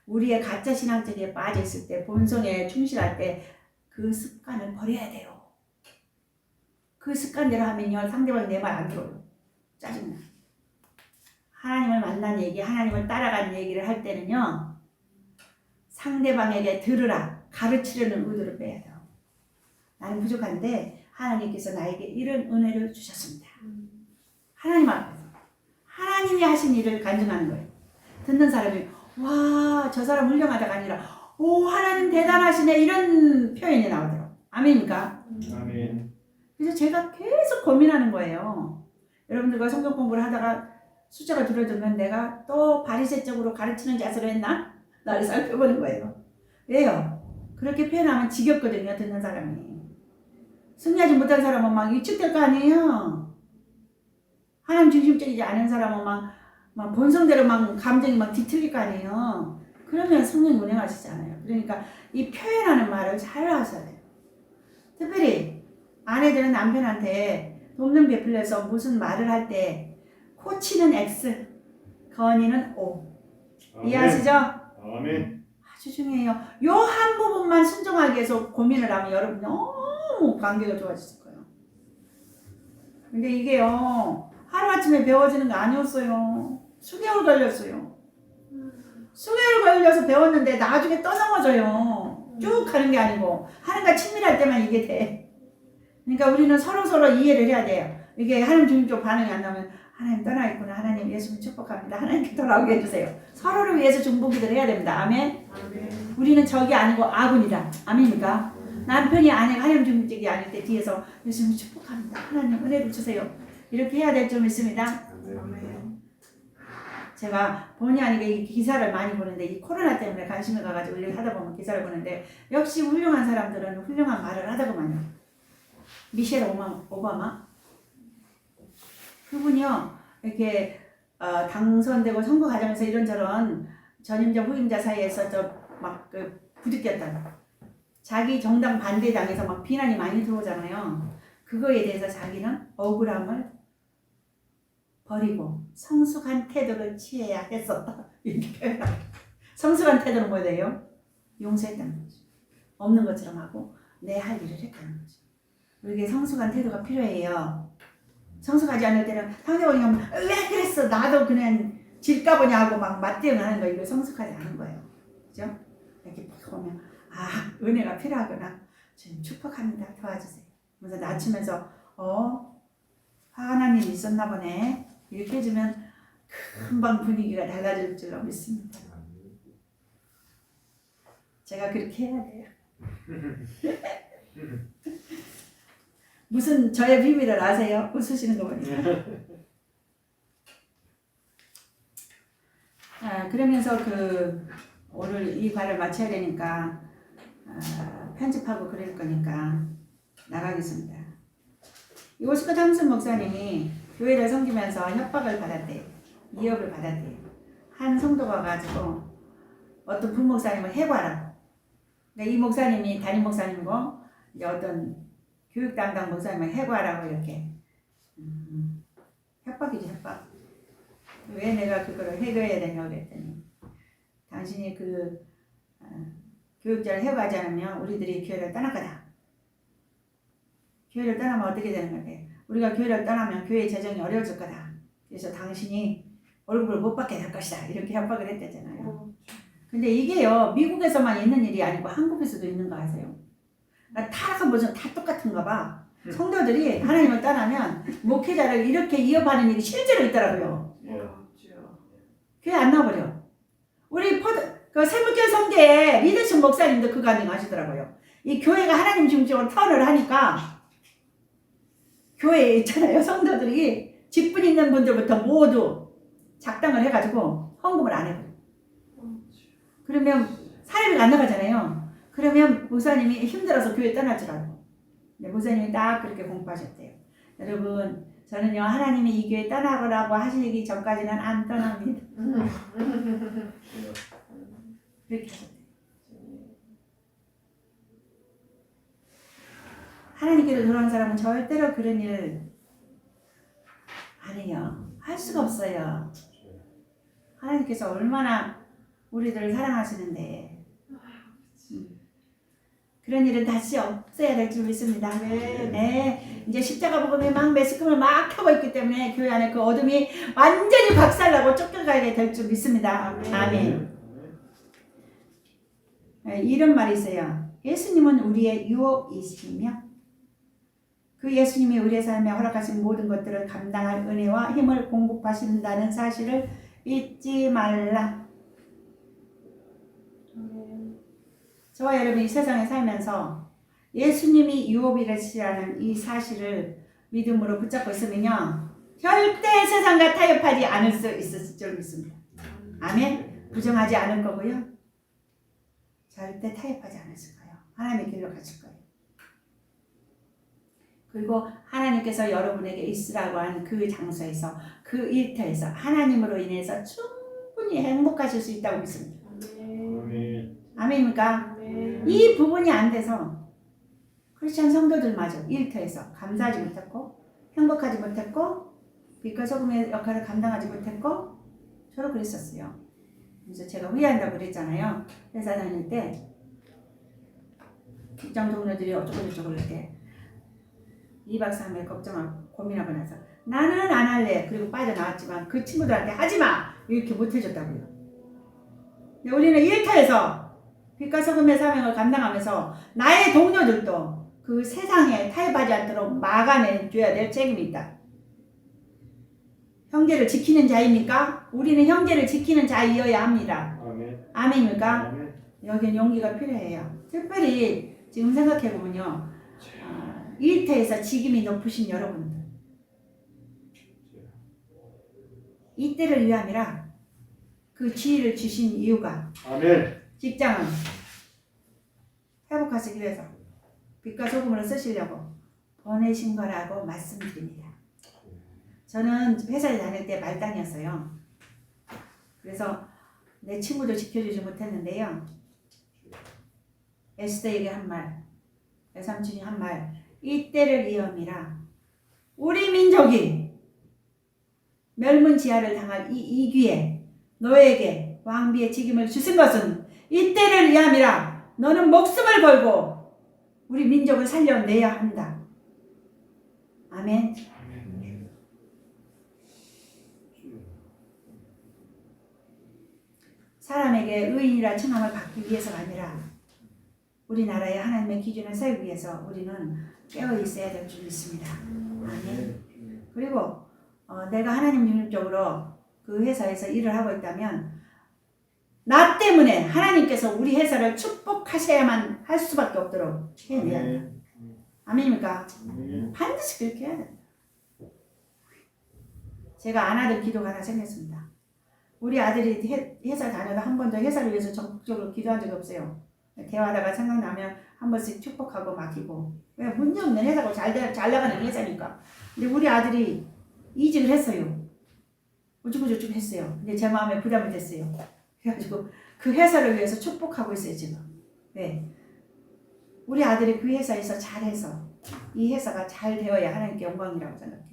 우리의 가짜 신앙적에 빠져 있을 때, 본성에 충실할 때 그 습관을 버려야 돼요. 그 습관대로 하면요, 상대방이 내 말 안 들어요. 짜증나. 하나님을 만난 얘기, 하나님을 따라간 얘기를 할 때는요, 상대방에게 들으라, 가르치려는 의도를 빼야 돼요. 나는 부족한데 하나님께서 나에게 이런 은혜를 주셨습니다. 하나님 앞에서 하나님이 하신 일을 간증하는 거예요. 듣는 사람이 와, 저 사람 훌륭하다가 아니라 오, 하나님 대단하시네, 이런 표현이 나오더라고요. 아멘입니까? 아멘. 그래서 제가 계속 고민하는 거예요. 여러분들과 성경 공부를 하다가 숫자가 줄어들면 내가 또 바리새적으로 가르치는 자세로 했나? 나를 살펴보는 거예요. 왜요? 그렇게 표현하면 지겹거든요, 듣는 사람이. 승리하지 못한 사람은 막 위축될 거 아니에요. 하나님 중심적이지 않은 사람은 막 본성대로 막 감정이 막 뒤틀릴 거 아니에요. 그러면 성령이 운행하시잖아요. 그러니까 이 표현하는 말을 잘 하셔야 돼요. 특별히 아내들은 남편한테 돕는 베풀려서 무슨 말을 할 때 코치는 X, 건의는 O. 아멘. 이해하시죠? 아멘. 아주 중요해요. 요 한 부분만 순종하기 위해서 고민을 하면 여러분 너무 관계가 좋아졌을 거예요. 근데 이게요 하루아침에 배워지는 게 아니었어요. 수개월 걸렸어요. 수개월 걸려서 배웠는데 나중에 떠넘어져요. 쭉 가는 게 아니고 하나님과 친밀할 때만 이게 돼. 그러니까 우리는 서로 이해를 해야 돼요. 이게 하나님 주님쪽 반응이 안 나오면 하나님 떠나 있구나. 하나님 예수님 축복합니다. 하나님께 돌아오게 해주세요. 서로를 위해서 중보기도를 해야 됩니다. 아멘. 아멘. 우리는 적이 아니고 아군이다. 아멘입니까? 남편이 아내가 하나님 주님쪽이 아닐 때 뒤에서 예수님 축복합니다. 하나님 은혜를 주세요. 이렇게 해야 될 줄 믿습니다. 아멘. 제가 본의 아니게 이 기사를 많이 보는데 이 코로나 때문에 관심을 가가지고 이렇게 하다 보면 기사를 보는데 역시 훌륭한 사람들은 훌륭한 말을 하더구만요. 미셸 오바마 그분이요 이렇게 당선되고 선거 과정에서 이런저런 전임자 후임자 사이에서 막 부딪혔다. 자기 정당 반대당에서 막 비난이 많이 들어오잖아요. 그거에 대해서 자기는 억울함을 버리고 성숙한 태도를 취해야 했었다. 이렇게 표현합니다. 성숙한 태도는 뭐예요? 용서했다는 거죠. 없는 것처럼 하고 내 할 일을 했다는 거죠. 우리에게 성숙한 태도가 필요해요. 성숙하지 않을 때는 상대방이 오면 왜 그랬어? 나도 그냥 질까 보냐 하고 막 맞대응하는 거 이거 성숙하지 않은 거예요. 그죠? 이렇게 보면 은혜가 필요하구나. 지금 축복합니다. 도와주세요. 그래서 낮추면서 화난 일이 있었나 보네. 이렇게 해주면 금방 분위기가 달라질 줄로 믿습니다. 제가 그렇게 해야 돼요. 무슨 저의 비밀을 아세요? 웃으시는 거 보니까. 그러면서 오늘 이 과를 마쳐야 되니까 편집하고 그럴 거니까 나가겠습니다. 이호스코 장순 목사님이 교회를 섬기면서 협박을 받았대요. 위협을 받았대요. 한 성도가 와가지고 어떤 부목사님을 해고하라고. 그러니까 이 목사님이 담임 목사님이고 이제 어떤 교육 담당 목사님을 해고하라고 이렇게 협박이지 협박. 왜 내가 그거를 해고해야 되냐고 그랬더니 당신이 교육자를 해고하지 않으면 우리들이 교회를 떠날 거다. 교회를 떠나면 어떻게 되는 건데 우리가 교회를 떠나면 교회 재정이 어려워질 거다. 그래서 당신이 월급을 못 받게 될 것이다. 이렇게 협박을 했대잖아요. 근데 이게요 미국에서만 있는 일이 아니고 한국에서도 있는 거 아세요? 그러니까 타락한 버전 다 똑같은가 봐. 성도들이 하나님을 떠나면 목회자를 이렇게 위협하는 일이 실제로 있더라고요. 교회 안 나와버려. 우리 세무교 성대의 리더십 목사님도 그거 가능하시더라고요. 이 교회가 하나님 중심으로 턴을 하니까 교회에 있잖아요. 성도들이 직분 있는 분들부터 모두 작당을 해가지고 헌금을 안 해버려요. 그러면 사례비가 안 나가잖아요. 그러면 목사님이 힘들어서 교회 떠날 줄 알고. 목사님이 딱 그렇게 공부하셨대요. 여러분 저는요 하나님이 이 교회 떠나라고 하시기 전까지는 안 떠납니다. 그렇게 하셨대요. 하나님께로 돌아온 사람은 절대로 그런 일을 안 해요. 할 수가 없어요. 하나님께서 얼마나 우리들을 사랑하시는데 그런 일은 다시 없어야 될 줄 믿습니다. 네. 이제 십자가 복음이 막 매스컴을 막 켜고 있기 때문에 교회 안에 그 어둠이 완전히 박살나고 쫓겨가게 될 줄 믿습니다. 아멘. 이런 말이 있어요. 예수님은 우리의 유업이시며 그 예수님이 우리의 삶에 허락하신 모든 것들을 감당할 은혜와 힘을 공급하신다는 사실을 잊지 말라. 저와 여러분이 세상에 살면서 예수님이 유업이시라는 이 사실을 믿음으로 붙잡고 있으면요 절대 세상과 타협하지 않을 수 있을 줄 믿습니다. 아멘. 부정하지 않을 거고요 절대 타협하지 않으실 거예요. 하나님의 길로 가실 거예요. 그리고 하나님께서 여러분에게 있으라고 하는 그 장소에서 그 일터에서 하나님으로 인해서 충분히 행복하실 수 있다고 믿습니다. 아멘입니까? 이 부분이 안 돼서 크리스천 성도들마저 일터에서 감사하지 못했고 행복하지 못했고 빛과 소금의 역할을 감당하지 못했고 저도 그랬었어요. 그래서 제가 회의한다고 그랬잖아요. 회사 다닐 때 직장 동료들이 어쩌고저쩌고 그럴 때 2박 3일 걱정하고 고민하고 나서 나는 안 할래. 그리고 빠져나왔지만 그 친구들한테 하지마 이렇게 못해줬다고요. 근데 우리는 일터에서 빛과 소금의 사명을 감당하면서 나의 동료들도 그 세상에 타협하지 않도록 막아내줘야 될 책임이 있다. 형제를 지키는 자입니까? 우리는 형제를 지키는 자이어야 합니다. 아멘. 아멘입니까? 아멘. 여기는 용기가 필요해요. 특별히 지금 생각해보면요. 일터에서 직임이 높으신 여러분들. 이때를 위함이라 그 지위를 주신 이유가 아멘. 직장은 회복하시기 위해서 빛과 소금으로 쓰시려고 보내신 거라고 말씀드립니다. 저는 회사에 다닐 때 말단이었어요. 그래서 내 친구도 지켜주지 못했는데요. 에스더에게 한 말, 외삼촌이 한 말, 이때를 위함이라 우리 민족이 멸문지하를 당할 이 이기에 너에게 왕비의 직임을 주신 것은 이때를 위함이라 너는 목숨을 걸고 우리 민족을 살려내야 한다. 아멘. 사람에게 의인이라 칭함을 받기 위해서가 아니라 우리나라의 하나님의 기준을 세우기 위해서 우리는 깨어 있어야 될 줄 믿습니다. 아멘. 그리고 내가 하나님 중립적으로 그 회사에서 일을 하고 있다면 나 때문에 하나님께서 우리 회사를 축복하셔야만 할 수밖에 없도록 해내야 한다. 아멘입니까? 반드시 그렇게 해야 된다. 제가 안 하던 기도가 하나 생겼습니다. 우리 아들이 회사 다녀도 한 번도 회사를 위해서 적극적으로 기도한 적이 없어요. 대화하다가 생각나면 한 번씩 축복하고 맡기고. 왜 문제없는 회사고 잘 나가는 회사니까. 근데 우리 아들이 이직을 했어요. 어쩌고저쩌고 했어요. 근데 제 마음에 부담이 됐어요. 그래가지고 그 회사를 위해서 축복하고 있어요 지금. 네. 우리 아들이 그 회사에서 잘해서 이 회사가 잘 되어야 하나님께 영광이라고 생각해요.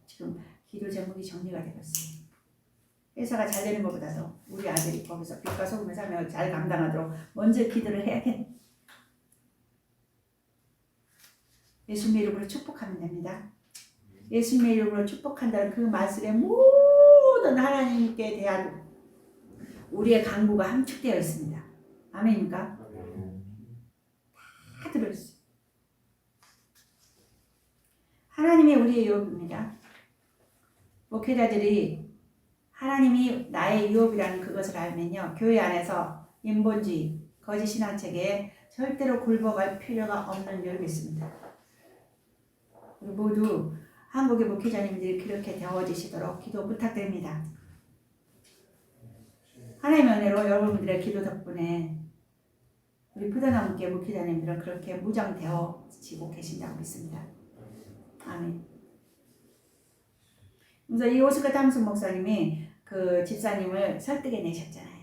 지금 기도 제목이 정리가 되고 있어요. 회사가 잘 되는 것보다도 우리 아들이 거기서 빛과 소금의 사명을 잘 감당하도록 먼저 기도를 해야겠네. 예수님의 이름으로 축복하면 됩니다. 예수님의 이름으로 축복한다는 그 말씀에 모든 하나님께 대한 우리의 간구가 함축되어 있습니다. 아멘입니까? 다 들어있어요. 하나님이 우리의 유업입니다. 목회자들이 하나님이 나의 유업이라는 그것을 알면요. 교회 안에서 인본주의, 거짓 신앙체계에 절대로 굴복할 필요가 없는 줄 믿습니다. 우리 모두 한국의 목회자님들이 그렇게 되어지시도록 기도 부탁드립니다. 하나님의 은혜로 여러분들의 기도 덕분에 우리 푸드나무교회 목회자님들은 그렇게 무장되어지고 계신다고 믿습니다. 아멘. 그래서 이 오스카 탐슨 목사님이 그 집사님을 설득해 내셨잖아요.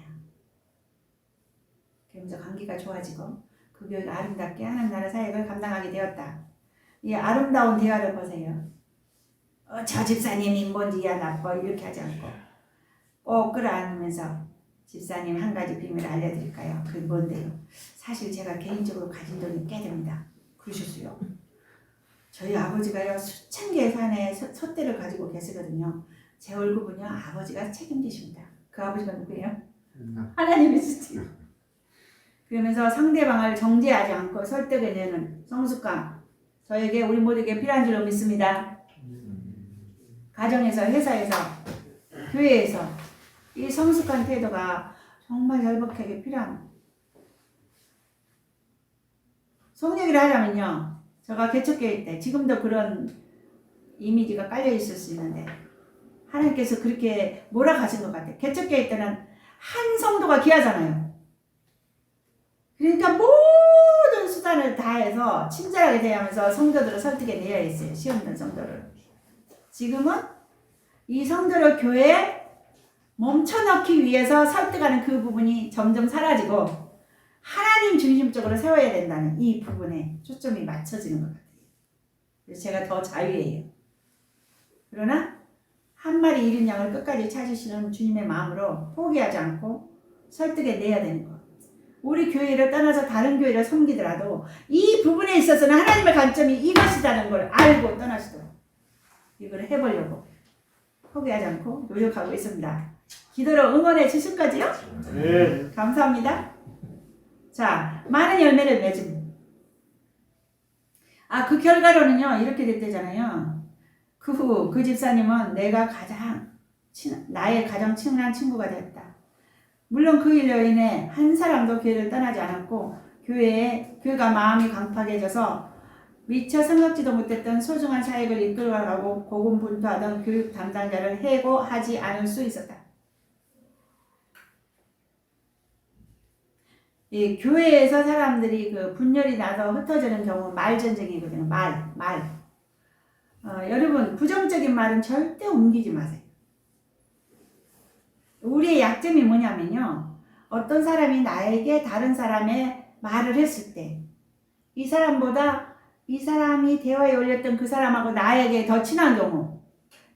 그러면서 관계가 좋아지고 그 교회가 아름답게 하나님 나라 사역을 감당하게 되었다. 이 아름다운 대화를 보세요. 저 집사님이 인본주의야 나빠 이렇게 하지 않고 꼭 끌어안으면서 집사님 한 가지 비밀을 알려드릴까요? 그게 뭔데요? 사실 제가 개인적으로 가진 돈이 꽤 됩니다. 그러셨어요. 저희 아버지가요 수천 개의 산에 솥대를 가지고 계시거든요. 제 월급은요 아버지가 책임지십니다. 그 아버지가 누구예요? 하나님이시지. 그러면서 상대방을 정죄하지 않고 설득해내는 성숙감 저에게 우리 모두에게 필요한 줄로 믿습니다. 가정에서 회사에서 교회에서 이 성숙한 태도가 정말 열박하게 필요합니다. 속 얘기를 하자면요. 제가 개척교회 때 지금도 그런 이미지가 깔려 있을 수 있는데 하나님께서 그렇게 몰아가신 것 같아요. 개척교회 때는 한 성도가 귀하잖아요. 그러니까 모든 수단을 다해서 친절하게 대하면서 성도들을 설득해내야 했어요. 시험된 성도를. 지금은 이 성도를 교회에 멈춰넣기 위해서 설득하는 그 부분이 점점 사라지고 하나님 중심적으로 세워야 된다는 이 부분에 초점이 맞춰지는 것 같아요. 그래서 제가 더 자유예요. 그러나 한 마리 잃은 양을 끝까지 찾으시는 주님의 마음으로 포기하지 않고 설득해 내야 되는 것. 우리 교회를 떠나서 다른 교회를 섬기더라도 이 부분에 있어서는 하나님의 관점이 이것이라는 걸 알고 떠나시도록 이걸 해보려고 포기하지 않고 노력하고 있습니다. 기도로 응원해 주실 거지요? 네. 감사합니다. 자, 많은 열매를 맺음. 그 결과로는요, 이렇게 됐대잖아요. 그 후, 그 집사님은 나의 가장 친한 친구가 되었다. 물론 그 일로 인해 한 사람도 교회를 떠나지 않았고, 교회가 마음이 강팍해져서 미처 생각지도 못했던 소중한 사역을 이끌어가고 고군분투하던 교육 담당자를 해고하지 않을 수 있었다. 이 교회에서 사람들이 그 분열이 나서 흩어지는 경우 말전쟁이거든요. 말. 여러분, 부정적인 말은 절대 옮기지 마세요. 우리의 약점이 뭐냐면요. 어떤 사람이 나에게 다른 사람의 말을 했을 때 이 사람보다 이 사람이 대화에 올렸던 그 사람하고 나에게 더 친한 경우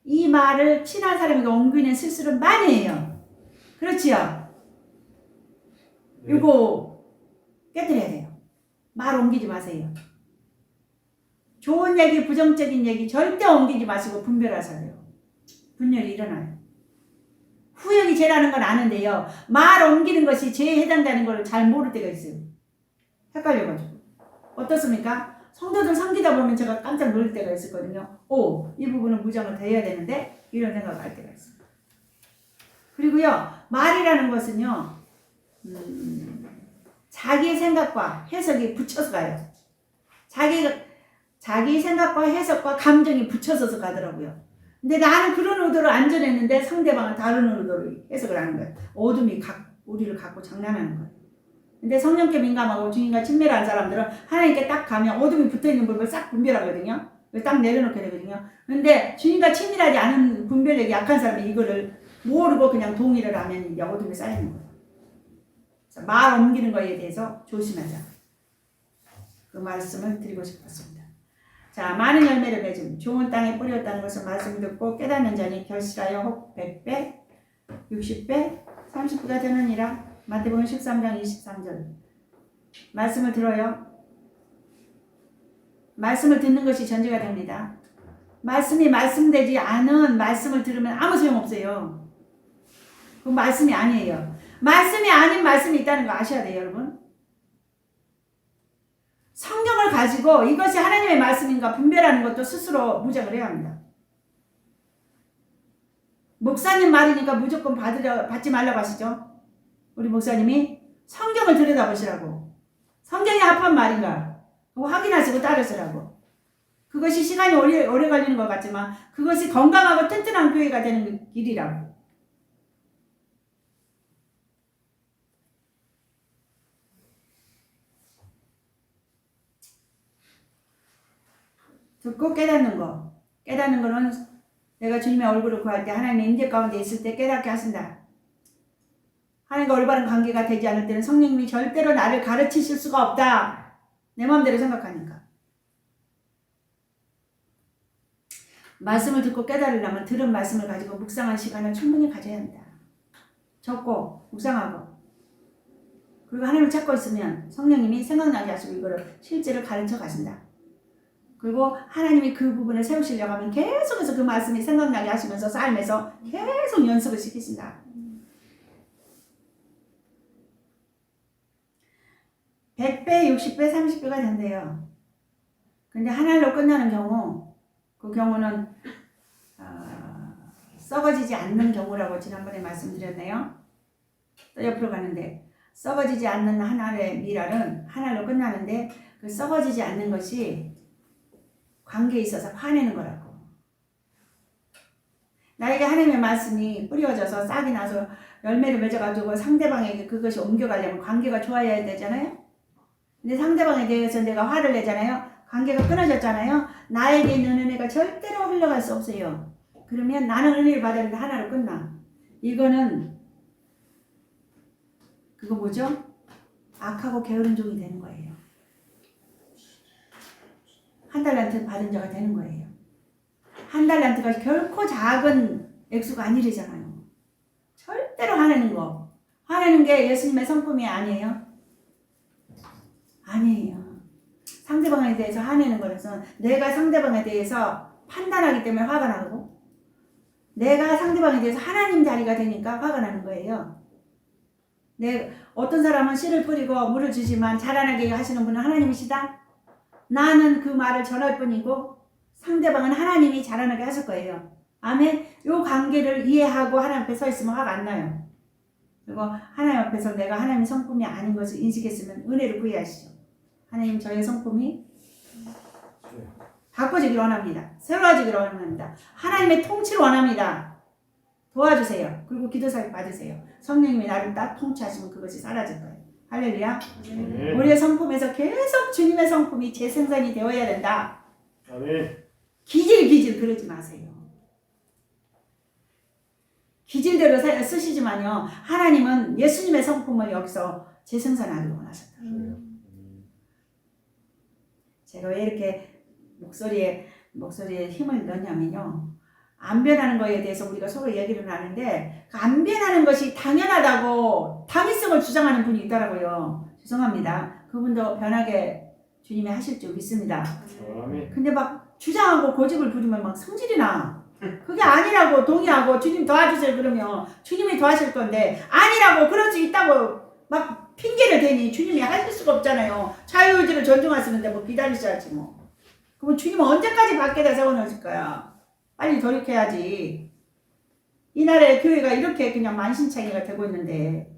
이 말을 친한 사람에게 옮기는 실수를 많이 해요. 그렇지요? 네. 이거 깨뜨려야 돼요. 말 옮기지 마세요. 좋은 얘기, 부정적인 얘기 절대 옮기지 마시고 분별하세요. 분열이 일어나요. 후역이 죄라는 건 아는데요. 말 옮기는 것이 죄에 해당되는 걸 잘 모를 때가 있어요. 헷갈려가지고. 어떻습니까? 성도들 섬기다 보면 제가 깜짝 놀랄 때가 있었거든요. 이 부분은 무장을 더 해야 되는데 이런 생각을 할 때가 있어요. 그리고요. 말이라는 것은요. 자기 생각과 해석이 붙여서 가요. 자기 생각과 해석과 감정이 붙여서서 가더라고요. 근데 나는 그런 의도로 안 전했는데 상대방은 다른 의도로 해석을 하는 거예요. 어둠이 우리를 갖고 장난하는 거예요. 근데 성령께 민감하고 주님과 친밀한 사람들은 하나님께 딱 가면 어둠이 붙어있는 부분을 싹 분별하거든요. 딱 내려놓게 되거든요. 근데 주님과 친밀하지 않은 분별력이 약한 사람이 이거를 모르고 그냥 동의를 하면 이제 어둠이 쌓이는 거예요. 말 옮기는 거에 대해서 조심하자. 그 말씀을 드리고 싶었습니다. 자, 많은 열매를 맺음 좋은 땅에 뿌렸다는 것을 말씀 듣고 깨닫는 자니 결실하여 혹 100배, 60배, 30배가 되느니라. 마태복음 13장 23절. 말씀을 들어요. 말씀을 듣는 것이 전제가 됩니다. 말씀이 말씀되지 않은 말씀을 들으면 아무 소용없어요. 그건 말씀이 아니에요. 말씀이 아닌 말씀이 있다는 거 아셔야 돼요, 여러분. 성경을 가지고 이것이 하나님의 말씀인가 분별하는 것도 스스로 무장을 해야 합니다. 목사님 말이니까 무조건 받지 말라고 하시죠? 우리 목사님이 성경을 들여다보시라고. 성경이 합한 말인가? 그거 확인하시고 따르시라고. 그것이 시간이 오래 걸리는 것 같지만 그것이 건강하고 튼튼한 교회가 되는 길이라고. 듣고 깨닫는 거. 깨닫는 거는 내가 주님의 얼굴을 구할 때 하나님의 임재 가운데 있을 때 깨닫게 하신다. 하나님과 올바른 관계가 되지 않을 때는 성령님이 절대로 나를 가르치실 수가 없다. 내 마음대로 생각하니까. 말씀을 듣고 깨달으려면 들은 말씀을 가지고 묵상한 시간을 충분히 가져야 합니다. 적고 묵상하고 그리고 하나님을 찾고 있으면 성령님이 생각나게 하시고 이거를 실제로 가르쳐 가신다. 그리고 하나님이 그 부분을 세우시려고 하면 계속해서 그 말씀이 생각나게 하시면서 삶에서 계속 연습을 시키신다. 100배, 60배, 30배가 된대요. 근데 하나로 끝나는 경우, 그 경우는 썩어지지 않는 경우라고 지난번에 말씀드렸네요. 또 옆으로 가는데 썩어지지 않는 하나의 미랄은 하나로 끝나는데 그 썩어지지 않는 것이 관계에 있어서 화내는 거라고. 나에게 하나님의 말씀이 뿌려져서 싹이 나서 열매를 맺어가지고 상대방에게 그것이 옮겨가려면 관계가 좋아야 되잖아요. 근데 상대방에 대해서 내가 화를 내잖아요. 관계가 끊어졌잖아요. 나에게 있는 은혜가 절대로 흘러갈 수 없어요. 그러면 나는 은혜를 받았는데 하나로 끝나. 이거는 그거 뭐죠? 악하고 게으른 종이 되는 거예요. 한 달란트 받은 자가 되는 거예요. 한 달란트가 결코 작은 액수가 아니래잖아요. 절대로 화내는 거. 화내는 게 예수님의 성품이 아니에요. 아니에요. 상대방에 대해서 화내는 것은 내가 상대방에 대해서 판단하기 때문에 화가 나고 내가 상대방에 대해서 하나님 자리가 되니까 화가 나는 거예요. 어떤 사람은 씨를 뿌리고 물을 주지만 자라나게 하시는 분은 하나님이시다. 나는 그 말을 전할 뿐이고 상대방은 하나님이 자라나게 하실 거예요. 아멘. 이 관계를 이해하고 하나님 앞에 서 있으면 화가 안 나요. 그리고 하나님 앞에서 내가 하나님의 성품이 아닌 것을 인식했으면 은혜를 구해야시죠. 하나님 저의 성품이 바꿔지기를 원합니다. 새로워지기를 원합니다. 하나님의 통치를 원합니다. 도와주세요. 그리고 기도사역 받으세요. 성령님이 나를 딱 통치하시면 그것이 사라질 거예요. 할렐루야. 아멘. 우리의 성품에서 계속 주님의 성품이 재생산이 되어야 된다. 아멘. 기질 그러지 마세요. 기질대로 쓰시지만요. 하나님은 예수님의 성품을 여기서 재생산하기를 원하셨다. 제가 왜 이렇게 목소리에 힘을 넣냐면요. 안 변하는 거에 대해서 우리가 서로 얘기를 하는데 그 안 변하는 것이 당연하다고 당위성을 주장하는 분이 있더라고요. 죄송합니다. 그분도 변하게 주님이 하실 줄 믿습니다. 아멘. 근데 막 주장하고 고집을 부리면 막 성질이 나. 그게 아니라고 동의하고 주님 도와주세요 그러면 주님이 도와줄 건데 아니라고 그럴 수 있다고 막 핑계를 대니 주님이 하실 수가 없잖아요. 자유의지를 존중하시는데 뭐 기다리셔야지 뭐. 그럼 주님은 언제까지 밖에다 세워놓으실 거야? 빨리 돌이켜야지. 이 나라의 교회가 이렇게 그냥 만신창이가 되고 있는데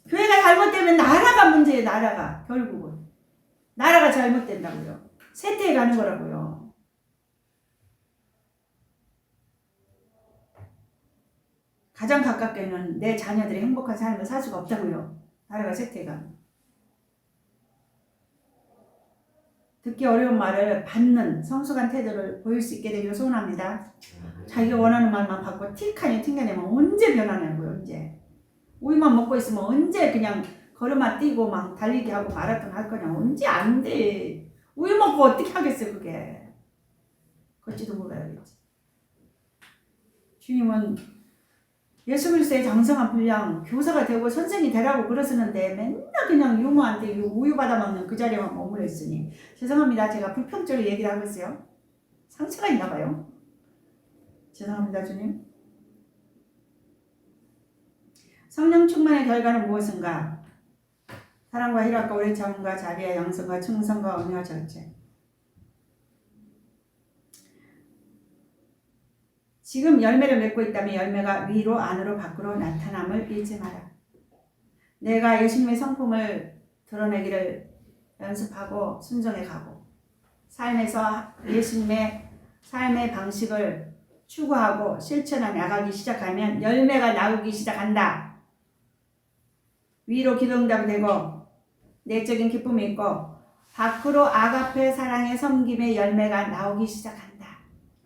교회가 잘못되면 나라가 문제예요. 나라가 결국은 나라가 잘못된다고요. 쇠퇴해 가는 거라고요. 가장 가깝게는 내 자녀들이 행복한 삶을 살 수가 없다고요. 나라가 쇠퇴해 가면. 듣기 어려운 말을 받는 성숙한 태도를 보일 수 있게 되기를 소원합니다. 자기가 원하는 말만 받고 틱하니 튕겨내면 언제 변하냐고요. 언제. 우유만 먹고 있으면 언제 그냥 걸음마 뛰고 막 달리기 하고 마라톤 할 거냐. 언제 안 돼. 우유 먹고 어떻게 하겠어요 그게. 걷지도 몰라야겠지. 주님은 예수 그리스도의 장성한 분량 교사가 되고 선생이 되라고 그러시는데 맨날 그냥 유모한테 우유 받아먹는 그 자리에만 머물러 있으니 죄송합니다. 제가 불평적으로 얘기를 하고 있어요. 상처가 있나 봐요. 죄송합니다 주님. 성령 충만의 결과는 무엇인가? 사랑과 희락과 오래 참음과 자비와 양성과 충성과 은혜와 절제. 지금 열매를 맺고 있다면 열매가 위로 안으로 밖으로 나타남을 잃지 마라. 내가 예수님의 성품을 드러내기를 연습하고 순종해 가고 삶에서 예수님의 삶의 방식을 추구하고 실천해 나가기 시작하면 열매가 나오기 시작한다. 위로 기도응답이 되고 내적인 기쁨이 있고 밖으로 아가페 사랑의 섬김의 열매가 나오기 시작한다.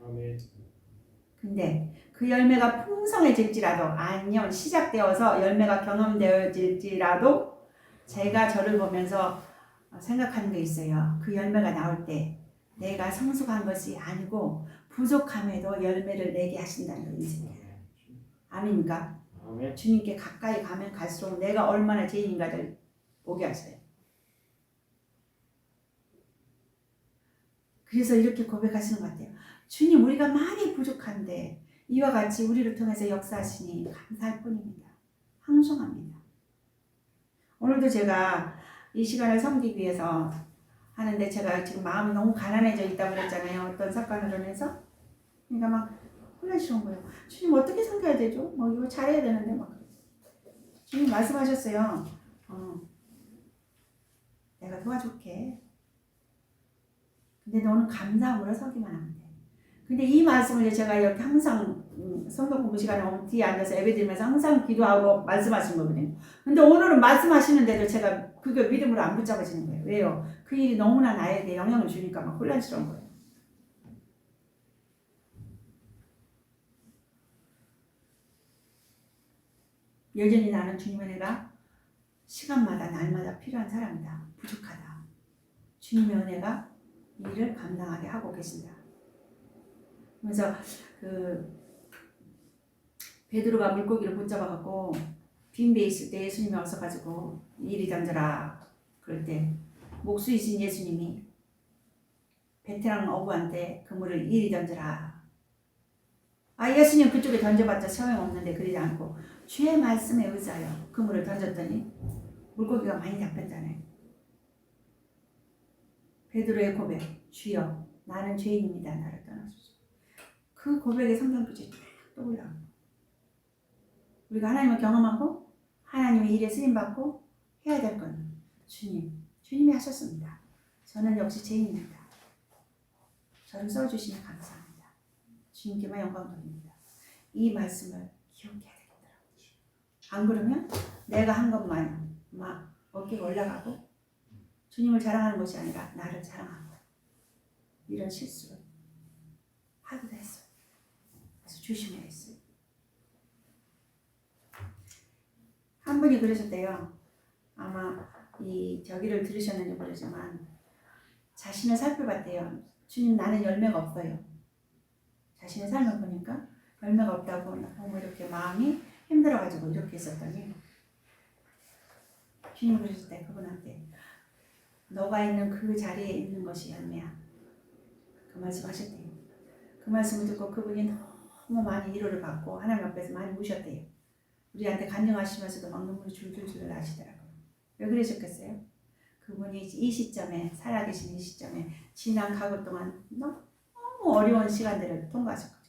아멘. 근데 그 열매가 풍성해질지라도 아니면 시작되어서 열매가 경험되어질지라도 제가 저를 보면서 생각하는 게 있어요. 그 열매가 나올 때 내가 성숙한 것이 아니고 부족함에도 열매를 내게 하신다는 걸 인식해요. 아멘입니까? 아멘. 주님께 가까이 가면 갈수록 내가 얼마나 죄인인가를 보게 하셔요. 그래서 이렇게 고백하시는 것 같아요. 주님 우리가 많이 부족한데 이와 같이 우리를 통해서 역사하시니 감사할 뿐입니다. 황송합니다. 오늘도 제가 이 시간을 섬기기 위해서 하는데 제가 지금 마음이 너무 가난해져 있다고 그랬잖아요. 어떤 사건으로 인해서. 그러니까 막 혼란스러운 거예요. 주님 어떻게 섬겨야 되죠? 뭐 이거 잘해야 되는데 막. 주님 말씀하셨어요. 내가 도와줄게. 근데 너는 감사함으로 서기만 하면 돼. 근데 이 말씀을 제가 이렇게 항상 성경 공부 시간에 오면 뒤에 앉아서 예배드리면서 항상 기도하고 말씀하신 거거든요. 근데 오늘은 말씀하시는데도 제가 그게 믿음으로 안 붙잡아지는 거예요. 왜요? 그 일이 너무나 나에게 영향을 주니까 막 혼란스러운 거예요. 여전히 나는 주님의 은혜가 시간마다 날마다 필요한 사람이다. 부족하다. 주님의 은혜가 이 일을 감당하게 하고 계신다. 그래서 그 베드로가 물고기를 붙잡아갖고 빈배 있을 때 예수님이 와서가지고 이리 던져라 그럴 때 목수이신 예수님이 베테랑 어부한테 그물을 이리 던져라. 예수님 그쪽에 던져봤자 소용없는데 그러지 않고 주의 말씀에 의지하여 그물을 던졌더니 물고기가 많이 잡혔잖아요. 베드로의 고백, 주여 나는 죄인입니다. 나를 떠나소서. 그 고백의 성경표지 쫙 떠올라. 우리가 하나님을 경험하고 하나님의 일에 쓰임받고 해야 될 건 주님이 하셨습니다. 저는 역시 죄인입니다. 저를 써주시니 감사합니다. 주님께만 영광 돌립니다. 이 말씀을 기억해야 되겠더라고요. 안 그러면 내가 한 것만 막 어깨가 올라가고 주님을 자랑하는 것이 아니라 나를 자랑하는 것. 이런 실수를 하기도 했어요. 그래서 조심해야 했어요. 한 분이 그러셨대요. 아마 이 저기를 들으셨는지 모르지만 자신을 살펴봤대요. 주님 나는 열매가 없어요. 자신의 삶을 보니까 열매가 없다고 너무 이렇게 마음이 힘들어가지고 이렇게 있었더니 주님 그러실 때 그분한테 너가 있는 그 자리에 있는 것이 열매야. 그 말씀 하셨대요. 그 말씀을 듣고 그분이 너무 많이 위로를 받고 하나님 앞에서 많이 우셨대요. 우리한테 간증하시면서도 막 눈물이 줄줄줄 나시더라고요. 왜 그러셨겠어요? 그분이 이 시점에 살아계신 이 시점에 지난 가고 동안 너무 어려운 시간들을 통과하셨거든요.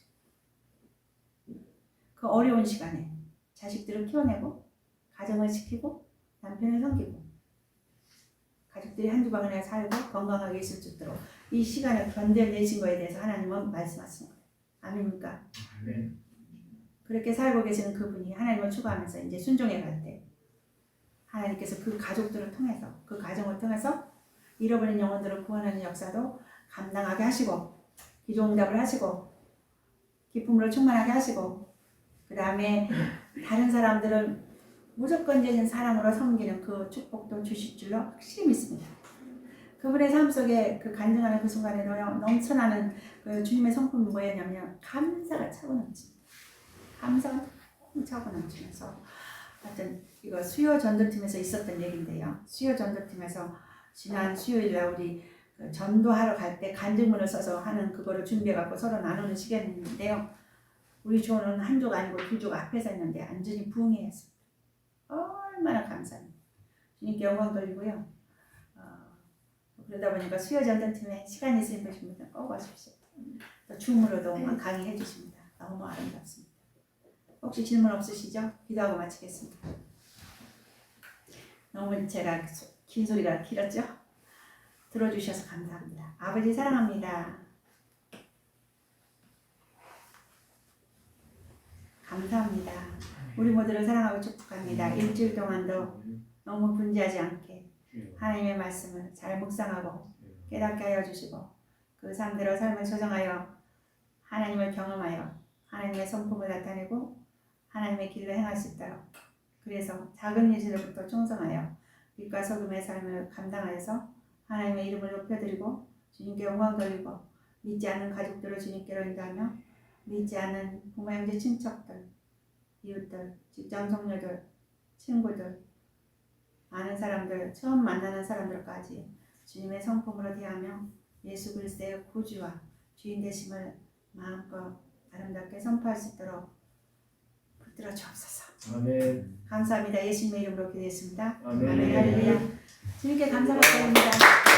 그 어려운 시간에 자식들을 키워내고 가정을 지키고 남편을 섬기고 가족들이 한두 방에 살고 건강하게 있을 수 있도록 이 시간을 견뎌내신 거에 대해서 하나님은 말씀하신 거예요. 아닙니까? 네. 그렇게 살고 계시는 그분이 하나님을 추구하면서 이제 순종해 갈 때 하나님께서 그 가족들을 통해서 그 가정을 통해서 잃어버린 영혼들을 구원하는 역사도 감당하게 하시고 기도응답을 하시고 기쁨으로 충만하게 하시고 그 다음에 다른 사람들을 무조건적인 사랑으로 섬기는 그 축복도 주실 줄로 확실히 믿습니다. 그분의 삶 속에 그 간증하는 그 순간에 넘쳐나는 그 주님의 성품이 뭐였냐면 감사가 차고 넘칩니다. 감사가 너무 차고 넘치면서 하여튼 이거 수요 전도팀에서 있었던 얘기인데요. 수요 전도팀에서 지난 수요일날 우리 그 전도하러 갈 때 간증문을 써서 하는 그거를 준비해갖고 서로 나누는 시간인데요. 우리 조는 한 조가 아니고 두 조가 앞에서 있는데 완전히 부흥했습니다. 얼마나 감사합니다. 주님께 영광 돌리고요. 그러다 보니까 수요 전도팀에 시간이 있으신 분들 꼭 오십시오. 또 줌으로도 강의해 주십니다. 너무 아름답습니다. 혹시 질문 없으시죠? 기도하고 마치겠습니다. 너무 제가 긴 소리가 길었죠? 들어주셔서 감사합니다. 아버지 사랑합니다. 감사합니다. 우리 모두를 사랑하고 축복합니다. 일주일 동안도 너무 분주하지 않게 하나님의 말씀을 잘 묵상하고 깨닫게 하여 주시고 그 삶대로 삶을 조정하여 하나님을 경험하여 하나님의 성품을 나타내고 하나님의 길로 행할 수 있도록 그래서 작은 일들부터 충성하여 빛과 소금의 삶을 감당하여서 하나님의 이름을 높여드리고 주님께 영광 돌리고 믿지 않는 가족들을 주님께로 인도하며 믿지 않는 부모 형제 친척들 이웃들 직장 동료들 친구들 아는 사람들 처음 만나는 사람들까지 주님의 성품으로 대하며 예수 그리스도의 구주와 주인 되심을 마음껏 아름답게 선포할 수 있도록 붙들어 주옵소서. 아멘. 감사합니다. 예수님의 이름으로 기도했습니다. 아멘. 아멘. 할렐루야. 주님께 감사를 드립니다.